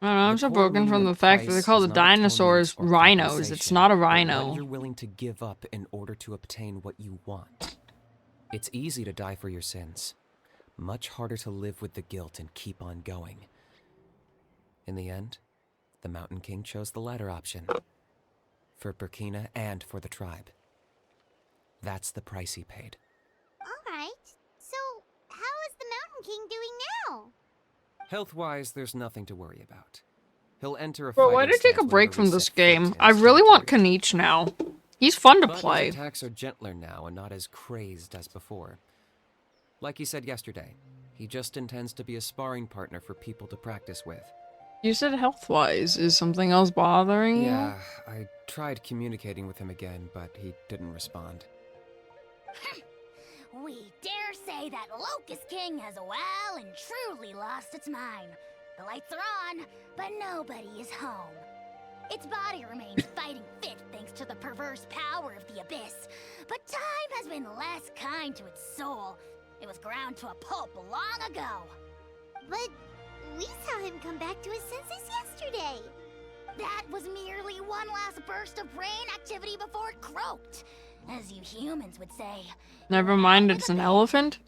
I don't know, I'm The so core broken from meaning the of fact that they price call is the not atonement dinosaurs or rhinos. It's compensation, not a but rhino. what you're willing to give up in order to obtain what you want. It's easy to die for your sins. Much harder to live with the guilt and keep on going. In the end, the Mountain King chose the latter option. For Burkina and for the tribe. That's the price he paid. Alright, so how is the Mountain King doing now? Health-wise, there's nothing to worry about. He'll enter a Bro, why fighting did I take a stance break whenever from we this set foot game? in I his really want territory. Kanichi now. He's fun to But play. his attacks are gentler now and not as crazed as before. Like he said yesterday, he just intends to be a sparring partner for people to practice with. You said health-wise. Is something else bothering you? Yeah, I tried communicating with him again, but he didn't respond. We dare say that Locust King has well and truly lost its mind. The lights are on, but nobody is home. Its body remains fighting fit thanks to the perverse power of the Abyss, but time has been less kind to its soul. It was ground to a pulp long ago. But we saw him come back to his senses yesterday. That was merely one last burst of brain activity before it croaked, as you humans would say. Never mind, it's an elephant.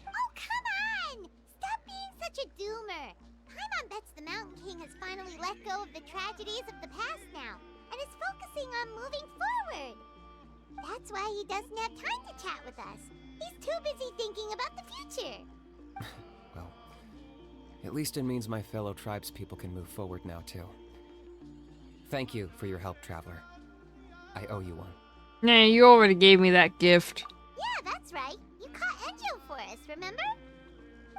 Oh, come on! Stop being such a doomer. Paimon bets the Mountain King has finally let go of the tragedies of the past now, and is focusing on moving forward. That's why he doesn't have time to chat with us. He's too busy thinking about the future. Well, at least it means my fellow tribespeople can move forward now, too. Thank you for your help, Traveler. I owe you one. Nah, you already gave me that gift. Yeah, that's right. You caught Enjo for us, remember?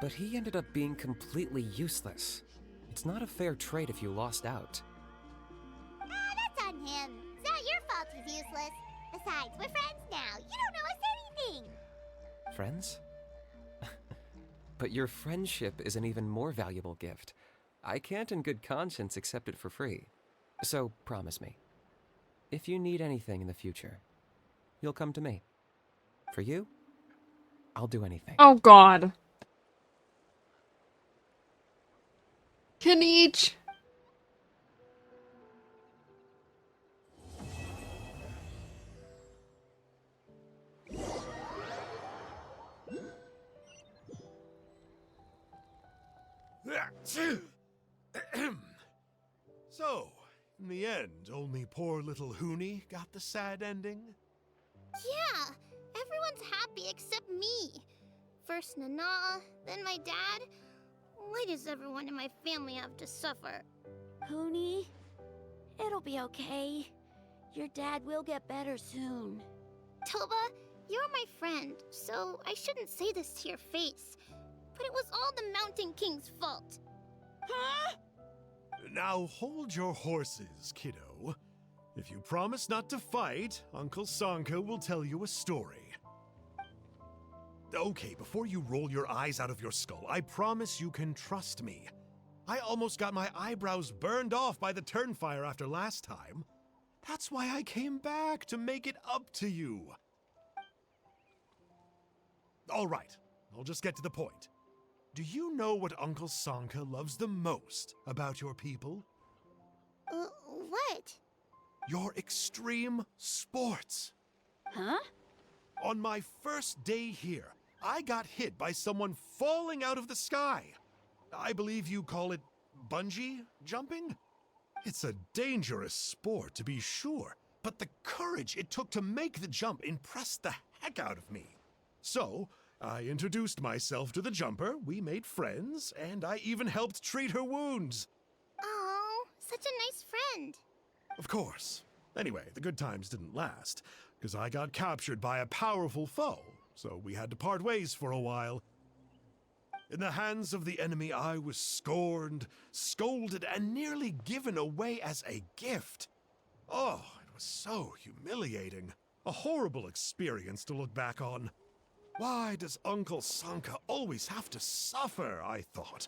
But he ended up being completely useless. It's not a fair trade if you lost out. That's on him. It's not your fault he's useless. Besides, we're friends now. You don't know us anything. Friends? But your friendship is an even more valuable gift. I can't in good conscience accept it for free. So promise me, if you need anything in the future, you'll come to me. For you, I'll do anything. Oh god. Kanichi. So, in the end, only poor little Huni got the sad ending? Yeah, everyone's happy except me. First Nana, then my dad. Why does everyone in my family have to suffer? Huni, it'll be okay. Your dad will get better soon. Toba, you're my friend, so I shouldn't say this to your face. But it was all the Mountain King's fault. Huh? Now hold your horses, kiddo. If you promise not to fight, Uncle Sanka will tell you a story. Okay, before you roll your eyes out of your skull, I promise you can trust me. I almost got my eyebrows burned off by the Turnfire after last time. That's why I came back, to make it up to you. All right, I'll just get to the point. Do you know what Uncle Sanka loves the most about your people? What? Your extreme sports. Huh? On my first day here, I got hit by someone falling out of the sky. I believe you call it bungee jumping? It's a dangerous sport, to be sure, but the courage it took to make the jump impressed the heck out of me. So, I introduced myself to the jumper, we made friends, and I even helped treat her wounds. Oh, such a nice friend. Of course. Anyway, the good times didn't last, because I got captured by a powerful foe, so we had to part ways for a while. In the hands of the enemy, I was scorned, scolded, and nearly given away as a gift. Oh, was so humiliating. A horrible experience to look back on. Why does Uncle Sanka always have to suffer, I thought.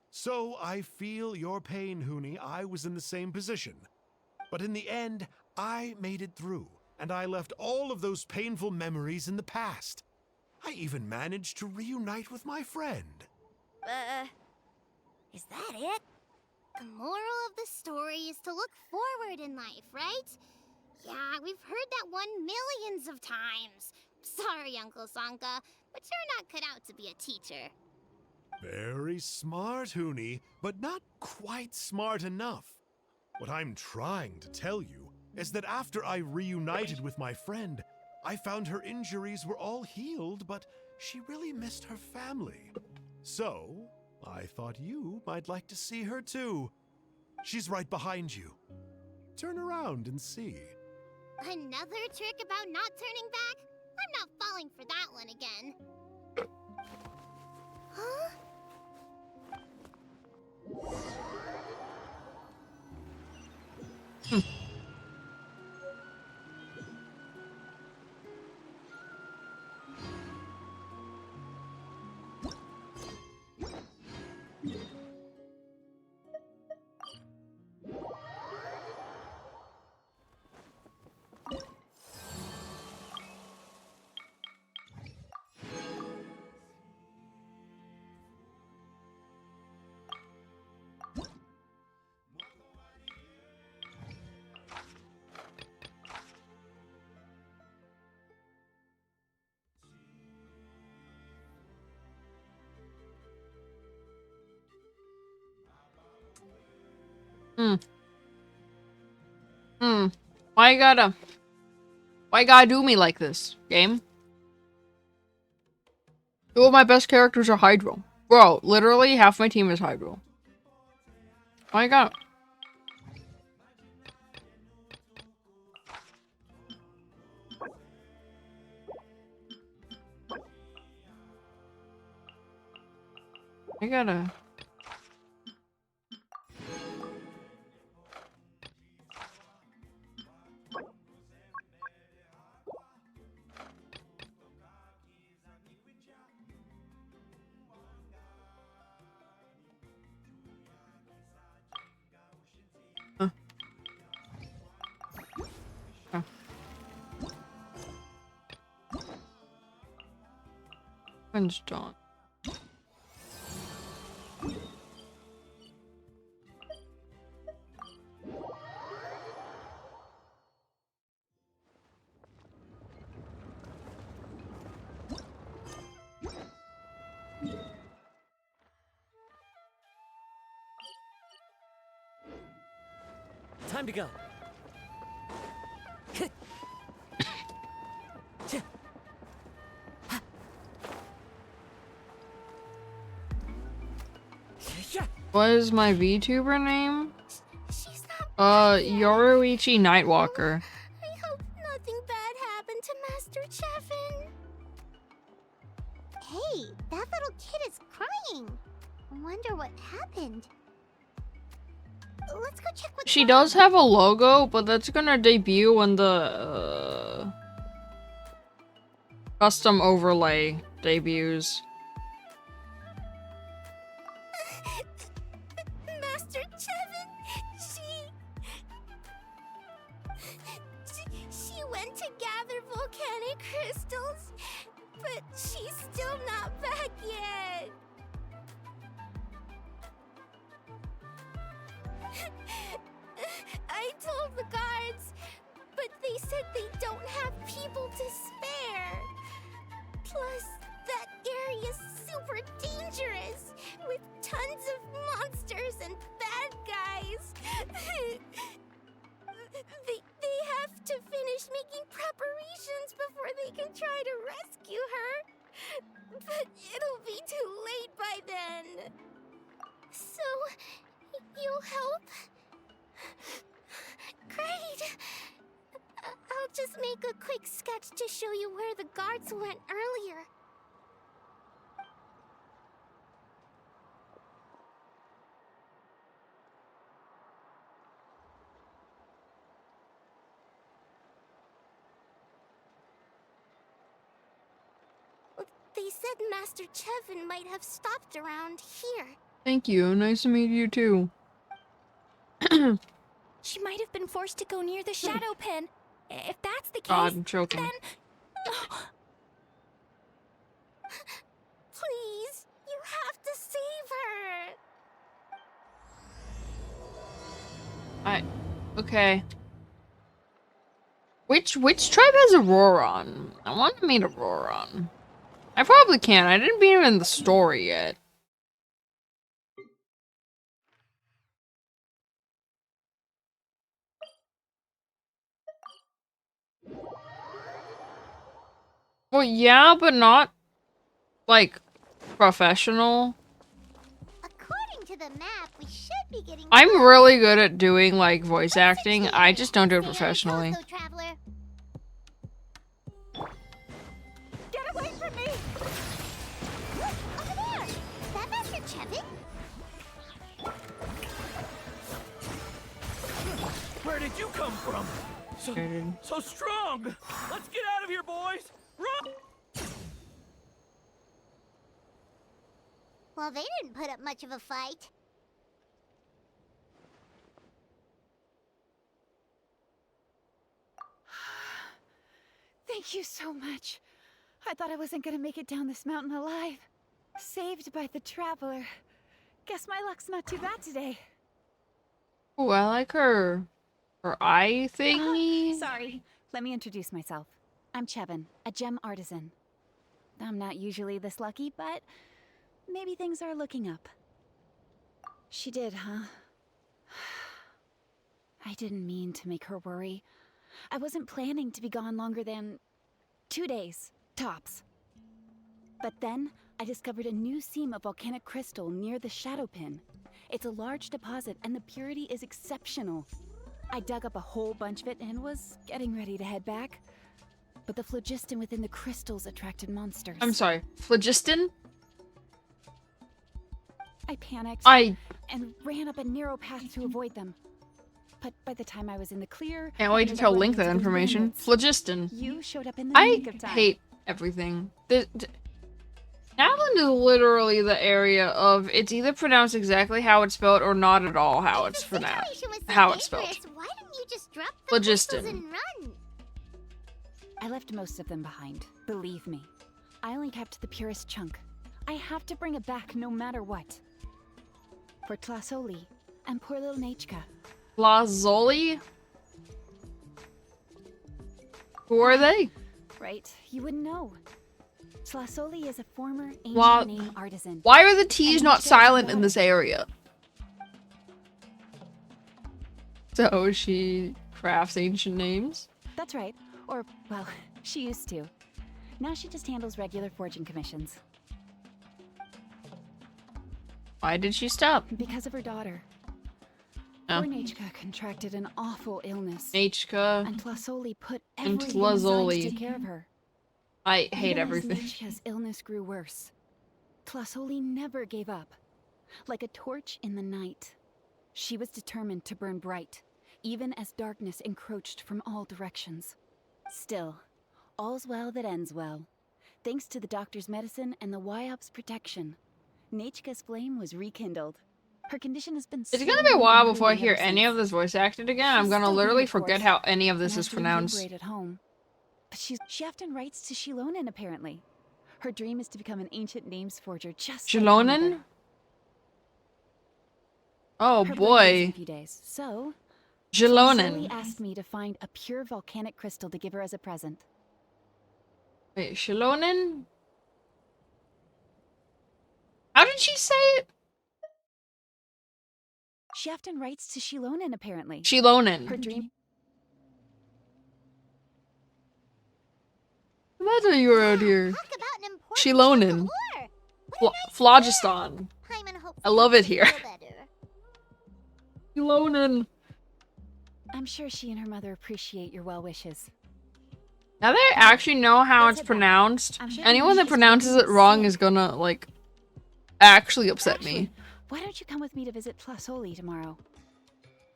So I feel your pain, Huni. I was in the same position. But in the end, I made it through, and I left all of those painful memories in the past. I even managed to reunite with my friend. Is that it? The moral of the story is to look forward in life, right? Yeah, we've heard that one millions of times. Sorry, Uncle Sanka, but you're not cut out to be a teacher. Very smart, Huni, but not quite smart enough. What I'm trying to tell you is that after I reunited with my friend, I found her injuries were all healed, but she really missed her family. So, I thought you might like to see her too. She's right behind you. Turn around and see. Another trick about not turning back? I'm not falling for that one again. Huh? Why you gotta do me like this, game? Two of my best characters are Hydro. Bro, literally half my team is Hydro. Why you gotta... I gotta... When's Dawn? Time to go. What is my VTuber name? She's not Yoruichi Nightwalker. I hope nothing bad happened to Master Cheffin. Hey, that little kid is crying. Wonder what happened. Let's go check what's She wrong. does have a logo, but that's gonna debut when the custom overlay debuts. Master Cheffin, she went to gather volcanic crystals, but she's still not back yet. I told the guards, but they said they don't have people to spare. Plus, that area's super dangerous, with tons of monsters and bad guys. They have to finish making preparations before they can try to rescue her. But it'll be too late by then. So, you'll help? Great! I'll just make a quick sketch to show you where the guards went earlier. They said Master Chevin might have stopped around here. Thank you. Nice to meet you too. She might have been forced to go near the shadow pen. If that's the case, God, I'm choking. then... Please, you have to save her. Okay. Which tribe has Auroron? I want to meet Auroron. I probably can. I didn't beat him in the story yet. Well, yeah, but not like professional. According to the map, we should be getting. I'm really good at doing like voice acting. I just don't do it professionally. Traveler. Get away from me! Look, over there! Is that Master Chevin? Where did you come from? So strong! Let's get out of here, boys! Run! Well, they didn't put up much of a fight. Thank you so much. I thought I wasn't gonna make it down this mountain alive. Saved by the traveler. Guess my luck's not too bad today. Oh, I like her eye thingy. Sorry. Let me introduce myself. I'm Chevin, a gem artisan. I'm not usually this lucky, but maybe things are looking up. She did, huh? I didn't mean to make her worry. I wasn't planning to be gone longer than 2 days, tops. But then, I discovered a new seam of volcanic crystal near the shadow pin. It's a large deposit, and the purity is exceptional. I dug up a whole bunch of it and was getting ready to head back. But the phlogiston within the crystals attracted monsters. I'm sorry, phlogiston? I panicked and ran up a narrow path to avoid them. But by the time I was in the clear... Can't wait to tell Link that information. Phlogiston. You showed up in the nick of time. I hate everything. Navland is literally the area of it's either pronounced exactly how it's spelled or not at all how it's pronounced. How it's spelled. Why didn't you just drop the Phlogiston. crystals and run? I left most of them behind, believe me. I only kept the purest chunk. I have to bring it back no matter what. For Tlasoli and poor little Nachka. Lazoli? Who are they? Right, you wouldn't know. Tlasoli is a former ancient name artisan. Why are the T's not silent in this area? So she crafts ancient names? That's right. Or, well, she used to. Now she just handles regular forging commissions. Why did she stop? Because of her daughter. Oh. Poor Nachka contracted an awful illness. Nachka. And Tlasoli put And everything aside to Tlazoli. take care of her. I hate Even everything. As Nachka's illness grew worse, Tlasoli never gave up. Like a torch in the night, she was determined to burn bright, even as darkness encroached from all directions. Still, all's well that ends well. Thanks to the doctor's medicine and the YOP's protection, Nachka's flame was rekindled. Her condition has been It's gonna be a while before I hear ever any since. of this voice acted again. I'm gonna Still literally of forget course, how any of this and is has to pronounced. recuperate at home. But she often writes to Shilonen, apparently. Her dream is to become an ancient names forger just like her Shilonen? mother. Oh Her birthday is in boy. a few days, so Shilonen. Tlasoli asked me to find a pure volcanic crystal to give her as a present. Wait, Shilonen? How did she say it? She often writes to Shilonen, apparently. Shilonen. Her dream. Imagine you were out here. Shilonen. Phlogiston. I love it here. Shilonen. I'm sure she and her mother appreciate your well wishes. Now that I actually know how it's pronounced, anyone that pronounces it wrong is gonna, like, actually upset me. Why don't you come with me to visit Tlasoli tomorrow?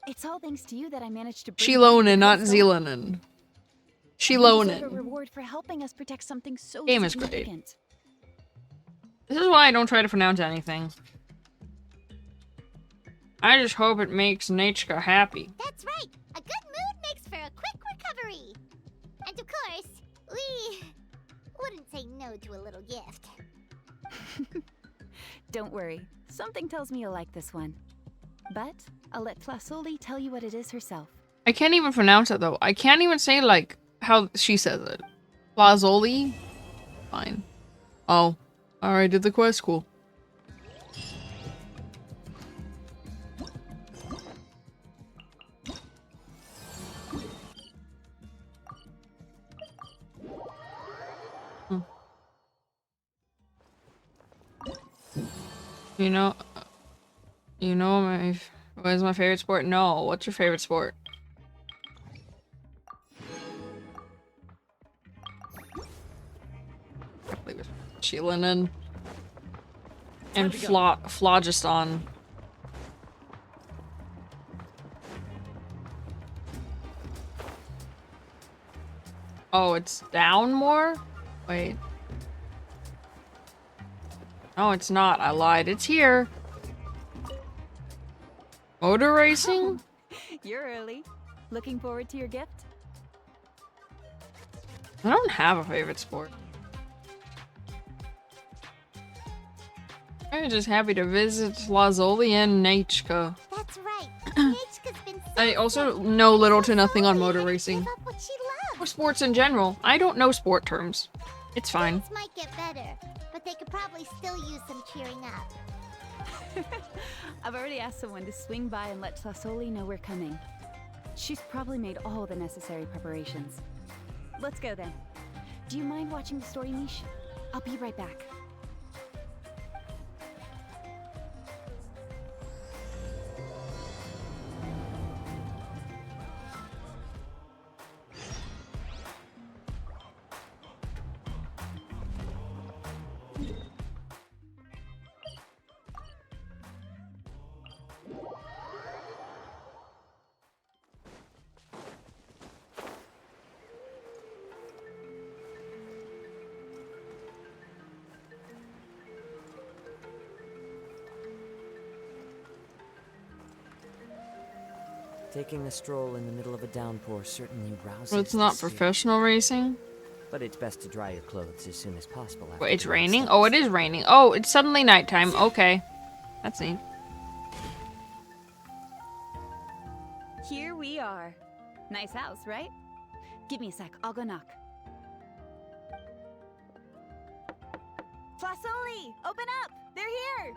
It's all thanks to you that I managed to. Shilonen, not Zealonen. You deserve a Shilonen. reward for helping us protect something so Game is great. significant. This is why I don't try to pronounce anything. I just hope it makes Nachka happy. That's right. A good mood makes for a quick recovery. And of course, we wouldn't say no to a little gift. Don't worry. Something tells me you'll like this one. But I'll let Flasoli tell you what it is herself. I can't even pronounce it though. I can't even say like how she says it. Flasoli? Fine. Oh. Alright, did the quest. Cool. You know what is my favorite sport? No, what's your favorite sport? I believe it's Chilinin and Phlogiston. Oh, it's down more? Wait. No, it's not. I lied. It's here. Motor racing? You're early. Looking forward to your gift? I don't have a favorite sport. I'm just happy to visit Lazoli and Nachka. That's right. Nachka's been so I also sick. know little to So nothing on sorry motor had to racing. give up what she Or loves. sports in general. I don't know sport terms. It's fine. Things might get better, but they could probably still use some cheering up. I've already asked someone to swing by and let Flasoli know we're coming. She's probably made all the necessary preparations. Let's go then. Do you mind watching the story niche? I'll be right back. Taking a stroll in the middle of a downpour certainly rouses. Well, it's not the spirit. professional racing. But it's best to dry your clothes as soon as possible. Wait, it's after the raining? next Oh, it is raining. Oh, it's suddenly nighttime. Okay. That's neat. Here we are. Nice house, right? Give me a sec. I'll go knock. Flasoli! Open up! They're here!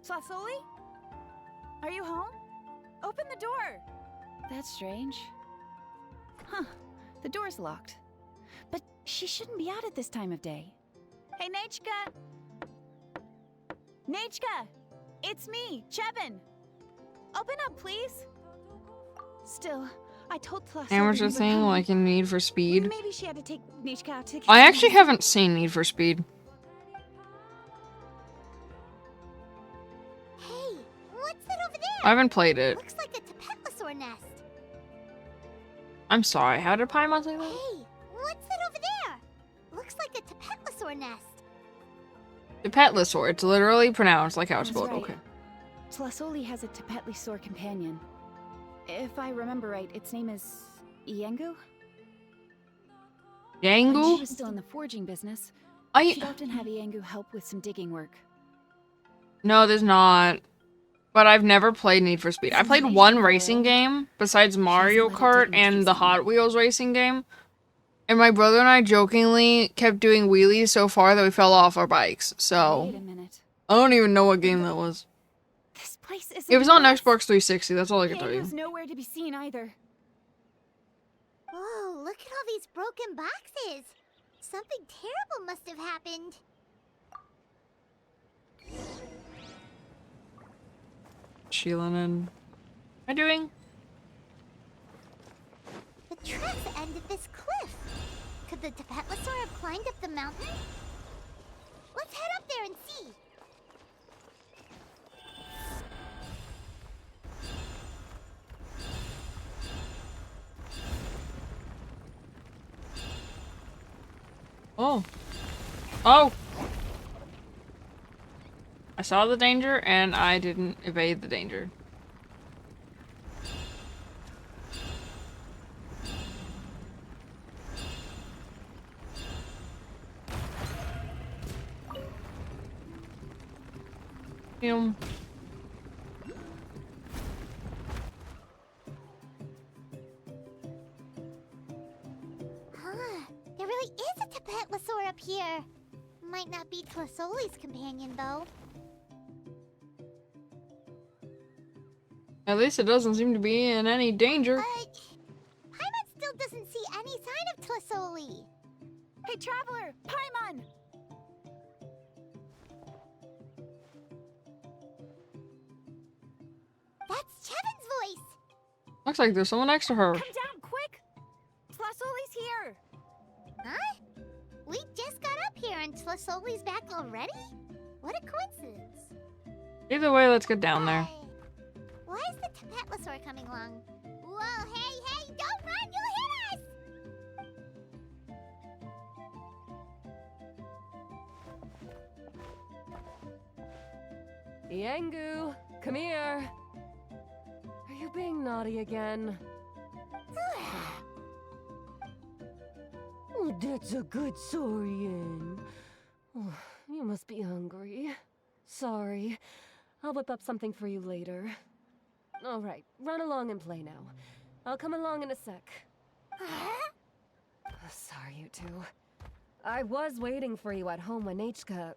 Flasoli? Are you home? Open the door! That's strange. Huh. The door's locked. But she shouldn't be out at this time of day. Hey, Nachka! Nachka! It's me, Chevin! Open up, please! Still, I told Flasoli Amateur we were thing, coming. like in Need for Speed. Maybe she had to take Nachka out to I actually haven't seen Need for Speed. Hey, what's that over there? I haven't played it. Looks like a Tapetlosaur nest. I'm sorry, how did Paimon say that? Hey, what's that over there? Looks like a Tapetlosaur nest. The Petlosaur. It's literally pronounced like how it's That's spelled. right. Okay. Flasoli has a Tapetlosaur companion. If I remember right, its name is Yengu? When she Yangu? was still in the forging business, I- she'd often have Yengu help with some digging work. No, there's not. But I've never played Need for Speed. I played one racing game besides Mario Kart and the Hot Wheels racing game. And my brother and I jokingly kept doing wheelies so far that we fell off our bikes. Wait So a minute. I don't even know what game that was. This place is It was on nuts. Xbox 360. That's all I can tell you. Yengu's nowhere to be seen either. Whoa, look at all these broken boxes. Something terrible must have happened. Sheilanen. What am I doing? The tracks end at this cliff. Could the Tapetlosaur have climbed up the mountain? Let's head up there and see. Oh. Oh! I saw the danger and I didn't evade the danger. Huh. There really is a Tapetlosaur up here. Might not be Tlasoli's companion, though. At least it doesn't seem to be in any danger. Paimon still doesn't see any sign of Tlasoli. Hey, Traveler! Paimon! That's Chevin's voice! Looks like there's someone next to her. Come down, quick! Tlasoli's here! Huh? We just got up here and Tlasoli's back already? What a coincidence. Either way, let's get down there. Why is the Tapetlosaur coming along? Whoa, hey, don't run, you'll hit us! Yangu, come here. Are you being naughty again? Oh, that's a good Saurian. Oh, you must be hungry. Sorry. I'll whip up something for you later. All right, run along and play now. I'll come along in a sec. Sorry, you two. I was waiting for you at home when Hka...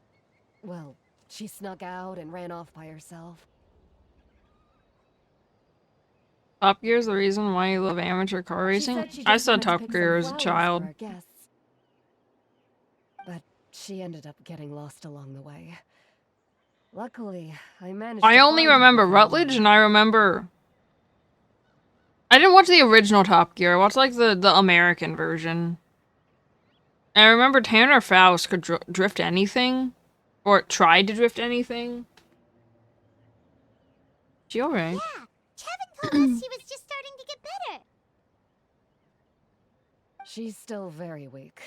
Well, she snuck out and ran off by herself. Top Gear is the reason why you love amateur car racing? I saw Top Gear as a child. But she ended up getting lost along the way. Luckily, I managed I to only find her remember before Rutledge, and I remember... I didn't watch the original Top Gear. I watched, like, the American version. And I remember Tanner Faust could drift anything. Or tried to drift anything. She alright? Yeah, Chevin told us she was just starting to get better. She's still very weak.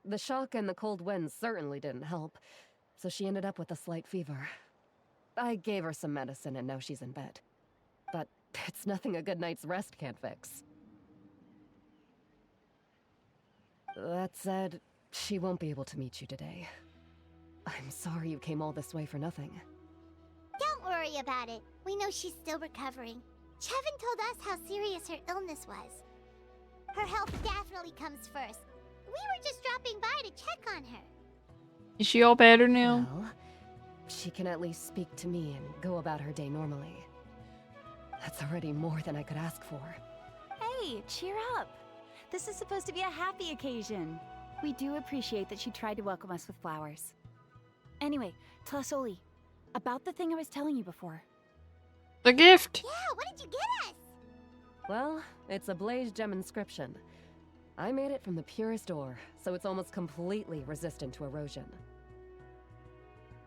The shock and the cold winds certainly didn't help, so she ended up with a slight fever. I gave her some medicine and now she's in bed. But it's nothing a good night's rest can't fix. That said, she won't be able to meet you today. I'm sorry you came all this way for nothing. Don't worry about it. We know she's still recovering. Chevin told us how serious her illness was. Her health definitely comes first. We were just dropping by to check on her. Is she all better now? Well, she can at least speak to me and go about her day normally. That's already more than I could ask for. Hey, cheer up. This is supposed to be a happy occasion. We do appreciate that she tried to welcome us with flowers. Anyway, Tlasoli, about the thing I was telling you before. The gift! Yeah, what did you get us? Well, it's a blaze gem inscription. I made it from the purest ore, so it's almost completely resistant to erosion.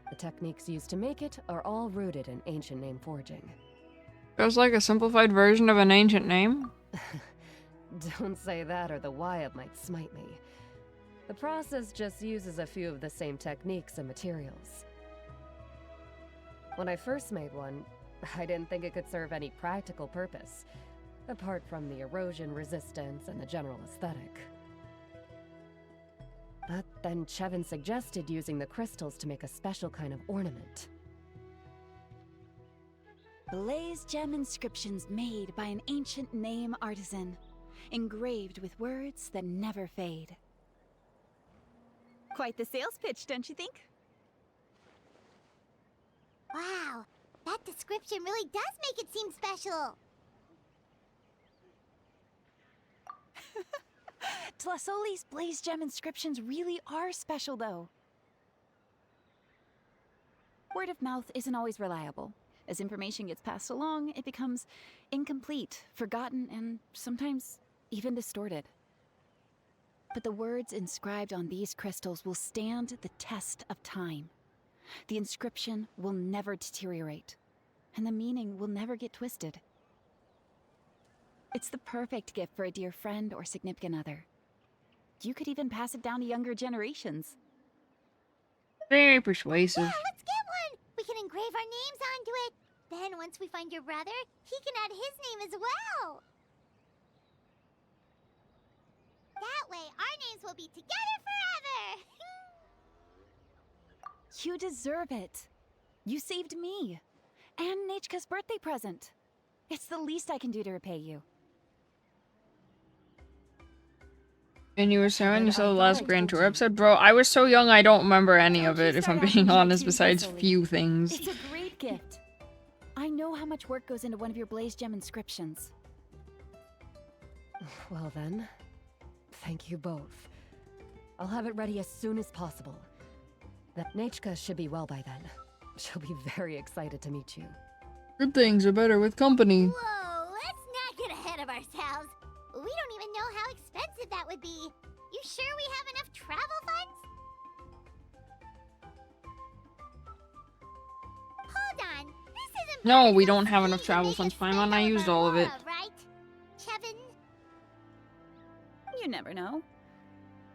The techniques used to make it are all rooted in ancient name forging. Feels like a simplified version of an ancient name. Don't say that or the Wyatt might smite me. The process just uses a few of the same techniques and materials. When I first made one, I didn't think it could serve any practical purpose, apart from the erosion resistance and the general aesthetic. But then Chevin suggested using the crystals to make a special kind of ornament. Blaze gem inscriptions made by an ancient name artisan, engraved with words that never fade. Quite the sales pitch, don't you think? Wow, that description really does make it seem special. Tlasoli's blaze gem inscriptions really are special, though. Word of mouth isn't always reliable. As information gets passed along, it becomes incomplete, forgotten, and sometimes even distorted. But the words inscribed on these crystals will stand the test of time. The inscription will never deteriorate, and the meaning will never get twisted. It's the perfect gift for a dear friend or significant other. You could even pass it down to younger generations. Very persuasive. Yeah, let's get one! We can engrave our names onto it. Then once we find your brother, he can add his name as well. That way, our names will be together forever. You deserve it. You saved me. And Nechka's birthday present. It's the least I can do to repay you. And you were saying you saw the last Grand Tour episode? Bro, I was so young I don't remember any of it, if I'm being honest, besides few things. It's a great gift. I know how much work goes into one of your Blaze Gem inscriptions. Well then, thank you both. I'll have it ready as soon as possible. That Nechka should be well by then. She'll be very excited to meet you. Good things are better with company. Whoa, let's not get ahead of ourselves. We don't even know how expensive that would be. You sure we have enough travel funds? Hold on. This isn't No, we don't have enough travel funds, Paimon. I used all of it. right? Kevin? You never know.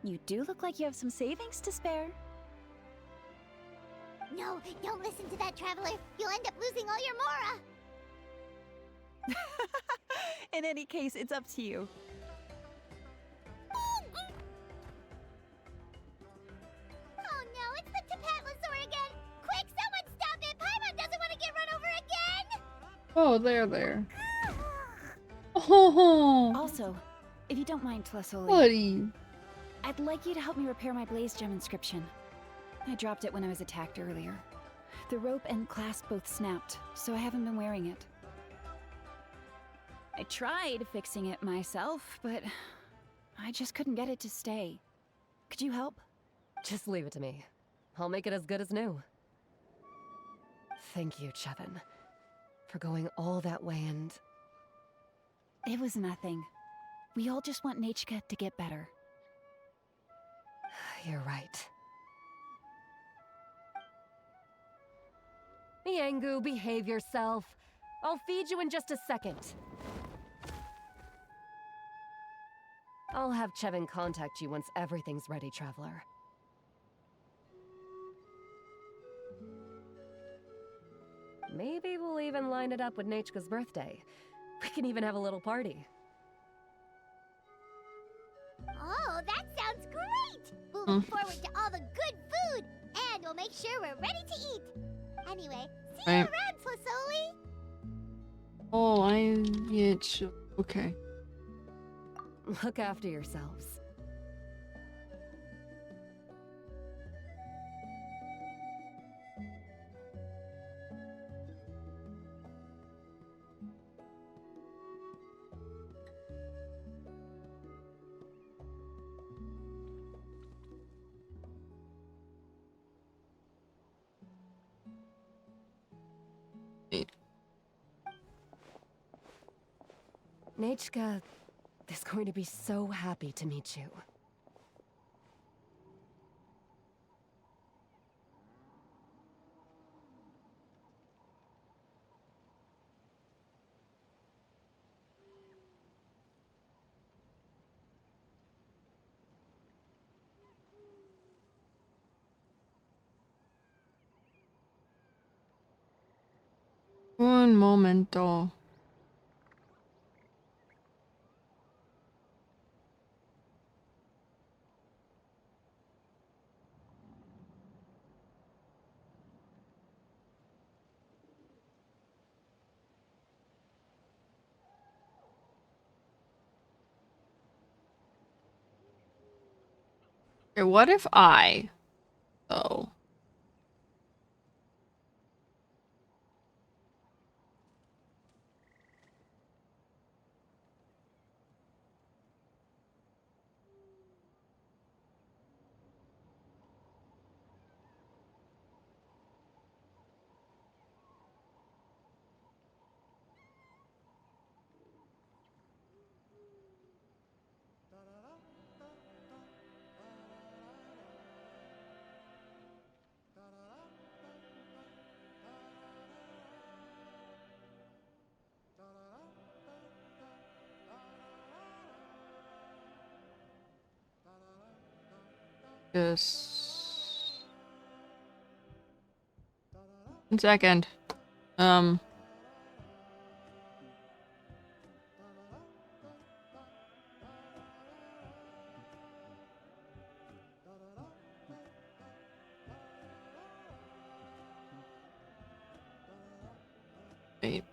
You do look like you have some savings to spare. No, don't listen to that traveler. You'll end up losing all your Mora. In any case, it's up to you. Oh no, it's the Tapatlosaur again! Quick, someone stop it! Paimon doesn't want to get run over again! Oh, there. Oh, Also, if you don't mind, Tlesoli, buddy. I'd like you to help me repair my Blaze Gem inscription. I dropped it when I was attacked earlier. The rope and clasp both snapped, so I haven't been wearing it. I tried fixing it myself, but I just couldn't get it to stay. Could you help? Just leave it to me. I'll make it as good as new. Thank you, Chevin, for going all that way and... It was nothing. We all just want Nechka to get better. You're right. Miangu, behave yourself. I'll feed you in just a second. I'll have Chevin contact you once everything's ready, Traveler. Maybe we'll even line it up with Nechka's birthday. We can even have a little party. Oh, that sounds great! We'll look forward to all the good food, and we'll make sure we're ready to eat. Anyway, see you Right. around, Flasoli! Oh, okay. Look after yourselves. Nechka is going to be so happy to meet you. Un momento. Okay, what if though? Yes. 1 second. Wait.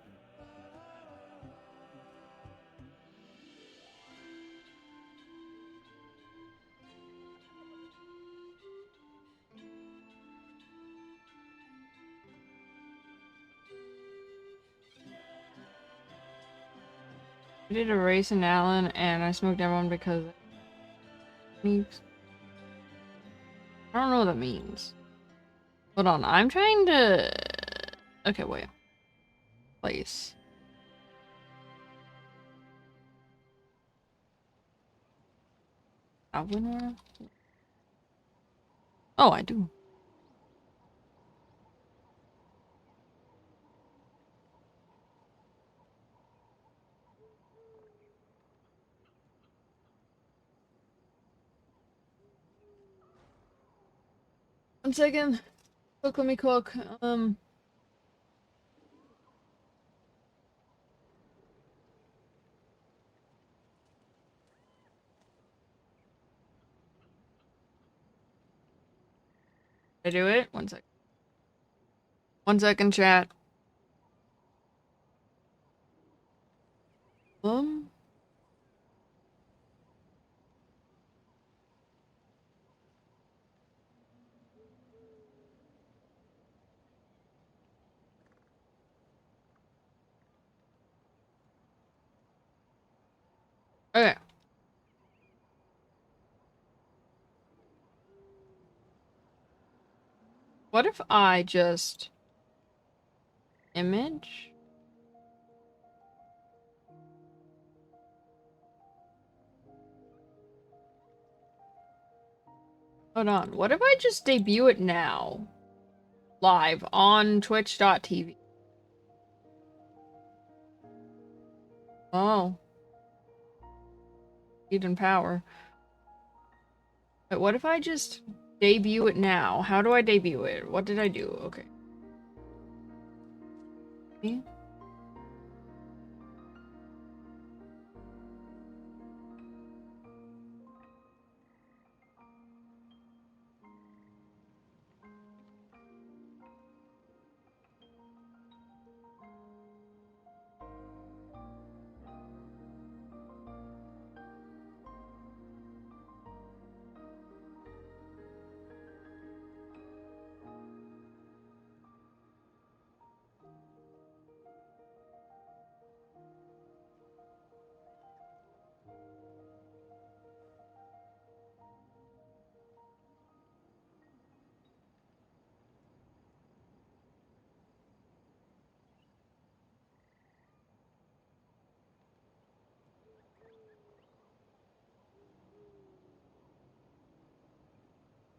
I did a race in Allen and I smoked everyone because I don't know what that means. Hold on, I'm trying to... Okay, wait. Place. Alvin? Oh, I do. One second. Cook, let me cook. Did I do it? 1 second. 1 second, chat. Okay. What if I just... Image? Hold on. What if I just debut it now? Live on twitch.tv. Oh. Even power. But what if I just debut it now? How do I debut it? What did I do? Okay. See?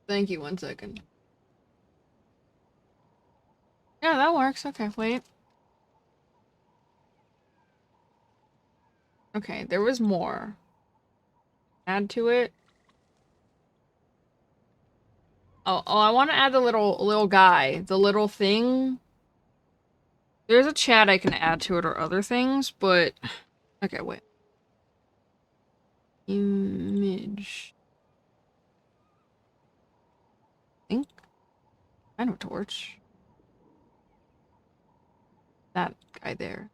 Thank you, 1 second. Yeah, that works. Okay, wait. Okay, there was more. Add to it. Oh, I want to add the little guy. The little thing. There's a chat I can add to it or other things, but... Okay, wait. Image. Think? I know torch. That guy there.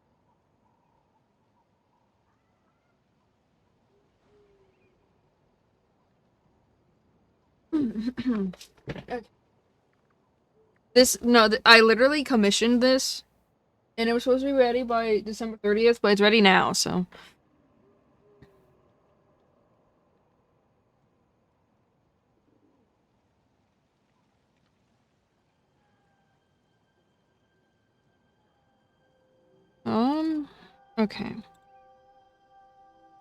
I literally commissioned this, and it was supposed to be ready by December 30th, but it's ready now, so. Okay.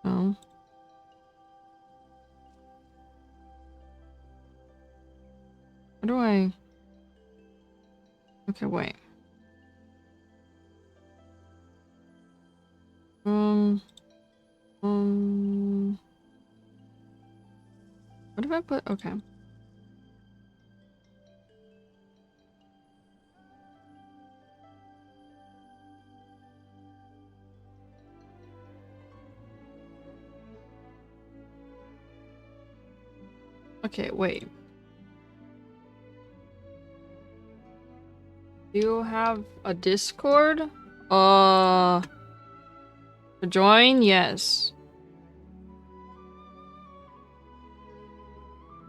Oh. How do I... Okay, wait. What if I put... Okay. Okay, wait. Do you have a Discord? To join? Yes.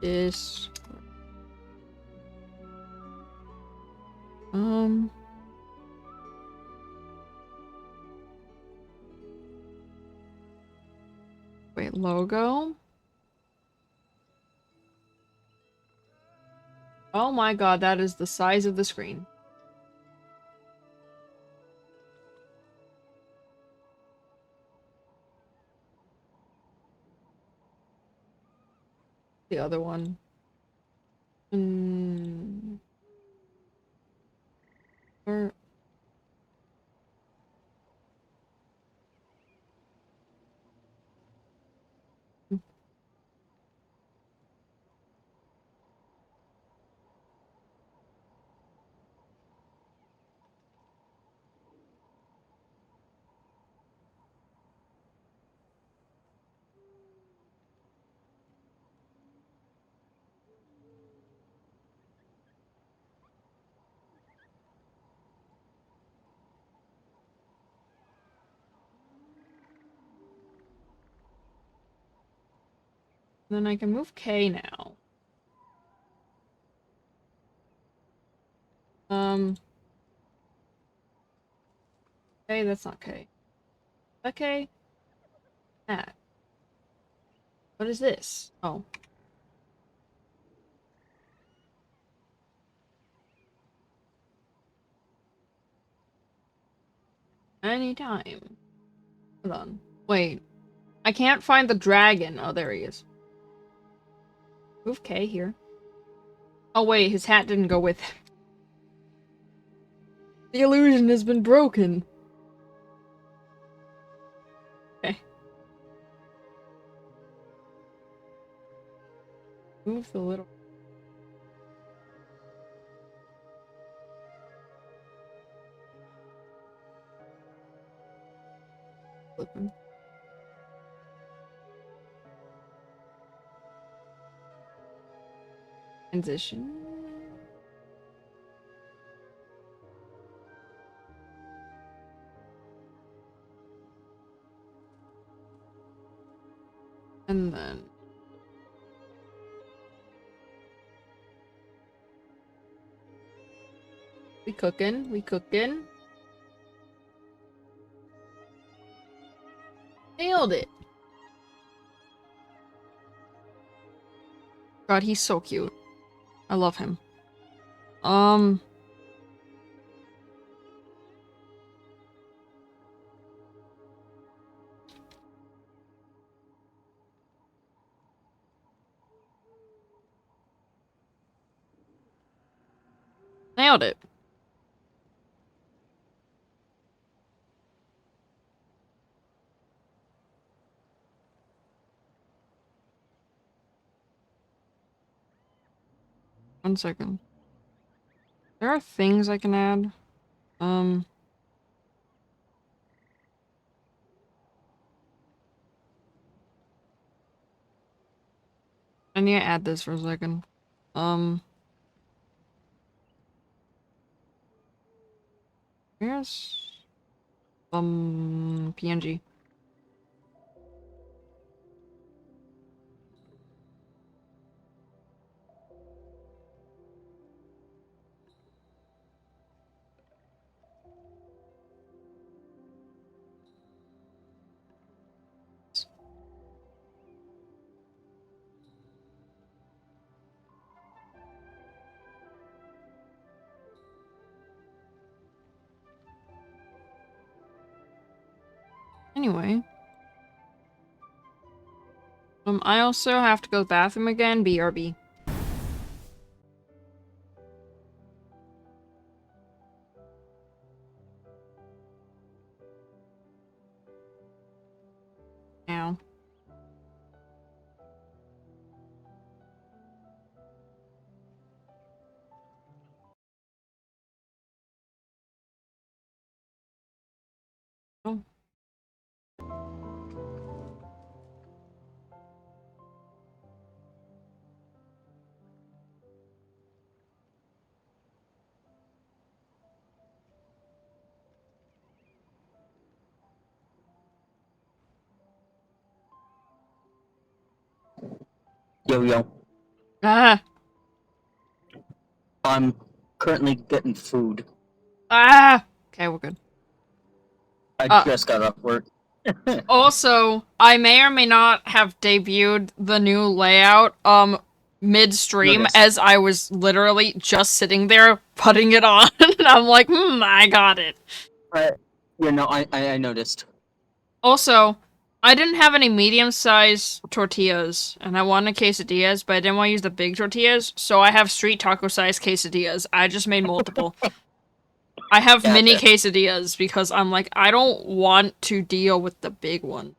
Discord. Wait, logo? Oh my god, that is the size of the screen. The other one. Or then I can move K now. K, that's not K. Is that K? That. What is this? Oh. Anytime. Hold on. Wait. I can't find the dragon. Oh, there he is. Move K here. Oh wait, his hat didn't go with him. The illusion has been broken. Okay. Move the little... Flipping. Transition. And then... We cooking. We cooking. Nailed it. God, he's so cute. I love him. Nailed it. One second. There are things I can add. I need to add this for a second. Here's PNG. Anyway. I also have to go to the bathroom again. BRB. Now. Oh. Yo-yo. Ah. I'm currently getting food. Ah. Okay, we're good. I just got off work. Also, I may or may not have debuted the new layout midstream Notice. as I was literally just sitting there putting it on. And I'm like, I got it. You know, I noticed. Also, I didn't have any medium-sized tortillas, and I wanted quesadillas, but I didn't want to use the big tortillas, so I have street taco-sized quesadillas. I just made multiple. I have mini quesadillas because I'm like, I don't want to deal with the big one.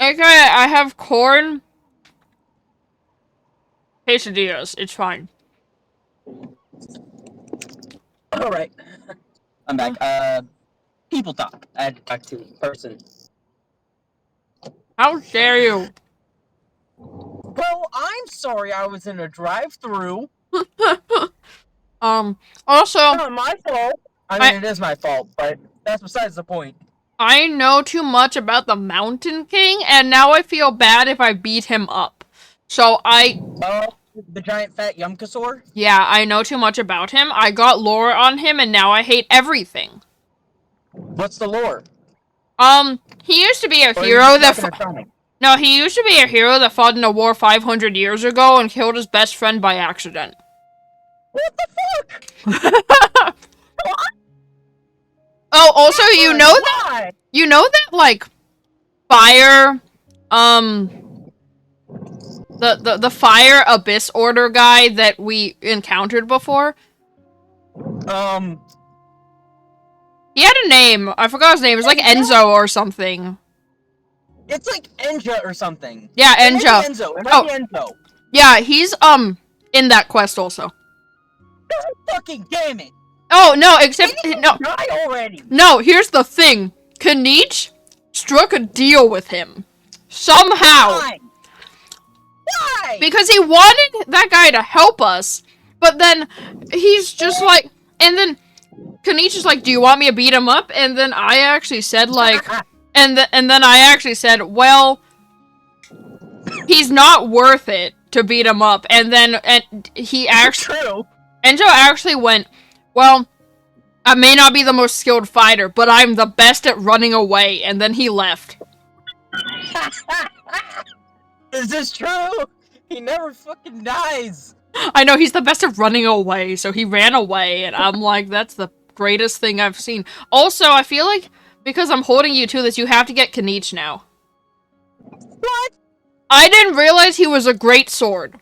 Okay, I have corn quesadillas. It's fine. Alright. I'm back. People talk. I had to talk to a person. How dare you? Well, I'm sorry I was in a drive-thru. Also... It's not my fault. I mean, it is my fault, but that's besides the point. I know too much about the Mountain King, and now I feel bad if I beat him up. So Oh, the giant fat Yumkasaur? Yeah, I know too much about him. I got lore on him, and now I hate everything. What's the lore? He used to be a Or hero that... No, he used to be a hero that fought in a war 500 years ago and killed his best friend by accident. What the fuck? Oh, also, you know that, like, fire, the fire abyss order guy that we encountered before? He had a name. I forgot his name. It was like Enzo or something. It's like Enja or something. Yeah, Enjo. Enzo. Yeah, he's, in that quest also. God fucking damn it! Oh, no, except, no. Die already! No, here's the thing. Kanich struck a deal with him. Somehow. Why? Why? Because he wanted that guy to help us, but then he's just like, and then Kanich is like, do you want me to beat him up? And then I actually said, like, and then I actually said, well, he's not worth it to beat him up. And then he actually, Enjo actually went, well, I may not be the most skilled fighter, but I'm the best at running away. And then he left. Is this true? He never fucking dies. I know, he's the best at running away, so he ran away, and I'm like, that's the greatest thing I've seen. Also, I feel like, because I'm holding you to this, you have to get Kanich now. What? I didn't realize he was a great sword.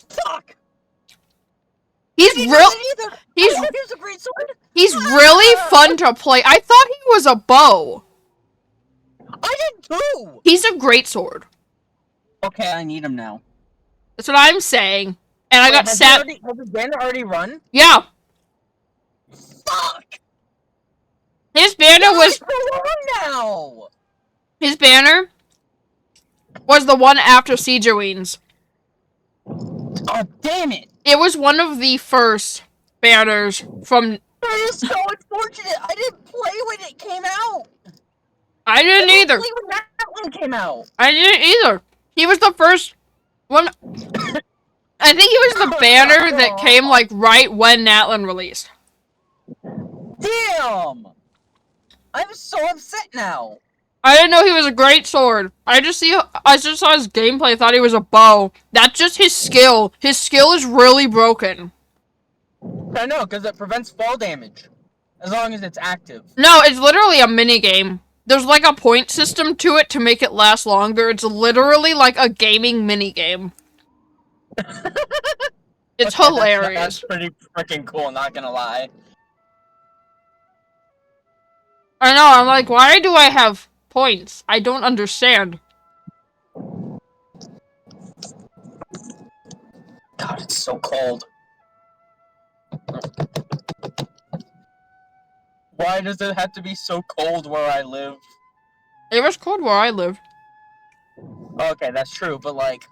Fuck! He's he was a great sword. He's really fun to play. I thought he was a bow. I did too! He's a great sword. Okay, I need him now. That's what I'm saying. And I got Has the banner already run? Yeah. Fuck! His banner was... now! His banner was the one after Siegewine's. Oh, damn it! It was one of the first banners from... That is so unfortunate! I didn't play when it came out! I didn't either. Play when that one came out! I didn't either. He was the first one... I think he was the banner that came, like, right when Natlan released. Damn! I'm so upset now. I didn't know he was a great sword. I just saw his gameplay, thought he was a bow. That's just his skill. His skill is really broken. I know, because it prevents fall damage. As long as it's active. No, it's literally a minigame. There's like a point system to it to make it last longer. It's literally like a gaming minigame. It's hilarious. That's pretty freaking cool, not gonna lie. I know, I'm like, why do I have points? I don't understand. God, it's so cold. Why does it have to be so cold where I live? It was cold where I live. Okay, that's true, but like...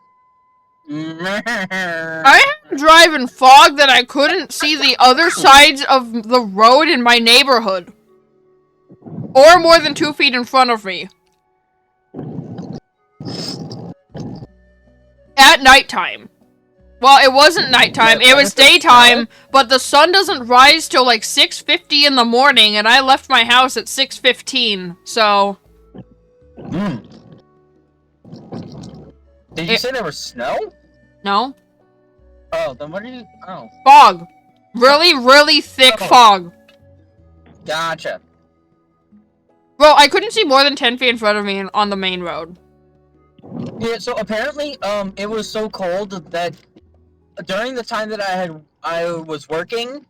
I had to drive in fog that I couldn't see the other sides of the road in my neighborhood. Or more than 2 feet in front of me. At nighttime. Well, it wasn't nighttime, it was daytime, but the sun doesn't rise till like 6:50 in the morning, and I left my house at 6:15, so... Did you say there was snow? No. Oh, then what did you... Oh. Fog. Really, really thick fog. Gotcha. Well, I couldn't see more than 10 feet in front of me on the main road. Yeah, so apparently, it was so cold that during the time that I was working,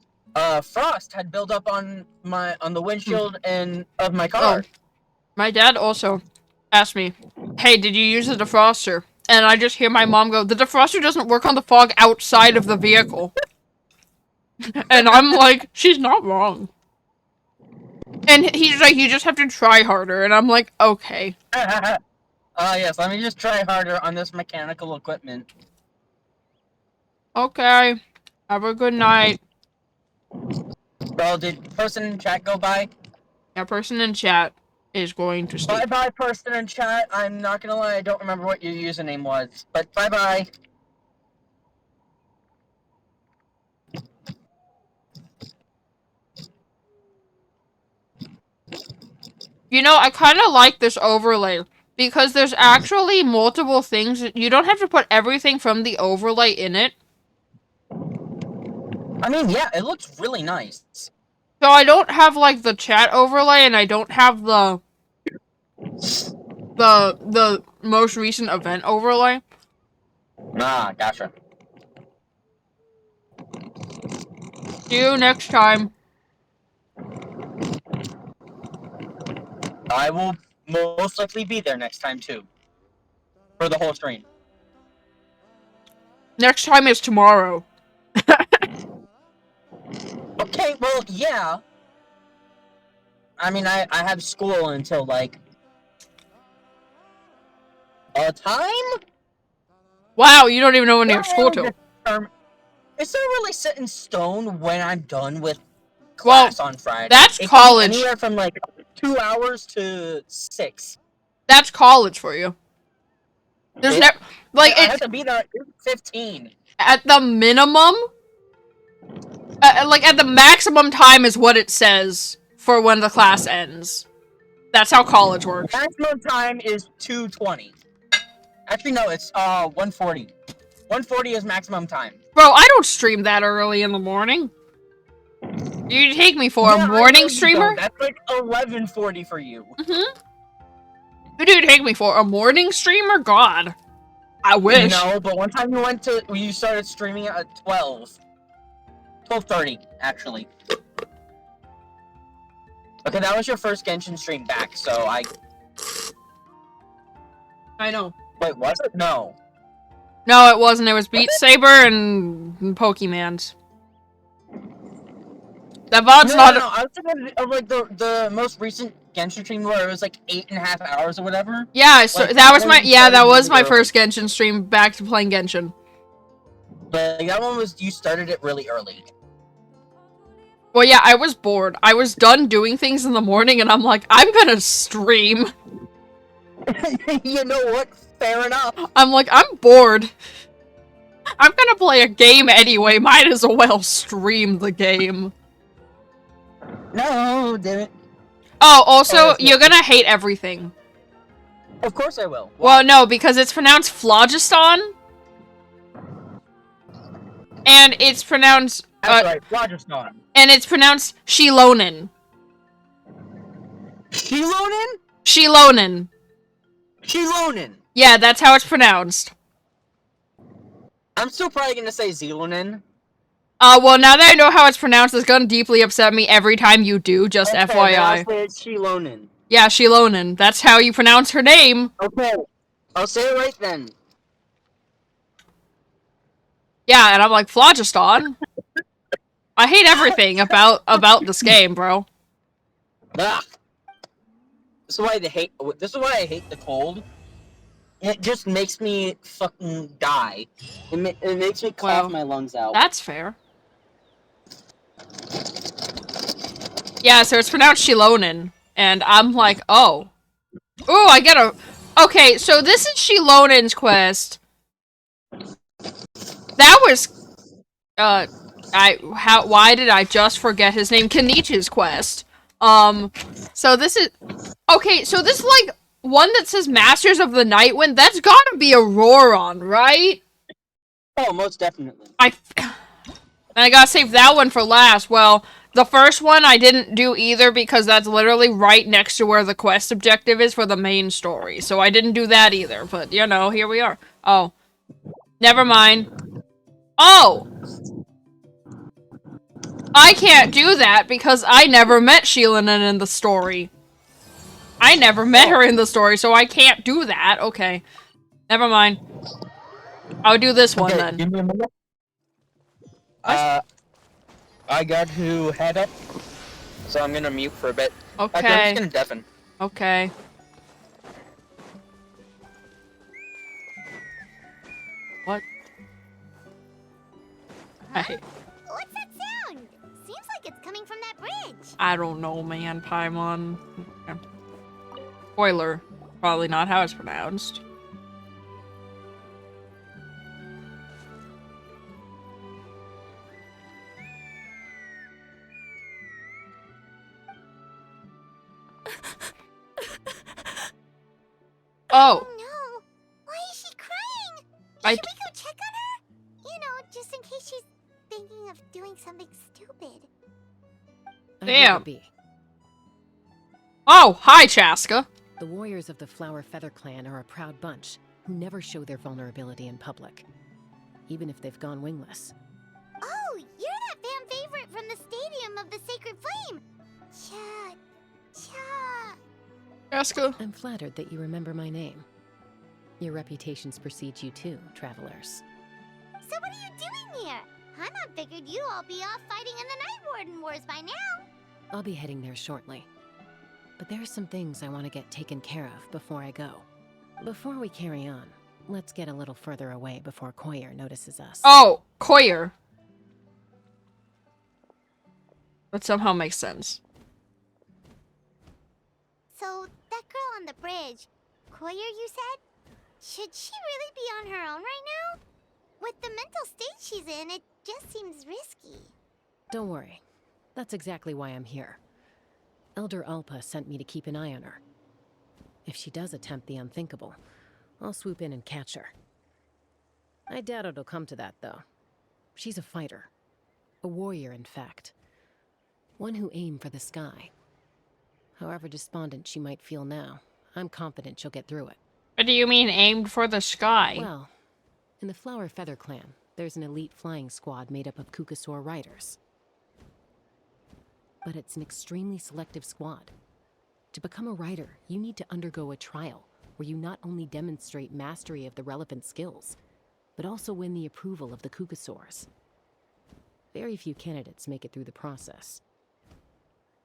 frost had built up on the windshield and of my car. Oh. My dad also asked me, "Hey, did you use the defroster?" And I just hear my mom go, "The defroster doesn't work on the fog outside of the vehicle." And I'm like, she's not wrong. And he's like, "You just have to try harder." And I'm like, okay. Yes, let me just try harder on this mechanical equipment. Okay. Have a good night. Well, did person in chat go by? Yeah, person in chat is going to sleep. Bye-bye, person in chat. I'm not gonna lie, I don't remember what your username was. But bye-bye. You know, I kind of like this overlay. Because there's actually multiple things. You don't have to put everything from the overlay in it. I mean, yeah, it looks really nice. So I don't have, like, the chat overlay, and I don't have the most recent event overlay. Ah, gotcha. See you next time. I will most likely be there next time, too. For the whole stream. Next time is tomorrow. Okay, well, yeah. I mean, I have school until, like... a time? Wow, you don't even know when you have school till. It's not really set in stone when I'm done with class on Friday. That's it college. Can be anywhere from, like, 2 hours to 6. That's college for you. There's never... Like, I have to be there at 15. At the minimum... like, at the maximum time is what it says for when the class ends. That's how college works. Maximum time is 2:20. Actually, no, it's 1:40. 1:40 is maximum time. Bro, I don't stream that early in the morning. You take me for a morning streamer? That's like 11:40 for you. Who do you take me for? A morning streamer? God. I wish. No, but one time you started streaming at 12. 12:30, actually. Okay, that was your first Genshin stream back, so I know. Wait, was it? No. No, it wasn't. It was Beat Saber and Pokemans. That VOD's not. No, I was thinking of like the most recent Genshin stream where it was like 8.5 hours or whatever. Yeah, so like, that was my first Genshin stream back to playing Genshin. But like, that one was you started it really early. Well, yeah, I was bored. I was done doing things in the morning, and I'm like, I'm gonna stream. You know what? Fair enough. I'm like, I'm bored. I'm gonna play a game anyway. Might as well stream the game. No, damn it. Oh, also, you're gonna hate everything. Of course I will. Well, no, because it's pronounced phlogiston. And it's pronounced... That's right, phlogiston. And it's pronounced Shilonin. Shilonin? Shilonin. Shilonin. Yeah, that's how it's pronounced. I'm still probably gonna say Zelonin. Well, now that I know how it's pronounced, it's gonna deeply upset me every time you do, just okay, FYI. I'll say it's Shilonin. Yeah, Shilonin. That's how you pronounce her name. Okay, I'll say it right then. Yeah, and I'm like, phlogiston? I hate everything about this game, bro. Ugh. This is why I hate the cold. It just makes me fucking die. It makes me cough Well, my lungs out. that's fair. Yeah, so it's pronounced Shilonen, and I'm like, oh. Ooh, I get a... Okay, so this is Shilonen's quest. That was... why did I just forget his name? Kenichi's quest. So this is... Okay, so this, like, one that says Masters of the Night Wind, that's gotta be Auroron, right? Oh, most definitely. And I gotta save that one for last. Well, the first one I didn't do either because that's literally right next to where the quest objective is for the main story. So I didn't do that either, but, you know, here we are. Oh. Never mind. Oh! I can't do that because I never met Shilonen in the story. I never met her in the story, so I can't do that. Okay. Never mind. I'll do this one then. Give me a minute. I got to head up, so I'm gonna mute for a bit. Okay. I'm just gonna deafen. Okay. What? Hey. What's that sound? Seems like it's coming from that bridge. I don't know, man, Paimon. Spoiler. Probably not how it's pronounced. Oh. No. Why is she crying? I- Should we go check on her? You know, just in case she's thinking of doing something stupid. Damn. Oh, hi, Chaska. The warriors of the Flower Feather Clan are a proud bunch who never show their vulnerability in public, even if they've gone wingless. Oh, you're that fan favorite from the Stadium of the Sacred Flame. Chaska. I'm flattered that you remember my name. Your reputations precede you too, travelers. So what are you doing here? Paimon figured you'd all be off fighting in the Night Warden Wars by now. I'll be heading there shortly. But there are some things I want to get taken care of before I go. Before we carry on, let's get a little further away before Koyer notices us. Oh, Koyer. That somehow makes sense. So, that girl on the bridge, Koyer, you said? Should she really be on her own right now? With the mental state she's in, it just seems risky. Don't worry. That's exactly why I'm here. Elder Alpa sent me to keep an eye on her. If she does attempt the unthinkable, I'll swoop in and catch her. I doubt it'll come to that, though. She's a fighter. A warrior, in fact. One who aimed for the sky. However despondent she might feel now, I'm confident she'll get through it. What do you mean, aimed for the sky? Well, in the Flower Feather Clan, there's an elite flying squad made up of Kukasaur riders. But it's an extremely selective squad. To become a rider, you need to undergo a trial, where you not only demonstrate mastery of the relevant skills, but also win the approval of the Kukasaurs. Very few candidates make it through the process.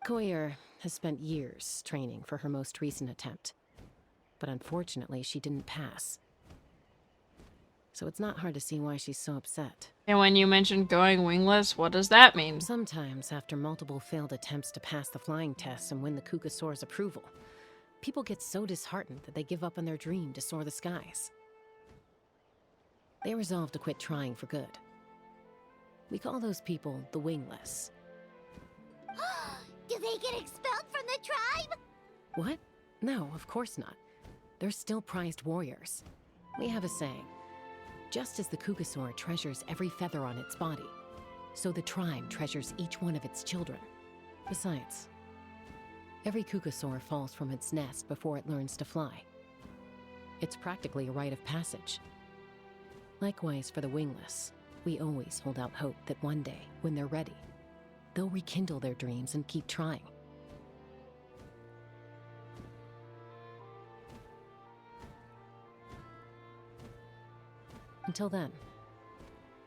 Koyer has spent years training for her most recent attempt, but unfortunately she didn't pass. So it's not hard to see why she's so upset. And when you mentioned going wingless, what does that mean? Sometimes, after multiple failed attempts to pass the flying tests and win the Kukasaur's approval, people get so disheartened that they give up on their dream to soar the skies. They resolve to quit trying for good. We call those people the wingless. Do they get expelled from the tribe? What? No, of course not. They're still prized warriors. We have a saying. Just as the Kukasaur treasures every feather on its body, so the tribe treasures each one of its children. Besides, every Kukasaur falls from its nest before it learns to fly. It's practically a rite of passage. Likewise for the wingless, we always hold out hope that one day, when they're ready, they'll rekindle their dreams and keep trying. Until then,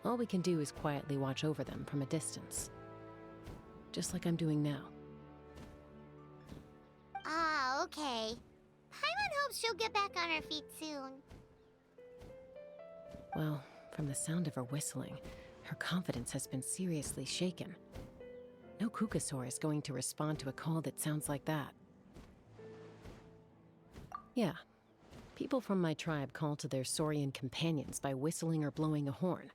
all we can do is quietly watch over them from a distance. Just like I'm doing now. Ah, okay. Paimon hopes she'll get back on her feet soon. Well, from the sound of her whistling, her confidence has been seriously shaken. No Kukasaur is going to respond to a call that sounds like that. Yeah. People from my tribe call to their Saurian companions by whistling or blowing a horn.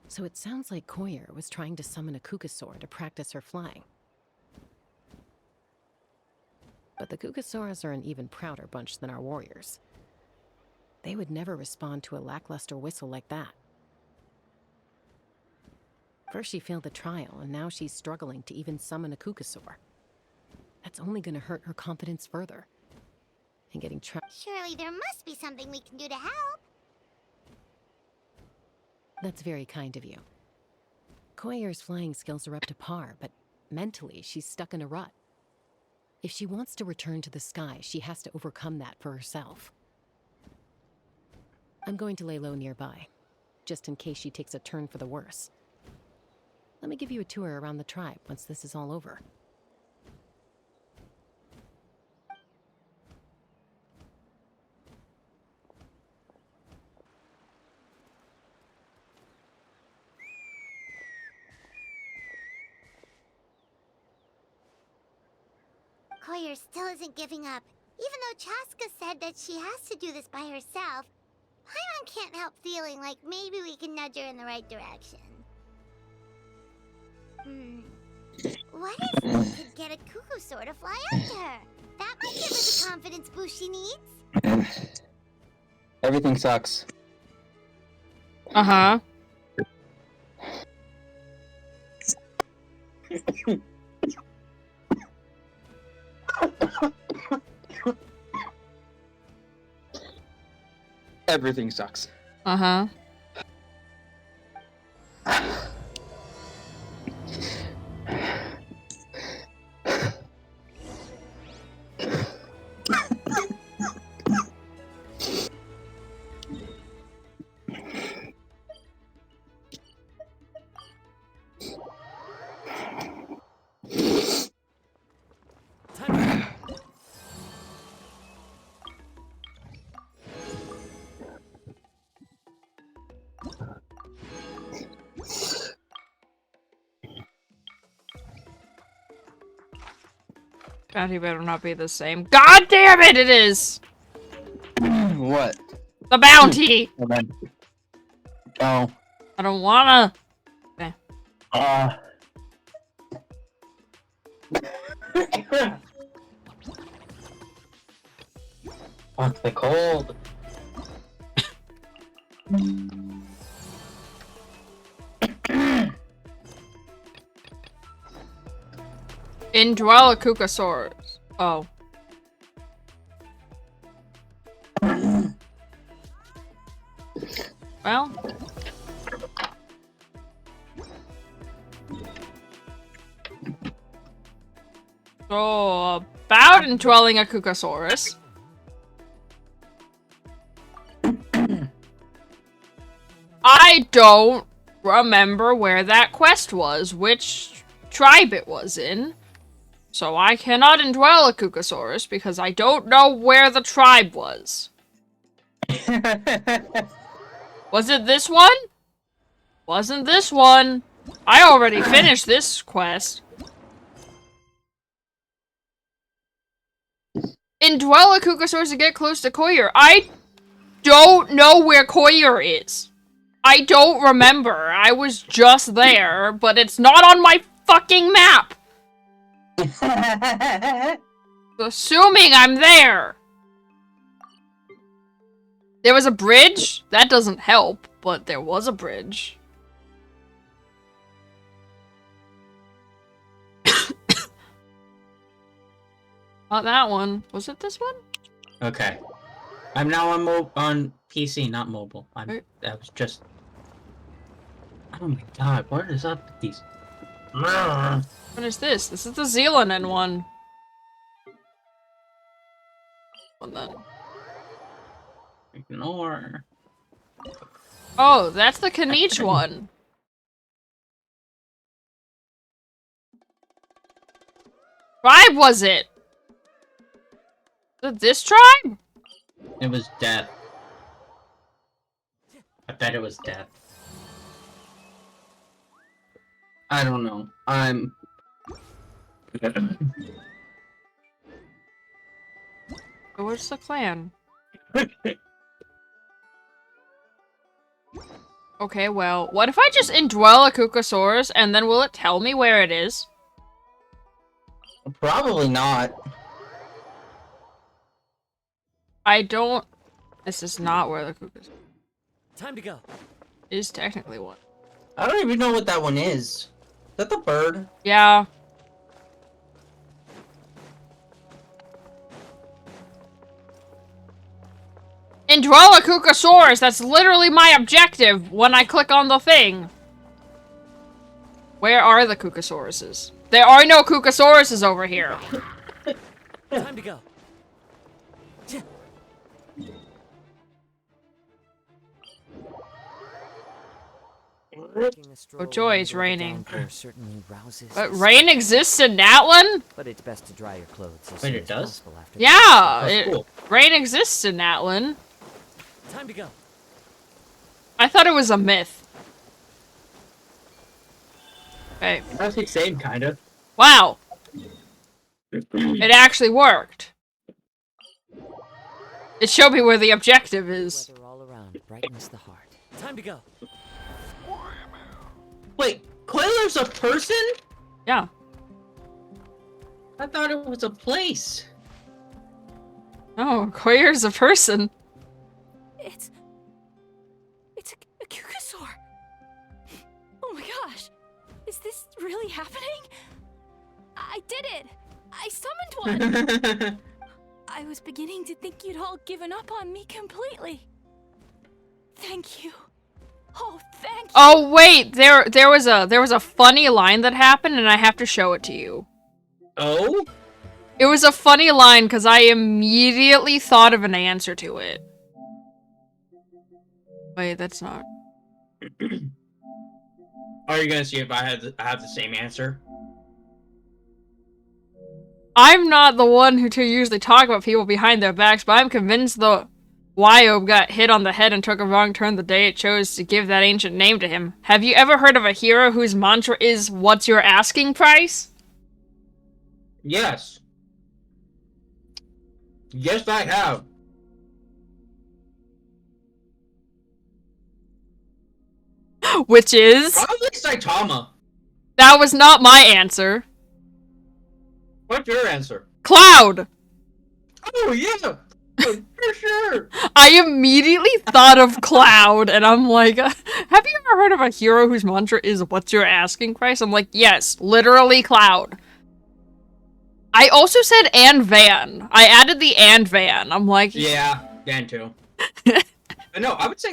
So it sounds like Koyer was trying to summon a Kukasaur to practice her flying. But the Kukasaurs are an even prouder bunch than our warriors. They would never respond to a lackluster whistle like that. First she failed the trial, and now she's struggling to even summon a Kukasaur. That's only gonna hurt her confidence further. And getting trapped. Surely there must be something we can do to help. That's very kind of you. Koyer's flying skills are up to par, but mentally she's stuck in a rut. If she wants to return to the sky, she has to overcome that for herself. I'm going to lay low nearby, just in case she takes a turn for the worse. Let me give you a tour around the tribe once this is all over. Koyer still isn't giving up. Even though Chaska said that she has to do this by herself, Paimon can't help feeling like maybe we can nudge her in the right direction. What if we could get a Kukusaur to fly up to her? That might give her the confidence boost she needs. Everything sucks. Uh-huh. Everything sucks. Uh-huh. God, he better not be the same. God damn it, it is! What? The bounty! Oh. I don't wanna. Okay. Fuck the cold. Indwell a Kukasaurus. Oh. Well. So, about indwelling a Kukasaurus. I don't remember where that quest was, which tribe it was in. So I cannot indwell a Kukasaurus because I don't know where the tribe was. Was it this one? Wasn't this one. I already finished this quest. Indwell a Kukasaurus to get close to Koyer. I don't know where Koyer is. I don't remember. I was just there, but it's not on my fucking map. Assuming I'm there. There was a bridge? That doesn't help, but there was a bridge. Not that one. Was it this one? Okay. I'm now on PC, not mobile. That was just... Oh my god, what is up with these? What is this? This is the Zealanen one. Well then. Ignore. Oh, that's the Kaniche one. Tribe was it? Was it this tribe? It was death. I bet it was death. I don't know. I'm... Where's the clan? Okay, well, what if I just indwell a Kukasaurus and then will it tell me where it is? Probably not. I don't... This is not where the Kukasaurus Time to go. is technically one. I don't even know what that one is. Is that the bird? Yeah. Indwell a Kukasaurus! That's literally my objective when I click on the thing. Where are the Kukasauruses? There are no Kukasauruses over here. Time to go. Oh joy, it's raining. Certainly rouses But rain exists in that one? But it's best to dry your clothes as Wait, soon it as does? possible after Yeah, cool. rain exists in that one. Time to go. I thought it was a myth. Okay. That's the same, kind of. Wow. It actually worked. It showed me where the objective is. Weather all around brightens the heart. Time to go. Wait, Coiler's a person? Yeah. I thought it was a place. Oh, Koyer's a person. It's a Kukasaur. Oh my gosh. Is this really happening? I did it. I summoned one. I was beginning to think you'd all given up on me completely. Thank you. Oh, thank you. Oh wait, there was a funny line that happened and I have to show it to you. Oh? It was a funny line because I immediately thought of an answer to it. Wait, that's not. Are you gonna see if I have the same answer? I'm not the one who usually talk about people behind their backs, but I'm convinced the Wyob got hit on the head and took a wrong turn the day it chose to give that ancient name to him. Have you ever heard of a hero whose mantra is, "What's your asking price?" Yes. Yes, I have. Which is? Probably Saitama. That was not my answer. What's your answer? Cloud! Oh, yeah! For sure! I immediately thought of Cloud, and I'm like, have you ever heard of a hero whose mantra is, "What's your asking price?" I'm like, yes, literally Cloud. I also said and Van. I added the and Van. I'm like... Yeah, Dan too. No, I would say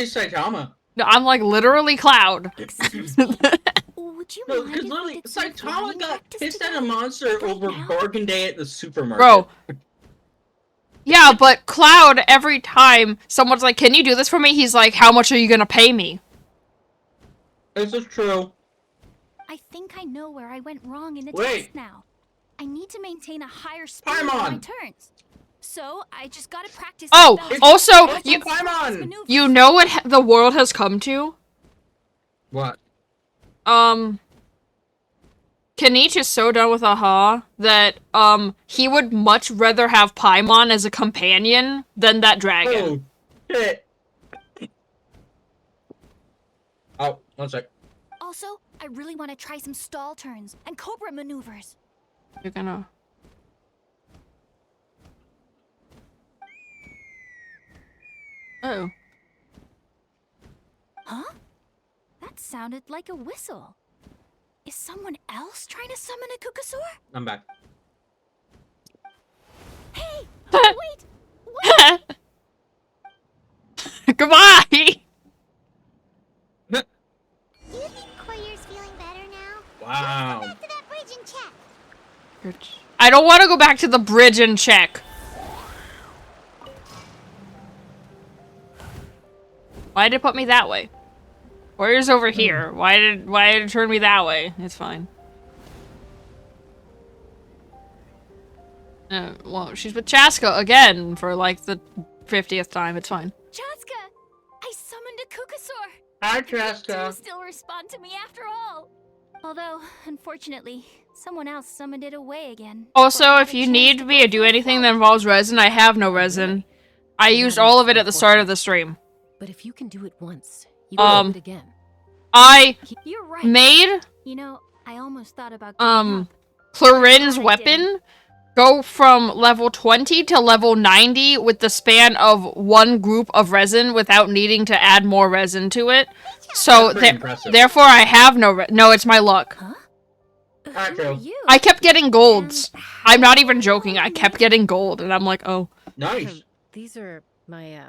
Saitama. No, I'm like, literally Cloud. Would you No, mind because if literally, we did some Saitama flying got practice pissed at a together? monster over bargain day at the supermarket. Bro. Yeah, but Cloud, every time someone's like, "Can you do this for me?" He's like, "How much are you gonna pay me?" This is true. I think I know where I went wrong in the Wait. test now. I need to maintain a higher speed on my Paimon! turns. So I just gotta practice. Oh, the also, Paimon! you know what the world has come to? What? Kanich is so done with Aha that, he would much rather have Paimon as a companion than that dragon. Oh, shit. Oh, one sec. Also, I really want to try some stall turns and cobra maneuvers. You're gonna... Oh. Huh? That sounded like a whistle. Is someone else trying to summon a Kukasaur? I'm back. Hey! Wait! Goodbye! Do you think Koyer's feeling better now? Wow. Let's go back to that bridge and check. I don't want to go back to the bridge and check. Why did it put me that way? Warrior's over here. Why did it turn me that way? It's fine. Well, she's with Chaska again for like the 50th time. It's fine. Chaska! I summoned Hi, Do Jessica. still respond to me after all. Although, unfortunately, someone else summoned it away again. Also, if you need me to do anything that involves resin, I have no resin. I used all of it at the start of the stream. But if you can do it once, you can do it again. I You're right. made You know, I almost thought about Clarin's weapon go from level 20 to level 90 with the span of one group of resin without needing to add more resin to it. So therefore I have no it's my luck. I kept getting golds. I'm not even joking. I kept getting gold and I'm like, "Oh, nice." These are my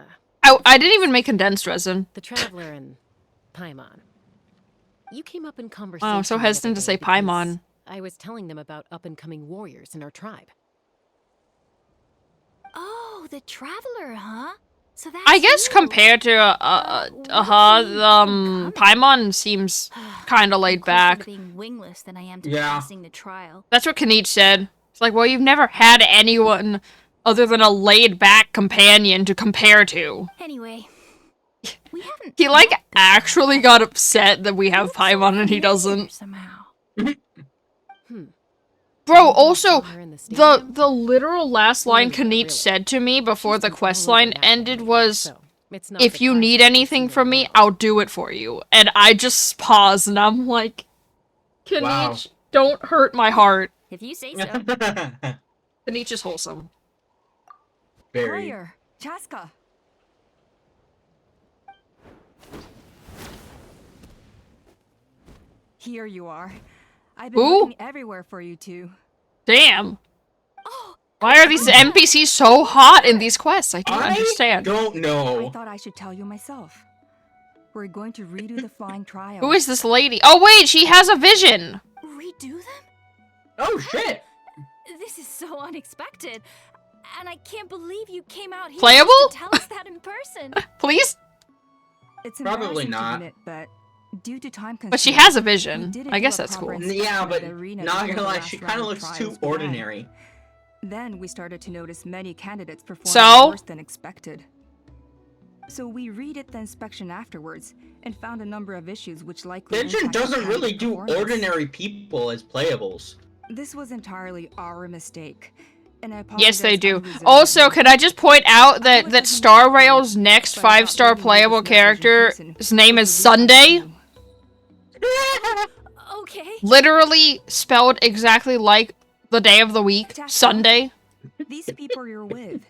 I didn't even make condensed resin. The Traveler and Paimon. You came up in conversation. Wow, I'm so hesitant to say Paimon. I was telling them about up-and-coming warriors in our tribe. Oh, the Traveler, huh? So that's I guess compared to Paimon seems kind of laid back. being wingless than I am to Yeah. passing the trial. That's what Kanich said. It's like, well, you've never had anyone other than a laid-back companion to compare to. Anyway, we haven't. He like actually got upset that we have Paimon and he doesn't. Somehow. Bro, also, the literal last line Kanich said to me before the quest line ended was, if you need anything from me, I'll do it for you. And I just paused and I'm like, Kanich, don't hurt my heart. If you say so. Kanich is wholesome. Very. Chaska. Here you are. I've been Ooh. looking everywhere for you two. Damn. Why are these NPCs so hot in these quests? I don't understand. Don't know. I thought I should tell you myself. We're going to redo the flying trial. Who is this lady? Oh wait, she has a vision. Redo them? Oh shit. This is so unexpected. And I can't believe you came out here Playable? just to tell us that in person. Please? It's Probably embarrassing to not. admit, but due to time constraints, But she has a we vision. didn't I do guess a that's proper cool. inspection Yeah, of but the arena not before gonna the lie, last she round kind of of looks too trials began. ordinary. Then we started to notice many candidates performing So? worse than expected. So we redid the inspection afterwards and found a number of issues which likely Genshin impacted doesn't really candidate do performance. ordinary people as playables. This was entirely our mistake. And I Yes, they apologize do. unreservedly. Also, could I just point out that Star Rail's next 5-star playable character, his name is Sunday? Okay. Literally spelled exactly like the day of the week, Sunday. These people you're with,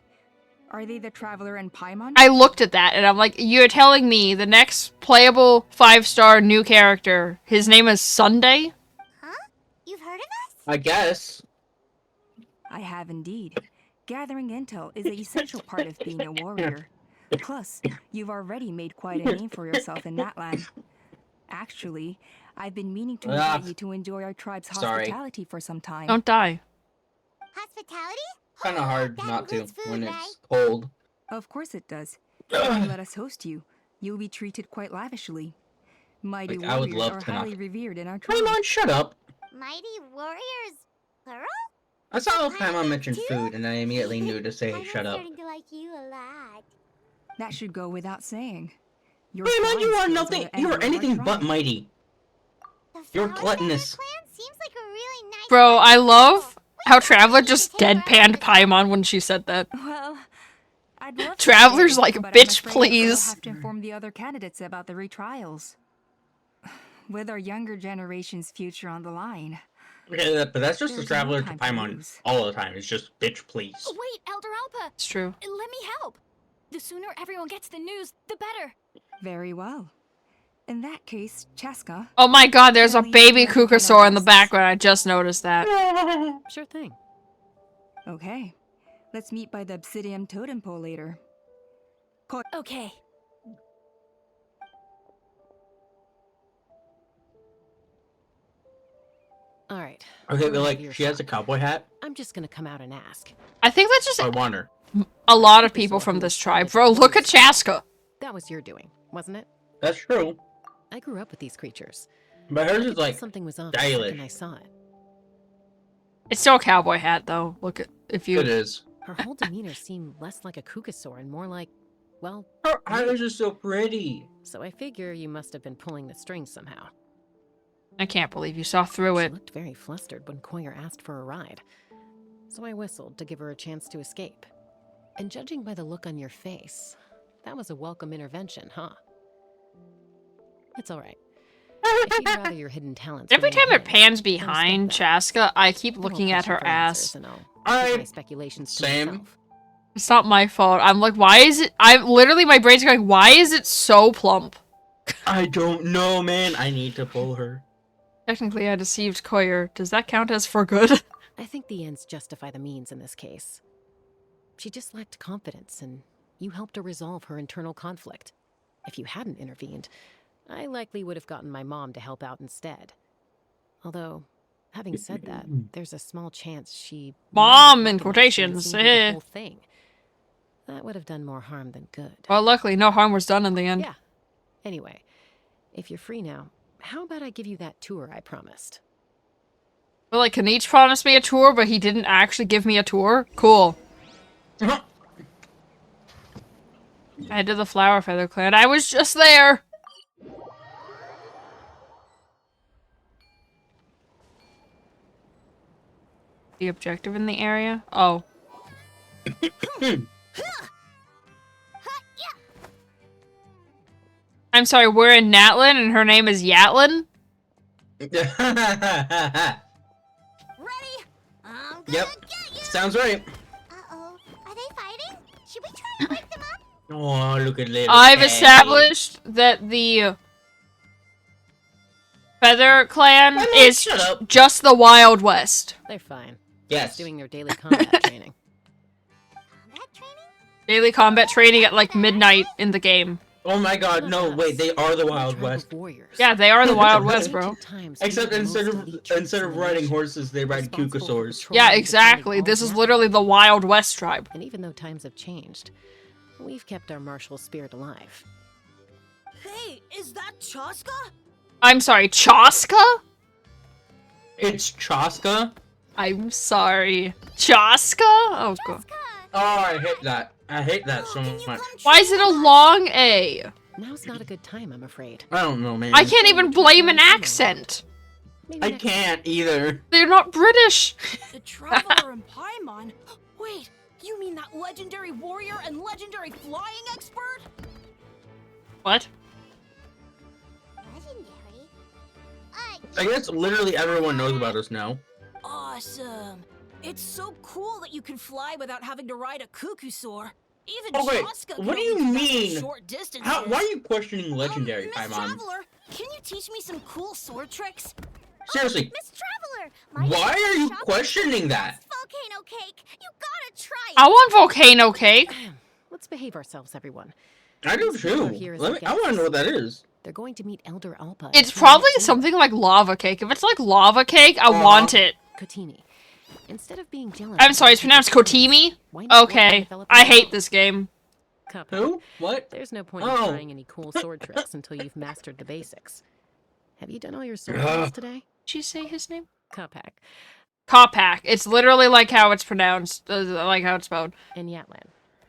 are they the Traveler and Paimon? I looked at that and I'm like, you're telling me the next playable 5-star new character, his name is Sunday? You've heard of us? I guess. I have indeed. Gathering intel is an essential part of being a warrior. Plus, you've already made quite a name for yourself in that land. Actually, I've been meaning to invite you to enjoy our tribe's hospitality for some time. Don't die. Hospitality? Kind of hard not to when it's cold. Of course it does. If you let us host you, you'll be treated quite lavishly. Mighty Like, I would warriors love are to not- highly revered in our tribe. Paimon, shut up. Mighty warriors, plural? I saw Paimon mention food, and I immediately knew to say shut up. Starting to like you a lot. That should go without saying. Your Paimon, you flying are skills nothing. the You envy are of our anything but tribe. mighty. You're gluttonous. Seems like a really nice. Bro, I love how Traveler just deadpanned Paimon when she said that. Well, I'd love to Traveler's stay, like, but I'm bitch, afraid please. I'll have to inform the other candidates about the retrials. With our younger generation's future on the line. Okay, but that's just the There's Traveler no to time to Paimon lose. all the time. It's just bitch, please. Wait, Elder Alpa. It's true. Let me help. The sooner everyone gets the news, the better. Very well. In that case, Chaska. Oh my god, there's a Please baby let me know Kukasaur in the best. background. I just noticed that. Sure thing. Okay. Let's meet by the obsidian totem pole later. Okay. All right. Okay, we're but out like, of she has a earshot. cowboy hat. I'm just gonna come out and ask. I think that's just I want her. a lot of people from this tribe. Bro, look at Chaska. That was your doing, wasn't it? That's true. I grew up with these creatures. But I hers could is tell like something was off the second stylish. I saw it. It's still a cowboy hat, though. Look at if you. It is. Her whole demeanor seemed less like a Kukasaur and more like, well... Her eyes are so pretty. So I figure you must have been pulling the strings somehow. I can't believe you saw through She it. looked very flustered when Koyer asked for a ride. So I whistled to give her a chance to escape. And judging by the look on your face, that was a welcome intervention, huh? It's alright. If you'd rather your hidden talents... Every remain time it hidden, pans I behind respect that. Chaska, I keep I won't looking at push you her for ass. answers, and I'll keep my speculations to myself. It's not my fault. I'm like, why is it... I'm literally, my brain's going, why is it so plump? I don't know, man. I need to pull her. Technically, I deceived Koyer. Does that count as for good? I think the ends justify the means in this case. She just lacked confidence, and you helped her resolve her internal conflict. If you hadn't intervened, I likely would have gotten my mom to help out instead. Although, having said that, there's a small chance she... Mom, in quotations. The whole thing. That would have done more harm than good. Well, luckily, no harm was done in the end. Yeah. Anyway, if you're free now, how about I give you that tour I promised? Well, like, Kanichi promised me a tour, but he didn't actually give me a tour? Cool. Head to the Flower Feather Clan. I was just there! The objective in the area? Oh. I'm sorry, we're in Natlin and her name is Yatlin? Ready? Yep. Sounds right. Uh-oh. Are they fighting? Should we try to wake them up? Oh, look at little I've Teddy. established that the Feather Clan is just the Wild West. They're fine. Yes. Just doing their daily combat training. Daily combat training at like midnight in the game. Oh my god, no, wait, they are the Wild West. Yeah, they are the Wild West, bro. Except instead of riding horses, they ride kukasaurs. Yeah, exactly. This is literally the Wild West tribe. And even though times have changed, we've kept our martial spirit alive. Hey, is that Chaska? I'm sorry, Chaska? It's Chaska? I'm sorry. Chaska? Oh, God. Oh, I hate that. I hate that so much. Why is it a long A? Now's not a good time, I'm afraid. I don't know, man. I can't even blame an accent. I can't either. They're not British. The Traveler and Paimon? Wait, you mean that legendary warrior and legendary flying expert? What? Legendary? I guess literally everyone knows about us now. Awesome. It's so cool that you can fly without having to ride a cuckoosaur. Even Oh wait, Chaska what do can you only travel mean? short distances. Why are you questioning legendary, Miss Paimon? Traveler, can you teach me some cool sword tricks? Seriously, Miss Traveler! why are you questioning that? Volcano cake! You gotta try it! I want volcano cake. Let's behave ourselves, everyone. I do too. I want to know what that is. They're going to meet Elder Alpa. It's probably something like lava cake. If it's like lava cake, I want it. Kotimi. Instead of being jealous... I'm sorry, it's pronounced Kotimi? Okay. I hate this game. Who? What? There's no point in trying any cool sword tricks until you've mastered the basics. Have you done all your sword drills today? Did you say his name? Kopak. Kopak. It's literally like how it's pronounced. Like how it's spelled. And Yatlan.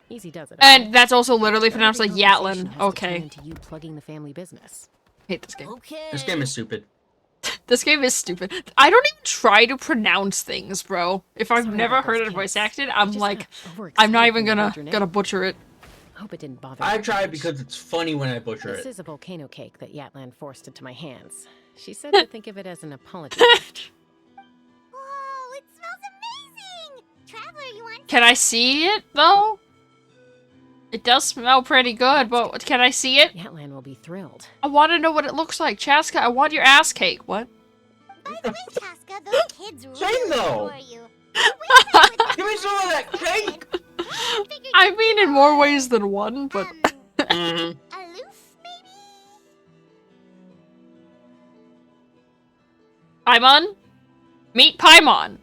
Easy does it. And that's also literally pronounced like Yatlin. Okay. Into you plugging the family business. Hate this game. Okay. This game is stupid. This game is stupid. I don't even try to pronounce things, bro. If I've never heard it voice acted, I'm like, I'm not even gonna butcher it. Hope it didn't bother. I try because it's funny when I butcher This it. is a volcano cake that Yatlan forced into my hands. She said to think of it as an apology gift. Whoa, it smells amazing! Traveler, you want Can I see it though? It does smell pretty good, but can I see it? Yatlan will be thrilled. I want to know what it looks like. Chaska, I want your ass cake. What? By the way, Chaska, those kids Same really though. adore you. Give me some of that cake! I mean in more ways than one, but... Aloof, maybe? Paimon? Meet Paimon.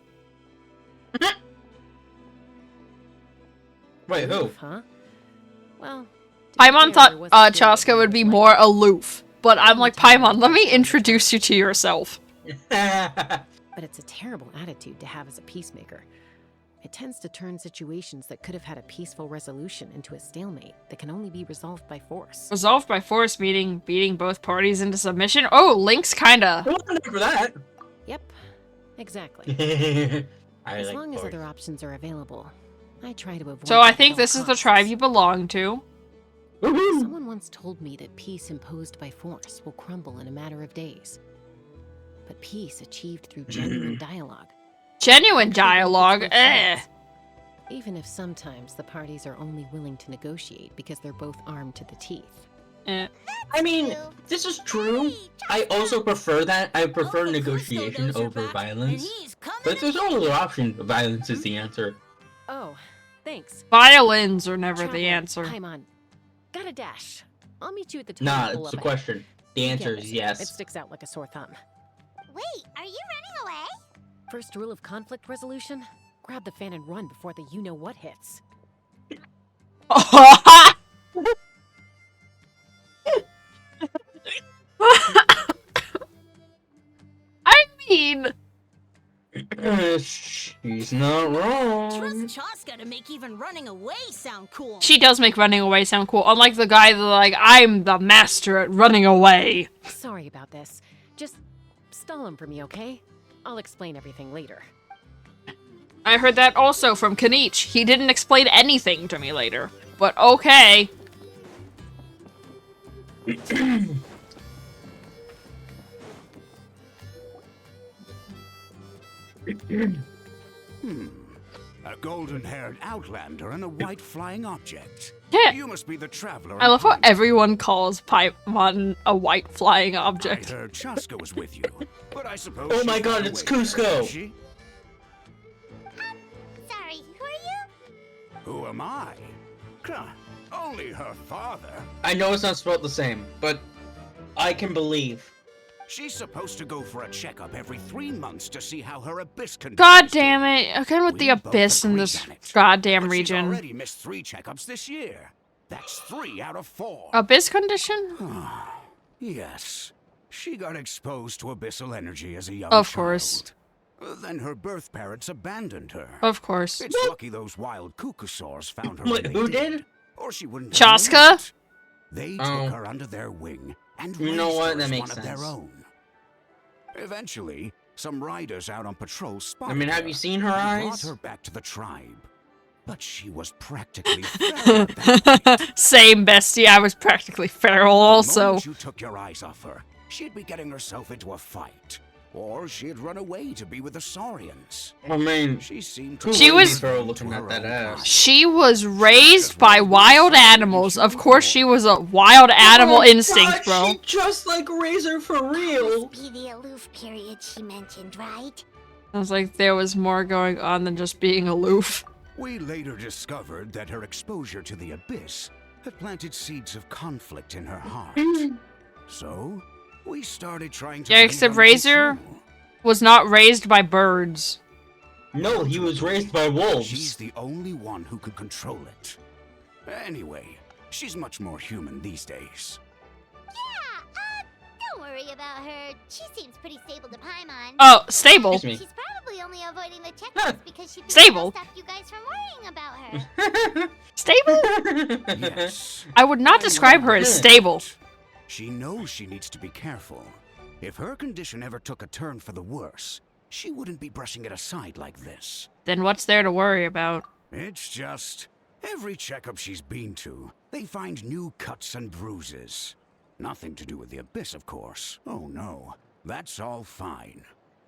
Wait, who? Huh? Well, Paimon thought Chaska would be more aloof, but I'm like, Paimon, let me introduce you to yourself. But it's a terrible attitude to have as a peacemaker. It tends to turn situations that could have had a peaceful resolution into a stalemate that can only be resolved by force. Resolved by force, meaning beating both parties into submission? Oh, Link's kinda... For that. Yep, exactly. As long as other options are available, I try to avoid. So I think this is the tribe you belong to. Someone once told me that peace imposed by force will crumble in a matter of days. But peace achieved through genuine dialogue. Genuine dialogue? Eh. Even if sometimes the parties are only willing to negotiate because they're both armed to the teeth. Eh. I mean, this is true. I also prefer that. I prefer negotiation over violence. But there's no other option. Violence is the answer. Oh, thanks. Violins are never the answer. Paimon, got a dash. I'll meet you at the Nah, totem pole it's a up question. The ahead. answer Get is it. yes. It sticks out like a sore thumb. Wait, are you running away? First rule of conflict resolution: grab the fan and run before the you-know-what hits. I mean... She's not wrong. Trust Chaska to make even running away sound cool. She does make running away sound cool, unlike the guy that, like, I'm the master at running away. Sorry about this. Just stall him for me, okay? I'll explain everything later. I heard that also from Kanich. He didn't explain anything to me later. But okay. A golden-haired outlander and a white flying object. Yeah. You must be the traveler. I love how everyone calls Paimon a white flying I object. heard Chaska was with you, but I suppose. Oh my she's god, run it's away, Cusco. has she? Sorry, who are you? Who am I? Huh, only her father. I know it's not spelled the same, but I can believe. She's supposed to go for a checkup every 3 months to see how her abyss condition. God damn it. Again with the abyss in this goddamn region. She's already missed 3 checkups this year. That's 3 out of 4. Abyss condition? Yes. She got exposed to abyssal energy as a young Of child. course. Then her birth parents abandoned her. Of course. It's lucky those wild cucosaurs found her. Wait, when they who did? Or she wouldn't have Chaska? lived. They took her under their wing and You know raised what? her That as makes one of sense. their own. Eventually, some riders out on patrol spotted I mean, have her you seen her and brought eyes? her back to the tribe. But she was practically feral at that point. Same, bestie. I was practically feral The also. moment you took your eyes off her, she'd be getting herself into a fight. Or she'd run away to be with the Saurians. I mean, She seemed She was- looking at that ass. She was raised by wild animals. Of course she was a wild animal instinct, bro. She just like Razor for real. Be the aloof period she mentioned, right? I was like, there was more going on than just being aloof. We later discovered that her exposure to the abyss had planted seeds of conflict in her heart. So, we started trying to. Yeah, bring it except under Razor control. was not raised by birds. No, he was raised by wolves. She's the only one who could control it. Anyway, she's much more human these days. Don't worry about her. She seems pretty stable to Paimon. Oh, stable. She's probably only avoiding the checklist because she thinks Stable. it'll stop you guys from worrying about her. Stable? Yes. I would not describe her as stable. She knows she needs to be careful. If her condition ever took a turn for the worse, she wouldn't be brushing it aside like this. Then what's there to worry about? It's just, every checkup she's been to, they find new cuts and bruises. Nothing to do with the abyss, of course. Oh no, that's all fine.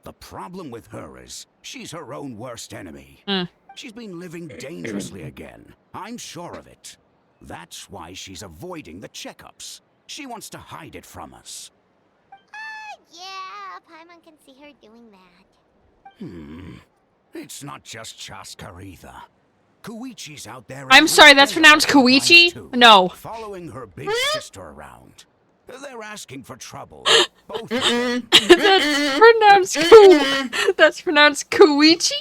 The problem with her is, she's her own worst enemy. She's been living dangerously again. I'm sure of it. That's why she's avoiding the checkups. She wants to hide it from us. Yeah, Paimon can see her doing that. It's not just Chaska either. Koichi's out there. I'm every sorry, that's day pronounced at times Koichi? too, No. Following her big sister around. They're asking for trouble. Both of them. That's pronounced That's pronounced Koichi?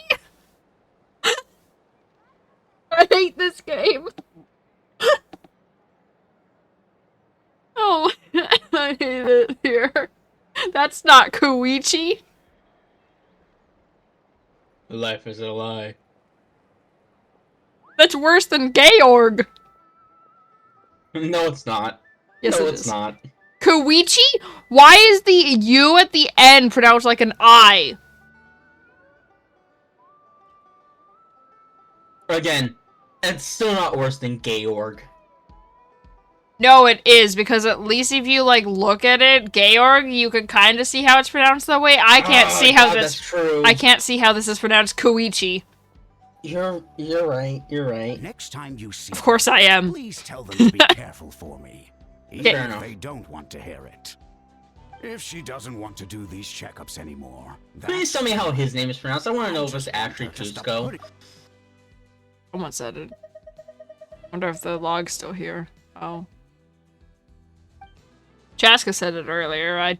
I hate this game. Oh, I hate it here. That's not Koichi. Life is a lie. That's worse than Georg. No, it's not. Yes, no, it it's is. not. Koichi? Why is the U at the end pronounced like an I? Again, it's still not worse than Georg. No, it is, because at least if you, like, look at it, Georg, you can kind of see how it's pronounced that way. I can't see how that's true. I can't see how this is pronounced Koichi. You're right. You're right. Next time you see Of course I am. Please tell them to be careful for me. Even Fair if enough. they don't want to hear it. If she doesn't want to do these checkups anymore, Please tell me how his name is pronounced. I want to know if it's actually Cusco. Someone said it. Wonder if the log's still here. Oh. Chaska said it earlier. I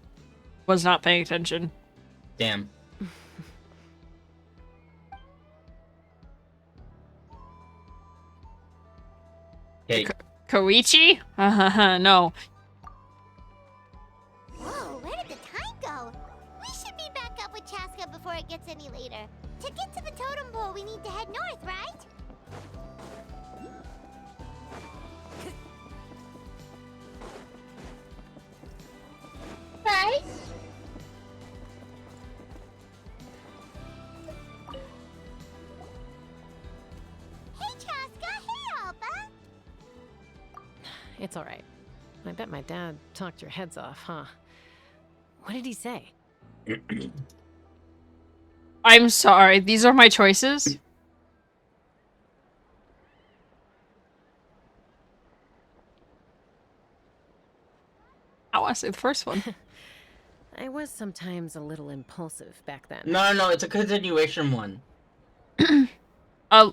was not paying attention. Damn. Okay. Koichi? No. Whoa, where did the time go? We should meet back up with Chaska before it gets any later. To get to the totem pole, we need to head north, right? Right? Hey, Chaska. Hey, Alba. It's alright. I bet my dad talked your heads off, huh? What did he say? I'm sorry. These are my choices. I want to say the first one. I was sometimes a little impulsive back then. No, it's a continuation one. A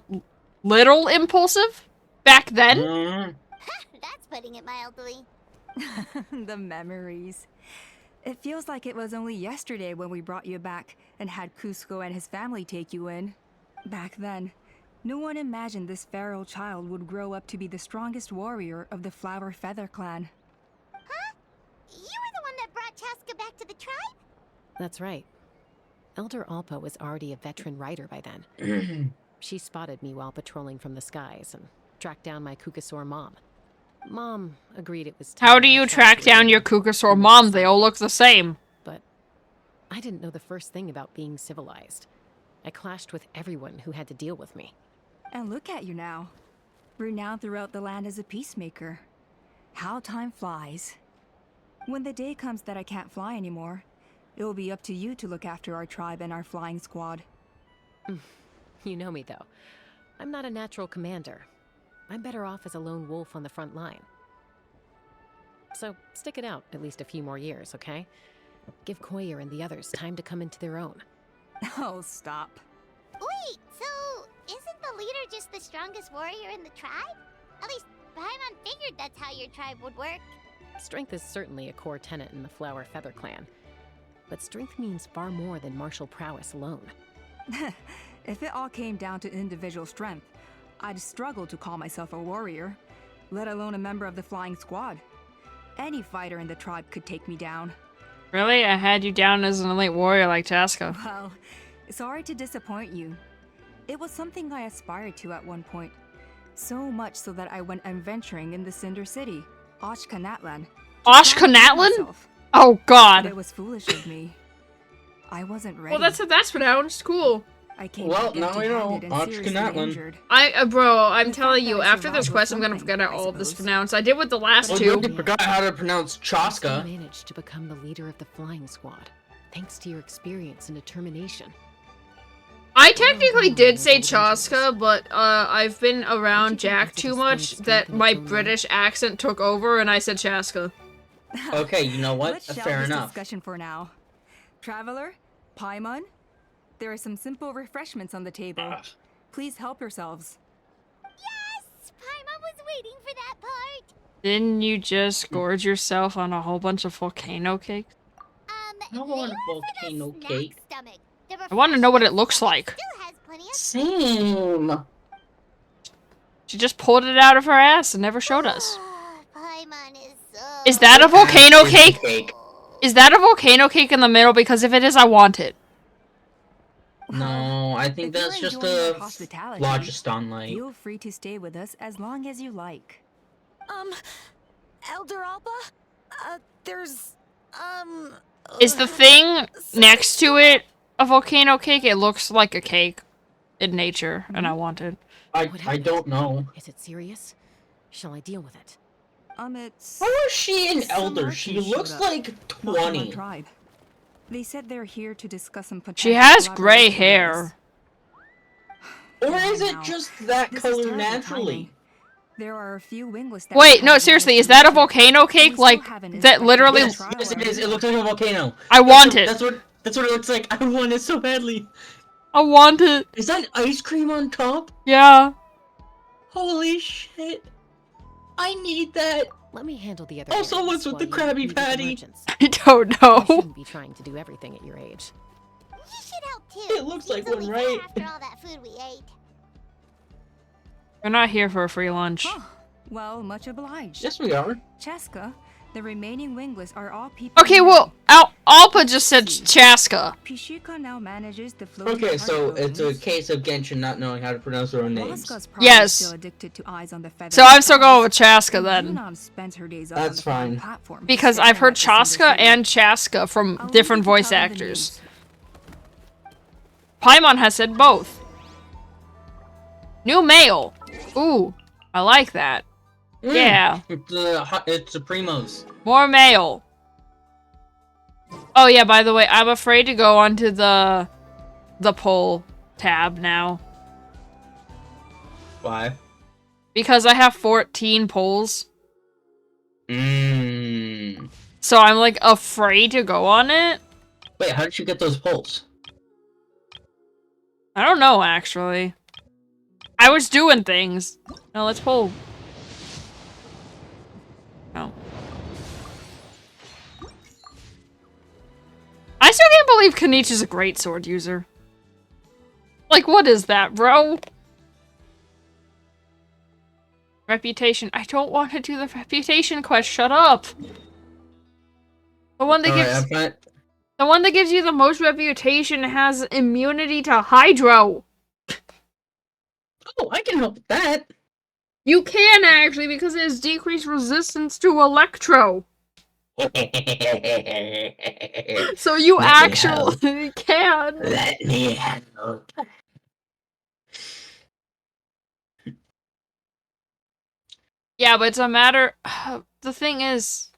little impulsive? Back then? That's putting it mildly. The memories. It feels like it was only yesterday when we brought you back and had Cusco and his family take you in. Back then, no one imagined this feral child would grow up to be the strongest warrior of the Flower Feather clan. Huh? You were the one that brought Chaska back to the tribe? That's right. Elder Alpa was already a veteran rider by then. She spotted me while patrolling from the skies and tracked down my Kukasaur mom. Mom agreed it was time. How do you track down your Kukasaur mom? They all look the same. But I didn't know the first thing about being civilized. I clashed with everyone who had to deal with me. And look at you now. Renowned throughout the land as a peacemaker. How time flies. When the day comes that I can't fly anymore, it will be up to you to look after our tribe and our flying squad. You know me, though. I'm not a natural commander. I'm better off as a lone wolf on the front line. So, stick it out at least a few more years, okay? Give Koyer and the others time to come into their own. Oh, stop. Wait, so isn't the leader just the strongest warrior in the tribe? At least Paimon figured that's how your tribe would work. Strength is certainly a core tenet in the Flower Feather clan. But strength means far more than martial prowess alone. If it all came down to individual strength, I'd struggle to call myself a warrior, let alone a member of the flying squad. Any fighter in the tribe could take me down. Really? I had you down as an elite warrior like Chaska. Well, sorry to disappoint you. It was something I aspired to at one point. So much so that I went adventuring in the Cinder City, Ashkanatlan. Ashkanatlan? Oh god. But it was foolish of me. I wasn't ready. Well, that's pronounced. Cool. I came Well, now we know. injured. Bro, I'm telling you, after this quest, I'm gonna forget how all of this pronounced. I did with the last two. You forgot how to pronounce Chaska. You managed to become the leader of the flying squad, thanks to your experience and determination. I technically did say Chaska, but I've been around Jack too much that my British accent took over, and I said Chaska. Okay, you know what? Let's shelve Fair this enough. discussion for now. Traveler, Paimon, there are some simple refreshments on the table. Please help yourselves. Yes! Paimon was waiting for that part. Didn't you just gorge yourself on a whole bunch of volcano cakes? I want a volcano cake. I want to know what it looks like. Same. She just pulled it out of her ass and never showed us. Paimon is so... Is that a volcano cake? Is that a volcano cake in the middle? Because if it is, I want it. No, I think If you're that's just enjoying our a hospitality, Logiston light. feel free to stay with us as long as you like. Elder Alba? There's, Is the thing next to it a volcano cake? It looks like a cake in nature, and I want it. I don't know. Is it serious? Shall I deal with it? It's... How is she an some elder? She merchants showed looks up. like Not from our 20. tribe. They said they're here to discuss some potential She has gray collaboration with us. hair. Or is it just that This is color terrible naturally? timing. There are a few wingless that Wait, we no, haven't seriously, managed is to that a reach yet, volcano and we cake? still Like, haven't that inspected literally... the Yes, trial yes it area. is. It looks like a volcano. I want it. That's what it looks like. I want it so badly. I want it. Is that ice cream on top? Yeah. Holy shit. I need that. Let me handle the other. Also, what's with the Krabby Patty? I don't know. You shouldn't be trying to do everything at your age. You should help too. It looks like Seems one, only fair right? after all that food we ate. We're not here for a free lunch. Well, much obliged. Yes, we are. Chaska, the remaining wingless are all people. Okay, well, Alpa just said Chaska. Pishika now manages the floating Okay, so heart it's a balloons. case of Genshin not knowing how to pronounce their own names. Laska's probably Yes. still addicted to eyes on the feather. So I'm still going with Chaska then. Yunnan spends her days up That's on the flying fine. platform, Because I've staring heard at the single Chaska city. and Chaska from I'll leave different you to voice tell them the actors. news. Paimon has said both. New male. Ooh, I like that. Yeah. It's the Primos. More male. Oh yeah, by the way, I'm afraid to go onto the poll tab now. Why? Because I have 14 polls. Mmm. So I'm like afraid to go on it. Wait, how did you get those polls? I don't know actually. I was doing things. Now let's poll. No. I still can't believe Kanich is a great sword user. Like, what is that, bro? Reputation. I don't want to do the reputation quest. Shut up. The one that gives the one that gives you the most reputation has immunity to Hydro. Oh, I can help with that. You can actually because it has decreased resistance to Electro. So you actually can. Let me handle. Yeah, but it's a matter... The thing is...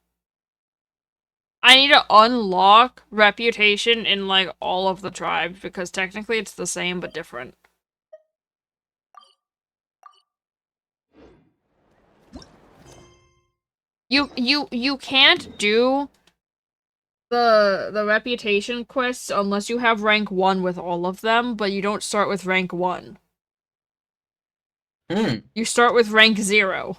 I need to unlock reputation in, like, all of the tribes, because technically it's the same, but different. You can't do the reputation quests unless you have rank 1 with all of them, but you don't start with rank 1. You start with rank 0.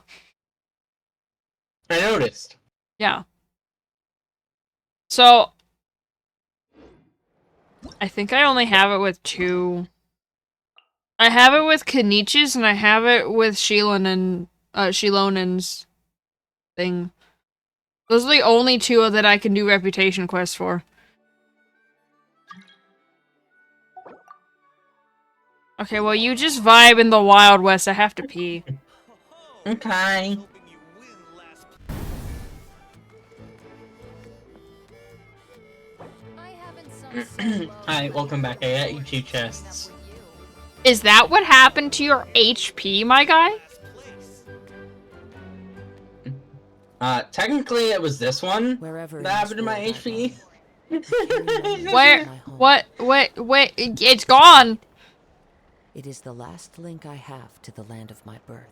I noticed. Yeah. So, I think I only have it with 2. I have it with Kanichi's and I have it with Shilonen's thing. Those are the only 2 that I can do reputation quests for. Okay, well you just vibe in the Wild West. I have to pee. Okay. Hi, welcome back. I got you 2 chests. Is that what happened to your HP, my guy? Technically it was this one Wherever that happened to my HP. Wait, it's gone! It is the last link I have to the land of my birth.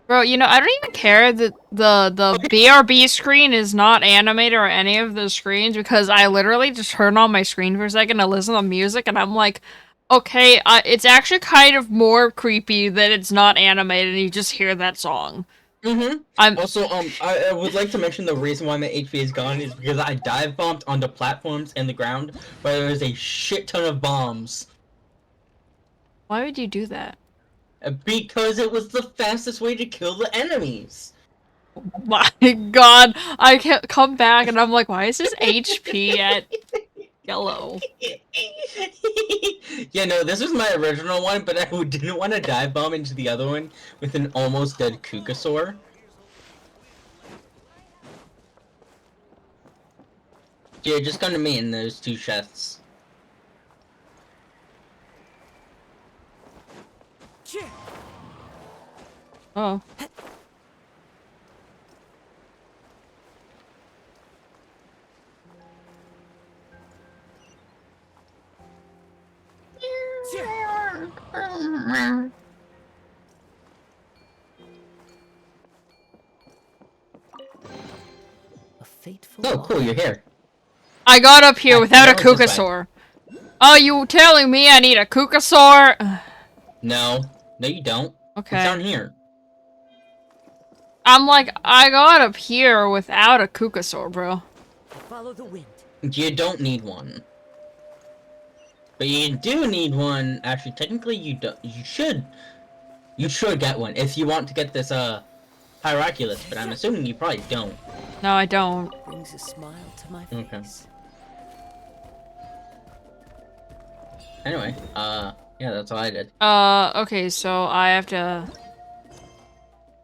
Bro, you know, I don't even care that the BRB screen is not animated or any of the screens because I literally just turn on my screen for a second to listen to music and I'm like, okay, it's actually kind of more creepy that it's not animated and you just hear that song. Also, I would like to mention the reason why my HP is gone is because I dive bombed onto platforms in the ground where there is a shit ton of bombs. Why would you do that? Because it was the fastest way to kill the enemies. My god, I can't come back and I'm like, why is his HP at Yellow. Yeah, no, this was my original one, but I didn't want to dive bomb into the other one with an almost dead Kukasaur. Yeah, just come to me in those two chests. Oh. Oh, cool, you're here. I got up here without a no, this way. Kukasaur. Oh, you telling me I need a Kukasaur? No. No, you don't. Okay. It's down here. I'm like, I got up here without a Kukasaur, bro. Follow the wind. You don't need one. But you do need one. Actually, technically, you don't. You should get one if you want to get this Hierarchulus. But I'm assuming you probably don't. No, I don't. Brings a smile to my Okay. face. Anyway, yeah, that's all I did. Okay, so I have to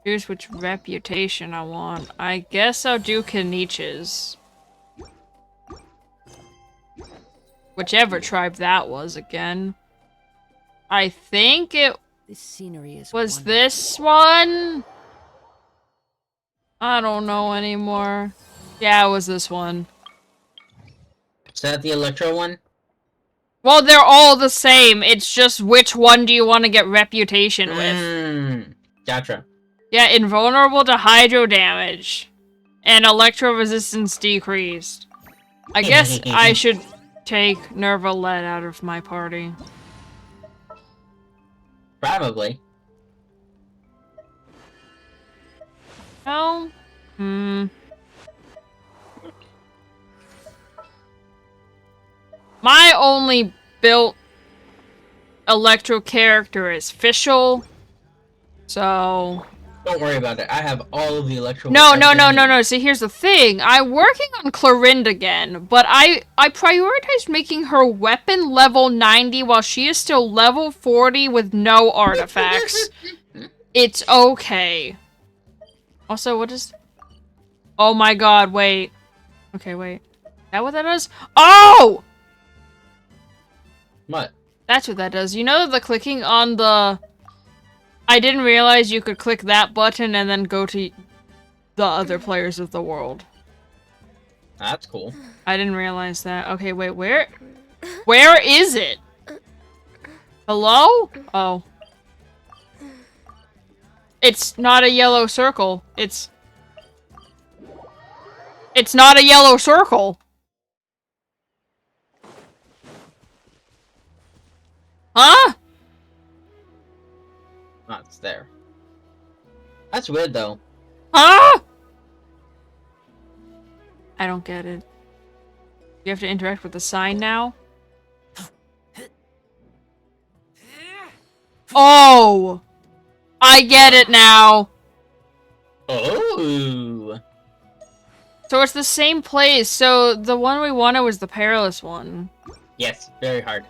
choose which reputation I want. I guess I'll do Kenichi's. Whichever tribe that was again. I think it This scenery is was wonderful. this one. I don't know anymore. Yeah, it was this one. Is that the Electro one? Well, they're all the same. It's just which one do you want to get reputation with? Gotcha. Yeah, invulnerable to hydro damage. And electro resistance decreased. I guess I should take Nervalet out of my party. Probably. No? My only built electro character is Fischl. So... Don't worry about it. I have all of the Electro. No. See, here's the thing. I'm working on Clorinda again, but I prioritized making her weapon level 90 while she is still level 40 with no artifacts. It's okay. Also, what is... Oh my god, wait. Okay, wait. Is that what that does? Oh! What? That's what that does. You know the clicking on the... I didn't realize you could click that button and then go to the other players of the world. That's cool. I didn't realize that. Okay, wait, where is it? Hello? Oh. It's not a yellow circle. It's not a yellow circle. Huh? Oh, it's there. That's weird, though. Huh? I don't get it. You have to interact with the sign now? Oh! I get it now! Oh! So it's the same place, so the one we wanted was the perilous one. Yes, very hard.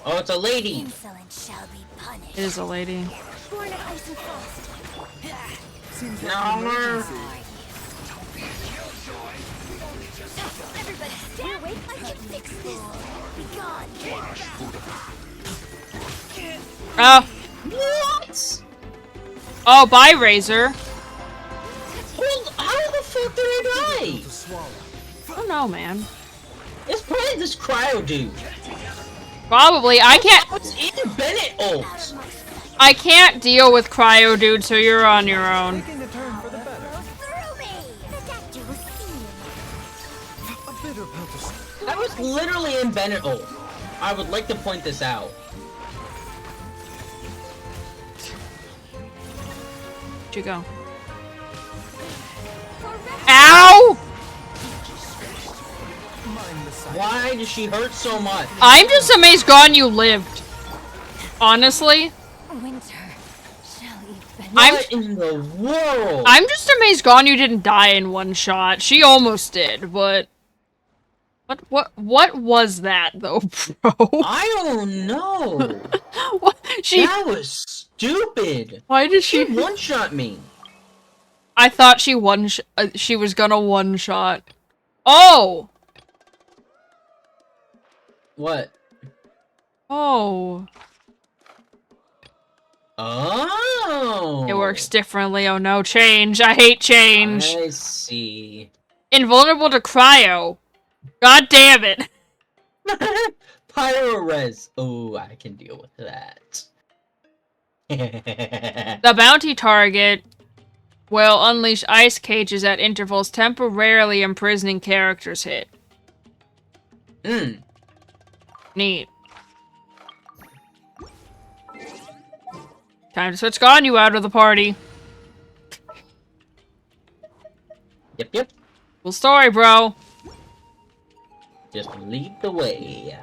Oh, it's a lady! Insolence shall be punished. It is a lady. Born at ice and frost. No. Everybody stay awake. I can fix this. Be gone. Oh. What? Oh, bye, Razor. How the fuck did I die? I don't know, man. It's probably this cryo dude. Probably. I can't. What's in Bennett ult? I can't deal with cryo, dude, so you're on your own. I was literally in Bennett ult. I would like to point this out. Where'd you go? Ow! Why does she hurt so much? I'm just amazed you lived. Honestly. Winter shall even. What in the world? I'm just amazed you didn't die in one shot. She almost did, but What was that though, bro? I don't know. What? That was stupid. Why did she one-shot me? I thought she she was gonna one-shot. Oh! What? Oh. Oh. It works differently. Oh no, change. I hate change. I see. Invulnerable to cryo. God damn it. Pyro-res. Oh, I can deal with that. The bounty target will unleash ice cages at intervals, temporarily imprisoning characters hit. Neat. Time to switch Ganyu out of the party. Yep. Cool story, bro. Just lead the way.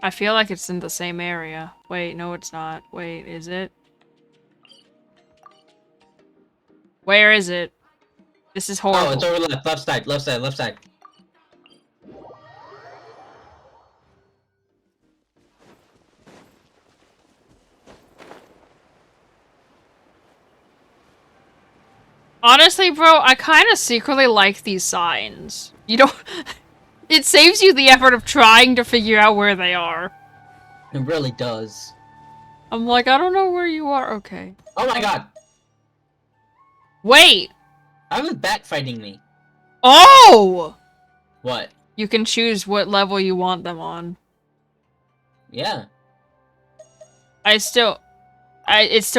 I feel like it's in the same area. Wait, no it's not. Wait, is it? Where is it? This is horrible. Oh, it's over left side, left side. Honestly, bro, I kind of secretly like these signs. You don't... It saves you the effort of trying to figure out where they are. It really does. I'm like, I don't know where you are. Okay. Oh my god. Wait! I was backfighting me. Oh! What? You can choose what level you want them on. Yeah. It's still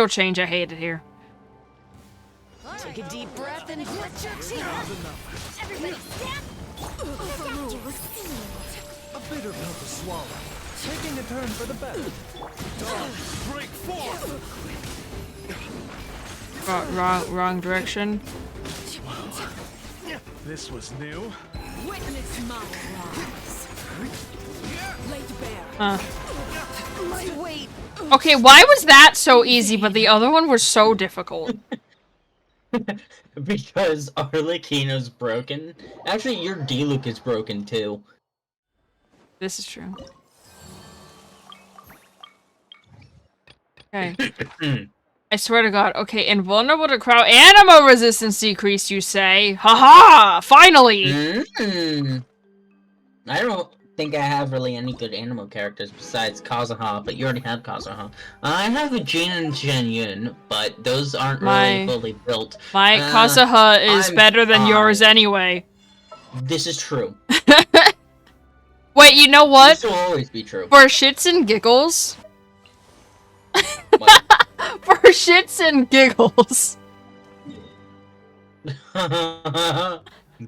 change. I hate it here. Take a deep breath and grit your teeth. Everybody stand. A bitter pill to swallow. Taking a turn for the better. Dog, break forth! Wrong direction. This was new. Witness my rise. Laid bare. Huh. My weight. Okay, why was that so easy, but the other one was so difficult? Because Arlecchino's broken. Actually, your D-Luke is broken too. This is true. Okay. I swear to god. Okay, invulnerable to crowd animo resistance decrease, you say? Haha! Finally! I don't think I have really any good animal characters besides Kazuha, but you already have Kazuha. I have a Jin and Shenyun, but those aren't really fully built. My Kazuha is better than yours anyway. This is true. Wait, you know what? This will always be true. For shits and giggles. For shits and giggles.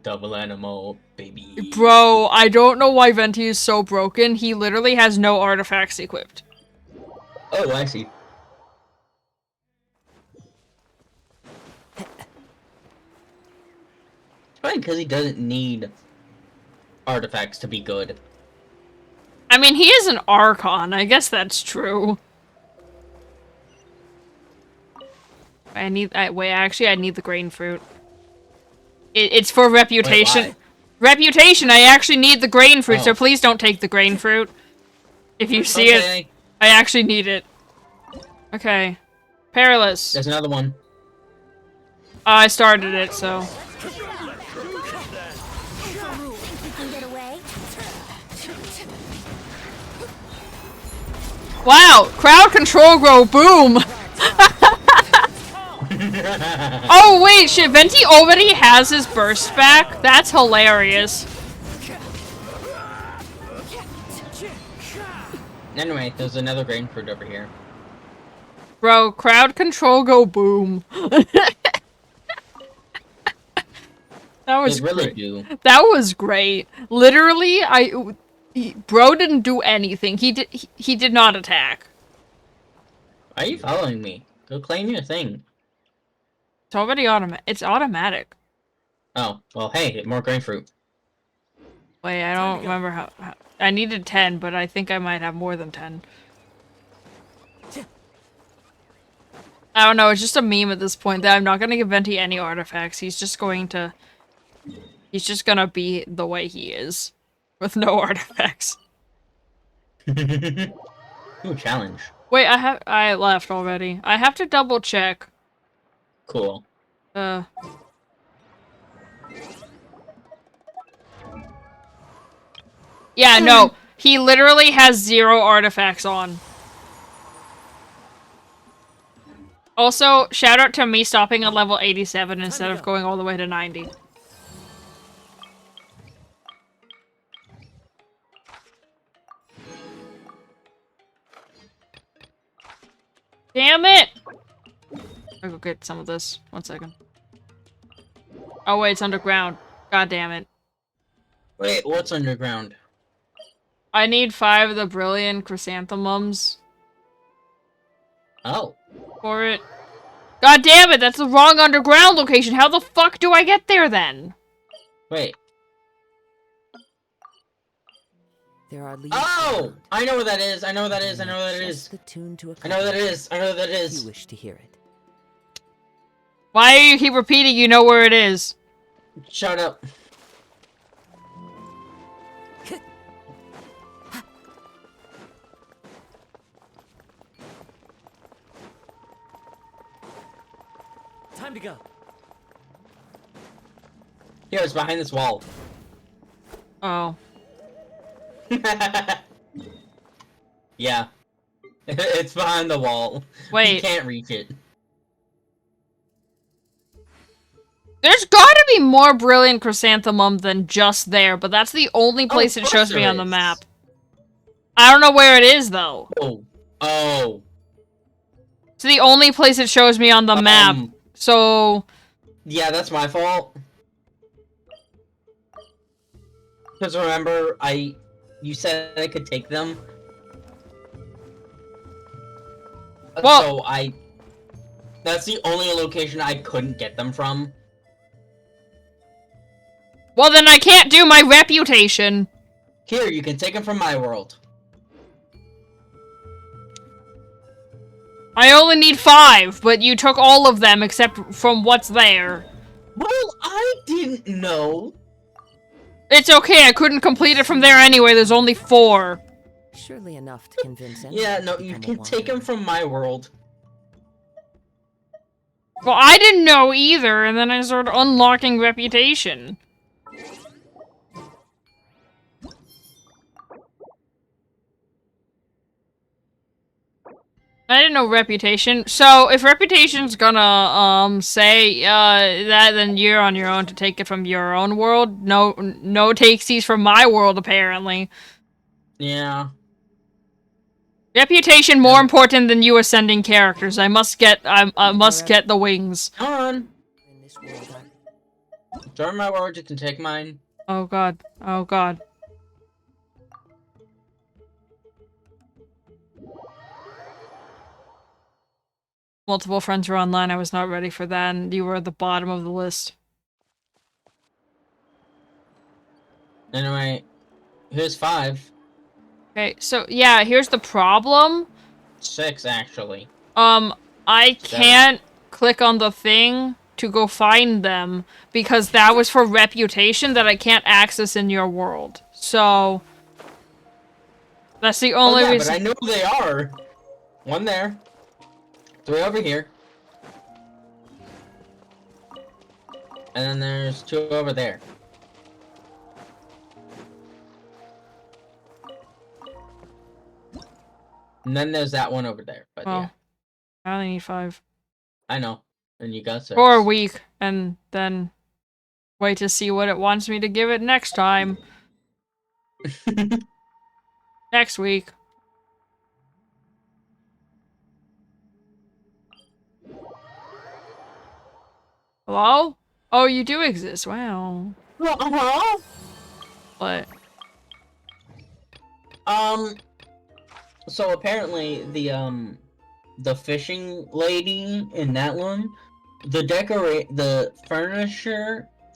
Double animal, baby. Bro, I don't know why Venti is so broken. He literally has no artifacts equipped. Oh, I see. It's probably because he doesn't need artifacts to be good. I mean, he is an Archon. I guess that's true. I need the grain fruit. It's for reputation. Wait, reputation, I actually need the grain fruit, so please don't take the grain fruit. If you see it, I actually need it. Okay. Perilous. There's another one. I started it, so... Wow! Crowd control grow, boom! Oh wait, shit, Venti already has his burst back? That's hilarious. Anyway, there's another grain fruit over here. Bro, crowd control go boom. That was really great. That was great. Literally, bro didn't do anything. He did not attack. Why are you following me? Go claim your thing. It's already automatic. It's automatic. Oh, well, hey, more grain fruit. Wait, I don't remember how... I needed 10, but I think I might have more than 10. I don't know, it's just a meme at this point that I'm not gonna give Venti any artifacts. He's just going to... He's just gonna be the way he is. With no artifacts. Ooh, challenge. Wait, I left already. I have to double check. Cool. Yeah, no. He literally has 0 artifacts on. Also, shout out to me stopping at level 87 instead of going all the way to 90. Damn it! I'll go get some of this. 1 second. Oh wait, it's underground. God damn it. Wait, what's underground? I need 5 of the brilliant chrysanthemums. Oh. For it. God damn it, that's the wrong underground location. How the fuck do I get there then? Wait. There are leaves. Oh! I know what that is. I know what that is. I know what that is. The tune to I know what that is. I know what that is. You wish to hear it. Why do you keep repeating you know where it is? Shut up. Time to go. Here, it's behind this wall. Oh. Yeah. It's behind the wall. Wait. You can't reach it. There's gotta be more brilliant chrysanthemum than just there, but that's the only place it shows me on the map. I don't know where it is, though. Oh. Oh. It's the only place it shows me on the map, so... Yeah, that's my fault. Because remember, you said I could take them. Well, so that's the only location I couldn't get them from. Well, then I can't do my reputation. Here, you can take them from my world. I only need 5, but you took all of them except from what's there. Well, I didn't know. It's okay, I couldn't complete it from there anyway, there's only 4. Surely enough to convince anyone. Yeah, no, you can take them from my world. Well, I didn't know either, and then I started unlocking reputation. I didn't know reputation. So, if reputation's gonna, say, that, then you're on your own to take it from your own world. No takesies from my world, apparently. Yeah. Reputation more important than you ascending characters. I must get the wings. Come on. Join my world, you can take mine. Oh god. Oh god. Multiple friends were online, I was not ready for that, and you were at the bottom of the list. Anyway, here's 5. Okay, so yeah, here's the problem. 6, actually. I can't click on the thing to go find them, because that was for reputation that I can't access in your world. So... that's the only reason- but I know who they are! 1 there. 3 over here. And then there's 2 over there. And then there's that one over there, but well, yeah. I only need 5. I know. And you got 6. For a week, and then wait to see what it wants me to give it next time. Next week. Hello? Oh, you do exist. Wow. Uh-huh. What? So apparently the fishing lady in that one, the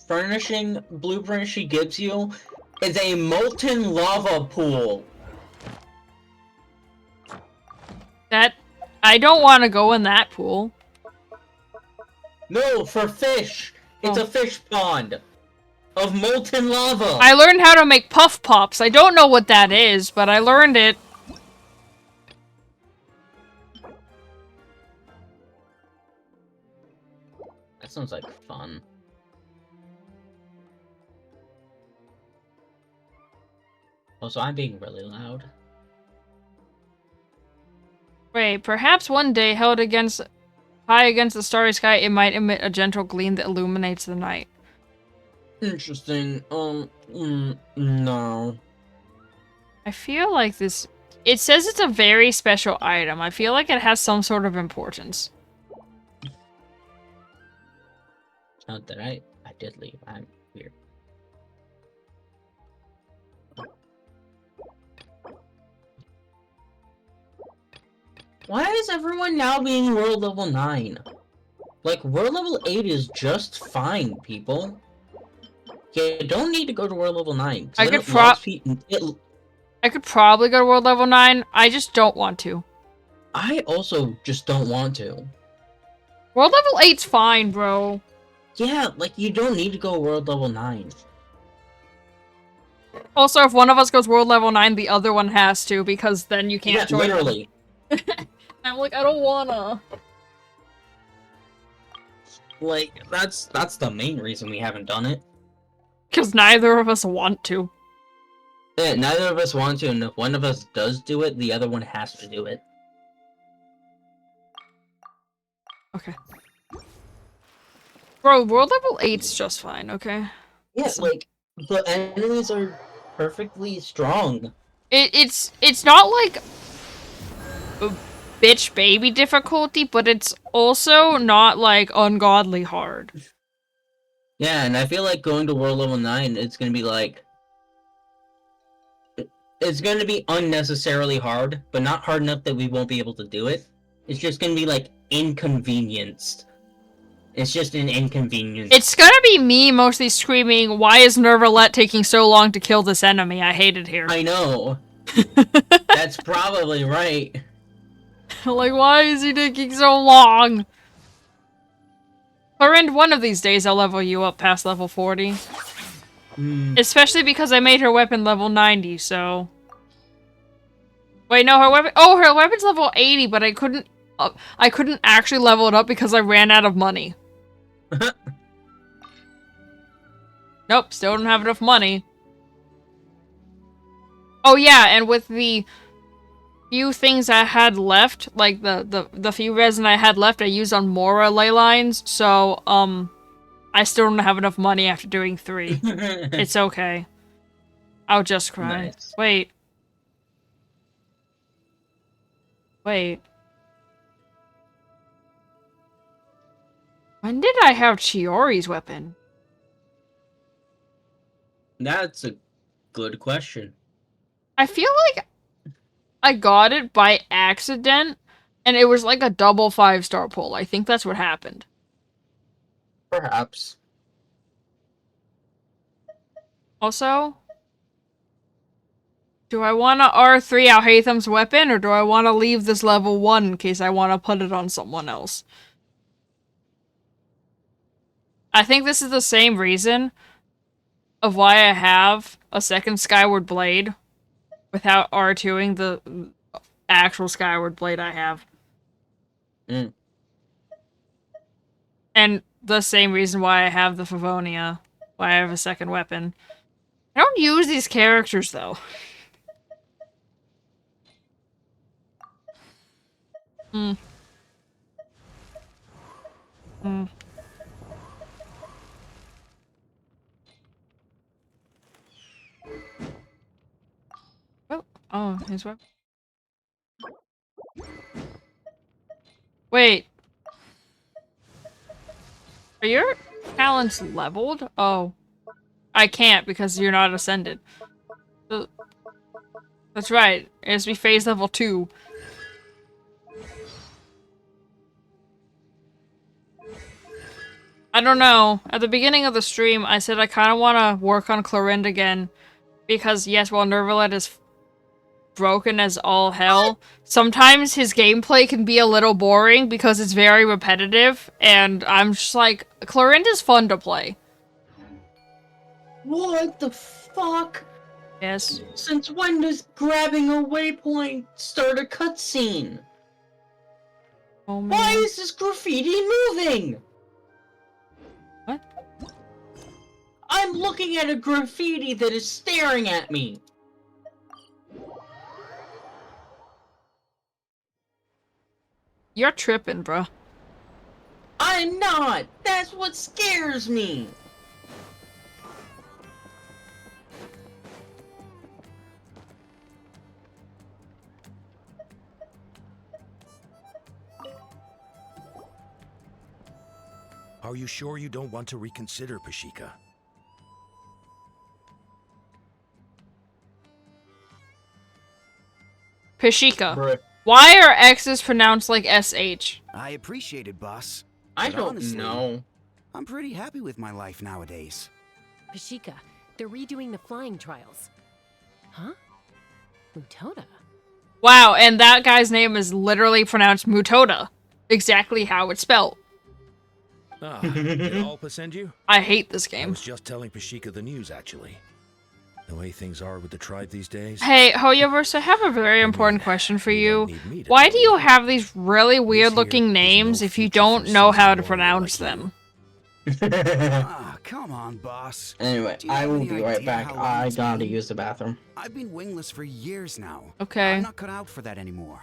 furnishing blueprint she gives you is a molten lava pool. I don't want to go in that pool. No, for fish. It's a fish pond. of molten lava. I learned how to make puff pops. I don't know what that is, but I learned it. That sounds like fun. Also, I'm being really loud. Wait, perhaps one day, held high against the starry sky, it might emit a gentle gleam that illuminates the night. Interesting. No. I feel like this... It says it's a very special item. I feel like it has some sort of importance. Not that I did leave. I'm weird. Why is everyone now being world level 9? Like, world level 8 is just fine, people. You don't need to go to world level 9. I could probably go to world level 9. I just don't want to. I also just don't want to. World level 8's fine, bro. Yeah, like, you don't need to go world level 9. Also, if one of us goes world level 9, the other one has to, because then you can't join them. Literally. I'm like, I don't wanna. Like, that's the main reason we haven't done it. Because neither of us want to. Yeah, neither of us want to, and if one of us does do it, the other one has to do it. Okay. Bro, world level 8's just fine, okay? Yeah, like, the enemies are perfectly strong. It's not like bitch baby difficulty, but it's also not like ungodly hard. Yeah, and I feel like going to world level 9, it's gonna be like... It's gonna be unnecessarily hard, but not hard enough that we won't be able to do it. It's just gonna be, like, inconvenienced. It's just an inconvenience. It's gonna be me mostly screaming, why is Nervalette taking so long to kill this enemy? I hate it here. I know. That's probably right. Like, why is he taking so long? Clorind, one of these days I'll level you up past level 40. Especially because I made her weapon level 90, so... Wait, no, her weapon- Oh, her weapon's level 80, but I couldn't actually level it up because I ran out of money. Nope, still don't have enough money. Oh yeah, and with the few things I had left, like the few resin I had left, I used on Mora ley lines, so, I still don't have enough money after doing 3. It's okay. I'll just cry. Nice. Wait. Wait. When did I have Chiori's weapon? That's a good question. I feel like I got it by accident, and it was like a double 5-star pull. I think that's what happened. Perhaps. Also, do I want to R3 Al-Haytham's weapon, or do I want to leave this level 1 in case I want to put it on someone else? I think this is the same reason of why I have a second Skyward Blade without R2ing the actual Skyward Blade I have. And the same reason why I have the Favonia, why I have a second weapon. I don't use these characters, though. Oh, his weapon. Wait. Are your talents leveled? Oh. I can't because you're not ascended. That's right. It has to be phase level 2. I don't know. At the beginning of the stream, I said I kind of want to work on Clorind again. Because, yes, while Nervalette is broken as all hell, sometimes his gameplay can be a little boring because it's very repetitive. And I'm just like, Clorind is fun to play. What the fuck? Yes. Since when does grabbing a waypoint start a cutscene? Oh man. Why is this graffiti moving? What? I'm looking at a graffiti that is staring at me. You're tripping, bro. I'm not. That's what scares me. Are you sure you don't want to reconsider, Pashika? Pashika. Bruh. Why are X's pronounced like SH? I appreciate it, boss. I but don't honestly, know. I'm pretty happy with my life nowadays. Pashika, they're redoing the flying trials. Huh? Mutoda? Wow, and that guy's name is literally pronounced Mutoda. Exactly how it's spelled. Ah, did Alpa send you? I hate this I game. was just telling Pashika the news, actually. The way things are with the tribe these days. Hey, Hoyoverse, I have a very important question for you. Why do you have these really weird-looking names if you don't know how to pronounce them? Ah, come on, boss. Anyway, Do you I have will any be right idea back. how long I it's gotta been? use the bathroom. I've been wingless for years now. Okay. I'm not cut out for that anymore.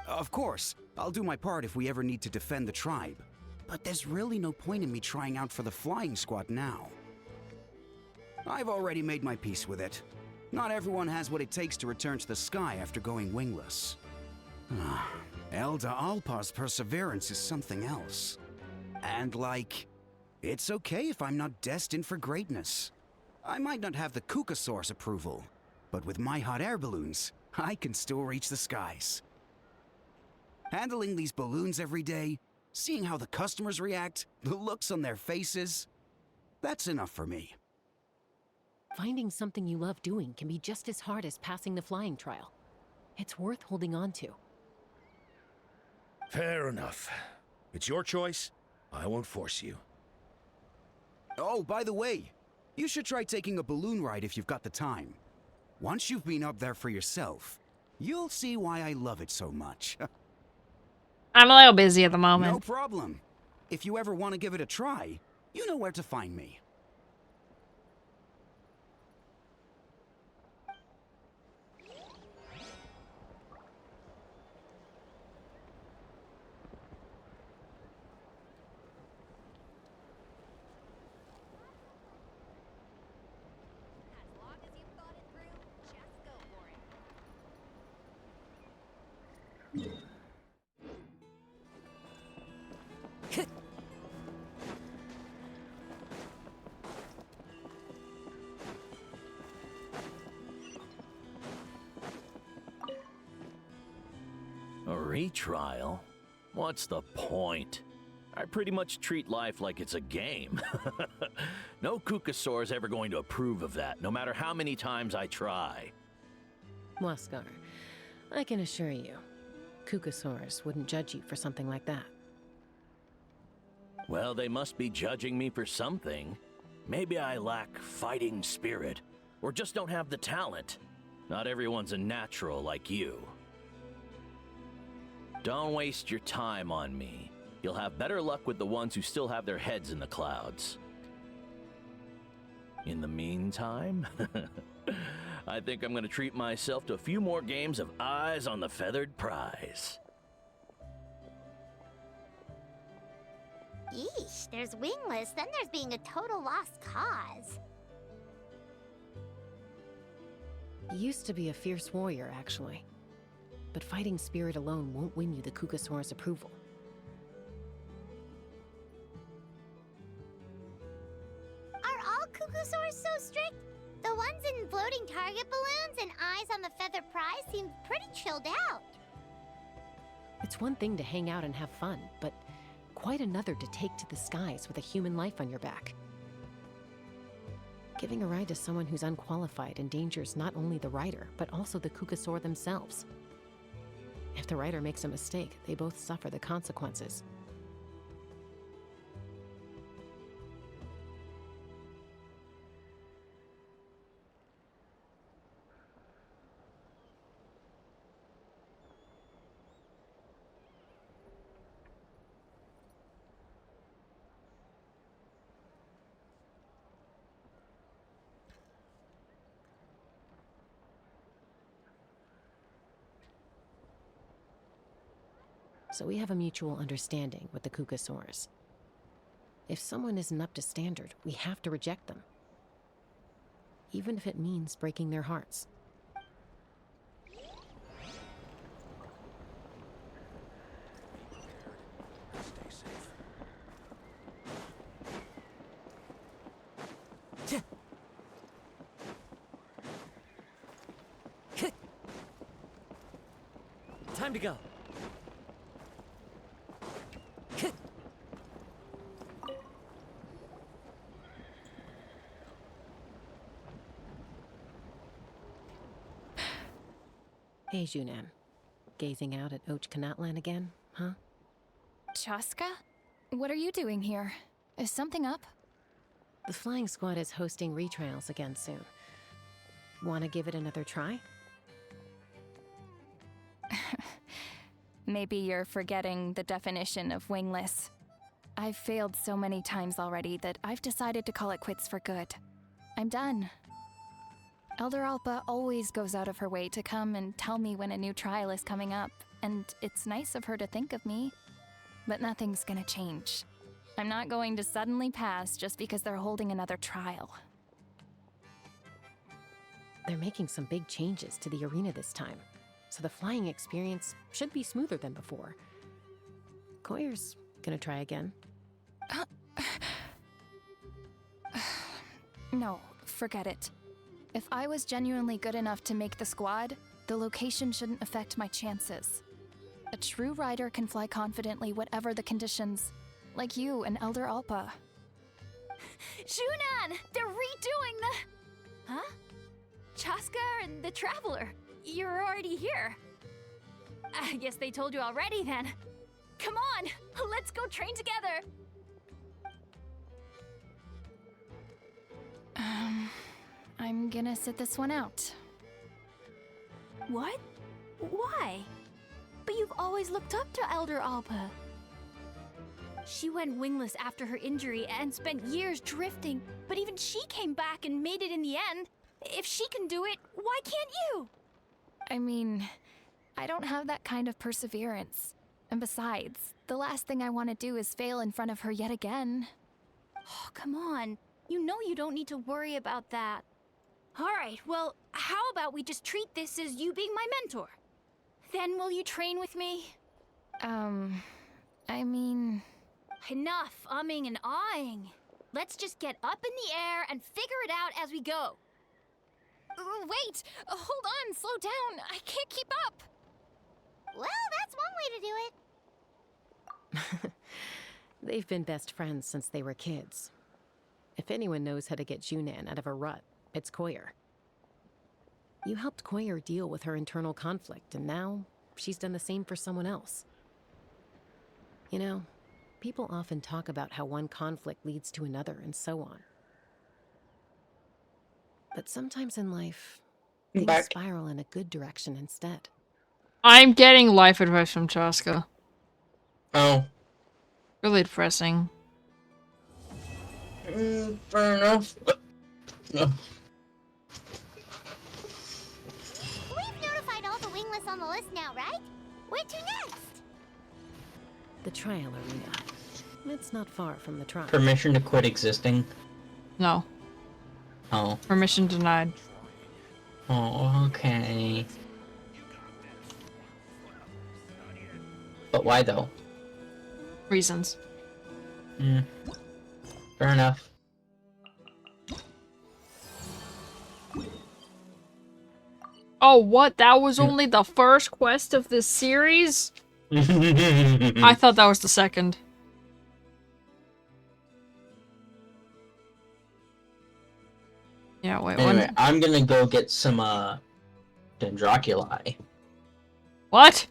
Of course, I'll do my part if we ever need to defend the tribe. But there's really no point in me trying out for the flying squad now. I've already made my peace with it. Not everyone has what it takes to return to the sky after going wingless. Elder Alpa's perseverance is something else. And it's okay if I'm not destined for greatness. I might not have the Kukasaur's approval, but with my hot air balloons, I can still reach the skies. Handling these balloons every day, seeing how the customers react, the looks on their faces, that's enough for me. Finding something you love doing can be just as hard as passing the flying trial. It's worth holding on to. Fair enough. It's your choice. I won't force you. Oh, by the way, you should try taking a balloon ride if you've got the time. Once you've been up there for yourself, you'll see why I love it so much. I'm a little busy at the moment. No problem. If you ever want to give it a try, you know where to find me. A retrial? What's the point? I pretty much treat life like it's a game. No Kukasaur's ever going to approve of that, no matter how many times I try. Waskar, I can assure you, Kukasaurus wouldn't judge you for something like that. Well, they must be judging me for something. Maybe I lack fighting spirit, or just don't have the talent. Not everyone's a natural like you. Don't waste your time on me. You'll have better luck with the ones who still have their heads in the clouds. In the meantime, I think I'm gonna treat myself to a few more games of Eyes on the Feathered Prize. Yeesh, there's wingless, then there's being a total lost cause. You used to be a fierce warrior, actually. But fighting spirit alone won't win you the Kukasaur's approval. Are all Kukasaurs so strict? The ones in floating target balloons and Eyes on the Feathered Prize seem pretty chilled out. It's one thing to hang out and have fun, but quite another to take to the skies with a human life on your back. Giving a ride to someone who's unqualified endangers not only the rider, but also the Kukasaur themselves. If the rider makes a mistake, they both suffer the consequences. so we have a mutual understanding with the Kukasaurs. If someone isn't up to standard, we have to reject them. Even if it means breaking their hearts. Time to go. Hey, Junan. Gazing out at Ochkanatlan again, huh? Chaska? What are you doing here? Is something up? The flying squad is hosting retrials again soon. Wanna give it another try? Maybe you're forgetting the definition of wingless. I've failed so many times already that I've decided to call it quits for good. I'm done. Elder Alpa always goes out of her way to come and tell me when a new trial is coming up, and it's nice of her to think of me. But nothing's gonna change. I'm not going to suddenly pass just because they're holding another trial. They're making some big changes to the arena this time, so the flying experience should be smoother than before. Koyer's gonna try again. No, forget it. If I was genuinely good enough to make the squad, the location shouldn't affect my chances. A true rider can fly confidently whatever the conditions, like you and Elder Alpa. Junan! They're redoing the... Huh? Chaska and the Traveler. You're already here. I guess they told you already then. Come on, let's go train together. I'm gonna sit this one out. What? Why? But you've always looked up to Elder Alpa. She went wingless after her injury and spent years drifting, but even she came back and made it in the end. If she can do it, why can't you? I mean, I don't have that kind of perseverance. And besides, the last thing I want to do is fail in front of her yet again. Oh, come on. You know you don't need to worry about that. Alright, well, how about we just treat this as you being my mentor? Then will you train with me? I mean... Enough umming and ahhing. Let's just get up in the air and figure it out as we go. Wait! Hold on, slow down! I can't keep up! Well, that's one way to do it. They've been best friends since they were kids. If anyone knows how to get Junan out of a rut, it's Koyer. You helped Koyer deal with her internal conflict, and now she's done the same for someone else. You know, people often talk about how one conflict leads to another and so on. But sometimes in life, things spiral in a good direction instead. I'm getting life advice from Chaska. Oh. Really depressing. Fair enough. No. We've notified all the wingless on the list now, right? Where to next? The trial arena. It's not far from the trial. Permission to quit existing? No. Oh. Permission denied. Oh, okay. But why though? Reasons. Fair enough. Oh, what? That was only the first quest of this series? I thought that was the second. Yeah, wait, anyway, I'm gonna go get some, Dendroculi. What?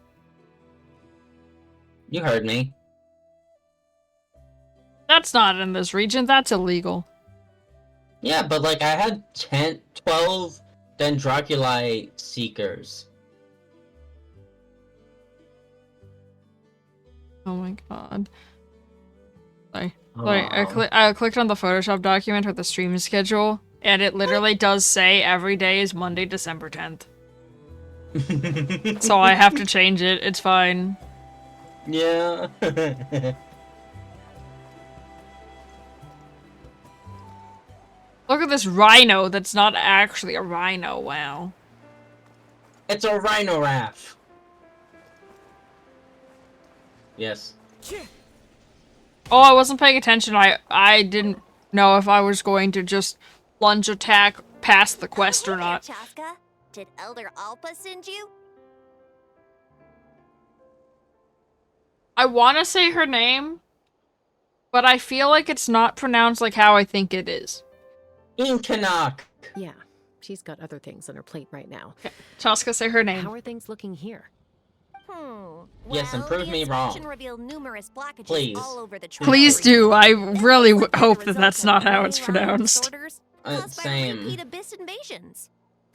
You heard me. That's not in this region, that's illegal. Yeah, but like, I had 12 Dendroculi Seekers. Oh my god. Sorry. I clicked on the Photoshop document with the stream schedule, and it literally does say every day is Monday, December 10th. So I have to change it, it's fine. Yeah. Look at this rhino that's not actually a rhino, wow. It's a rhino raft. Yes. Oh, I wasn't paying attention. I didn't know if I was going to just lunge attack past the quest or not. Chaska, did Elder Alpa send you? I want to say her name, but I feel like it's not pronounced like how I think it is. Inkanak. Yeah, she's got other things on her plate right now. Okay. Chaska, say her name. How are things looking here? Yes, and prove me wrong. Revealed numerous blockages Please. all over the Please do. I really hope that that's not how it's pronounced. Same. Repeat abyss invasions.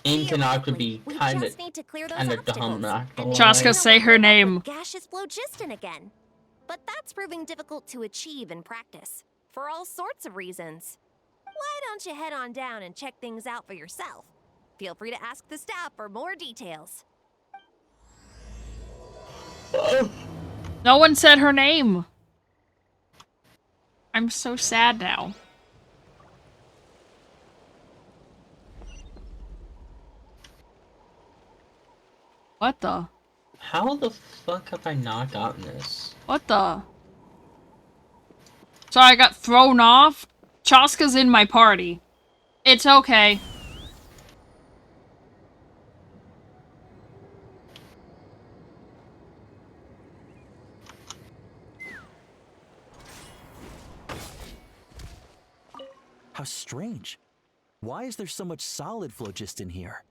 Inkanak would be We kind just need to clear those of obstacles. dumb, not gonna lie. Chaska, say her name. Gaseous phlogiston again. But that's proving difficult to achieve in practice. For all sorts of reasons. Why don't you head on down and check things out for yourself? Feel free to ask the staff for more details. No one said her name. I'm so sad now. What the? How the fuck have I not gotten this? What the? Sorry, I got thrown off. Chaska's in my party. It's okay. How strange. Why is there so much solid phlogiston here?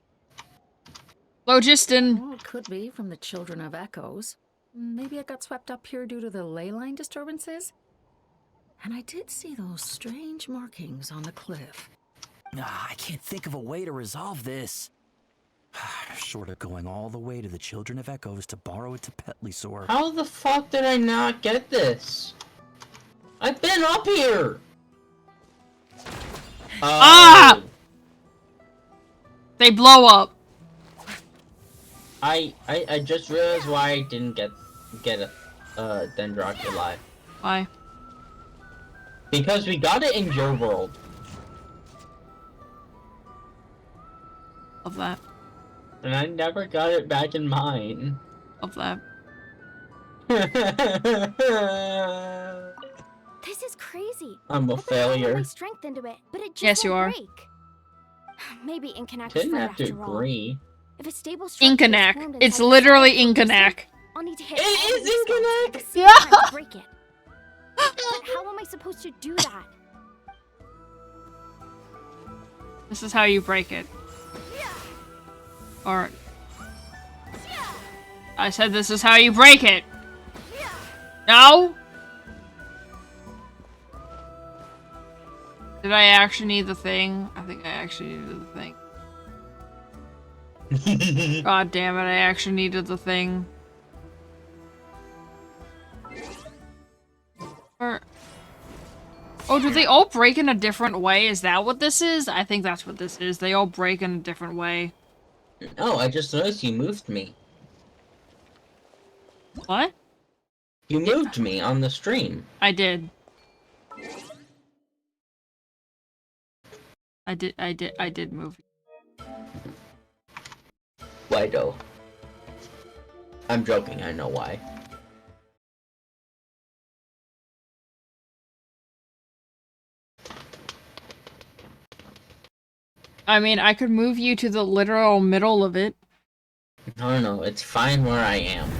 Phlogiston. Well, it could be from the Children of Echoes. Maybe it got swept up here due to the ley line disturbances? And I did see those strange markings on the cliff. I can't think of a way to resolve this. Short of going all the way to the Children of Echoes to borrow it to Petlisor. How the fuck did I not get this? I've been up here! Ah! They blow up. I just realized why I didn't get a Dendroculi. Why? Because we got it in your world. Love that. And I never got it back in mine. Love that. This is crazy. I'm a failure. My strength into it, but it just Yes, you won't are. break. Maybe Inkanak is Didn't right have to after all. agree. If a stable structure is Inkanak. formed It's inside literally the structure, Inkanak. I'll need to hit It all is these spots Inkanak! at the same time to break it. But how am I supposed to do that? This is how you break it. Or... I said this is how you break it. No? Did I actually need the thing? I think I actually needed the thing. God damn it, I actually needed the thing. Or... Oh, do they all break in a different way? Is that what this is? I think that's what this is. They all break in a different way. Oh, I just noticed you moved me. What? You moved me on the stream. I did. I did move. Why though? I'm joking, I know why. I mean, I could move you to the literal middle of it. No, it's fine where I am.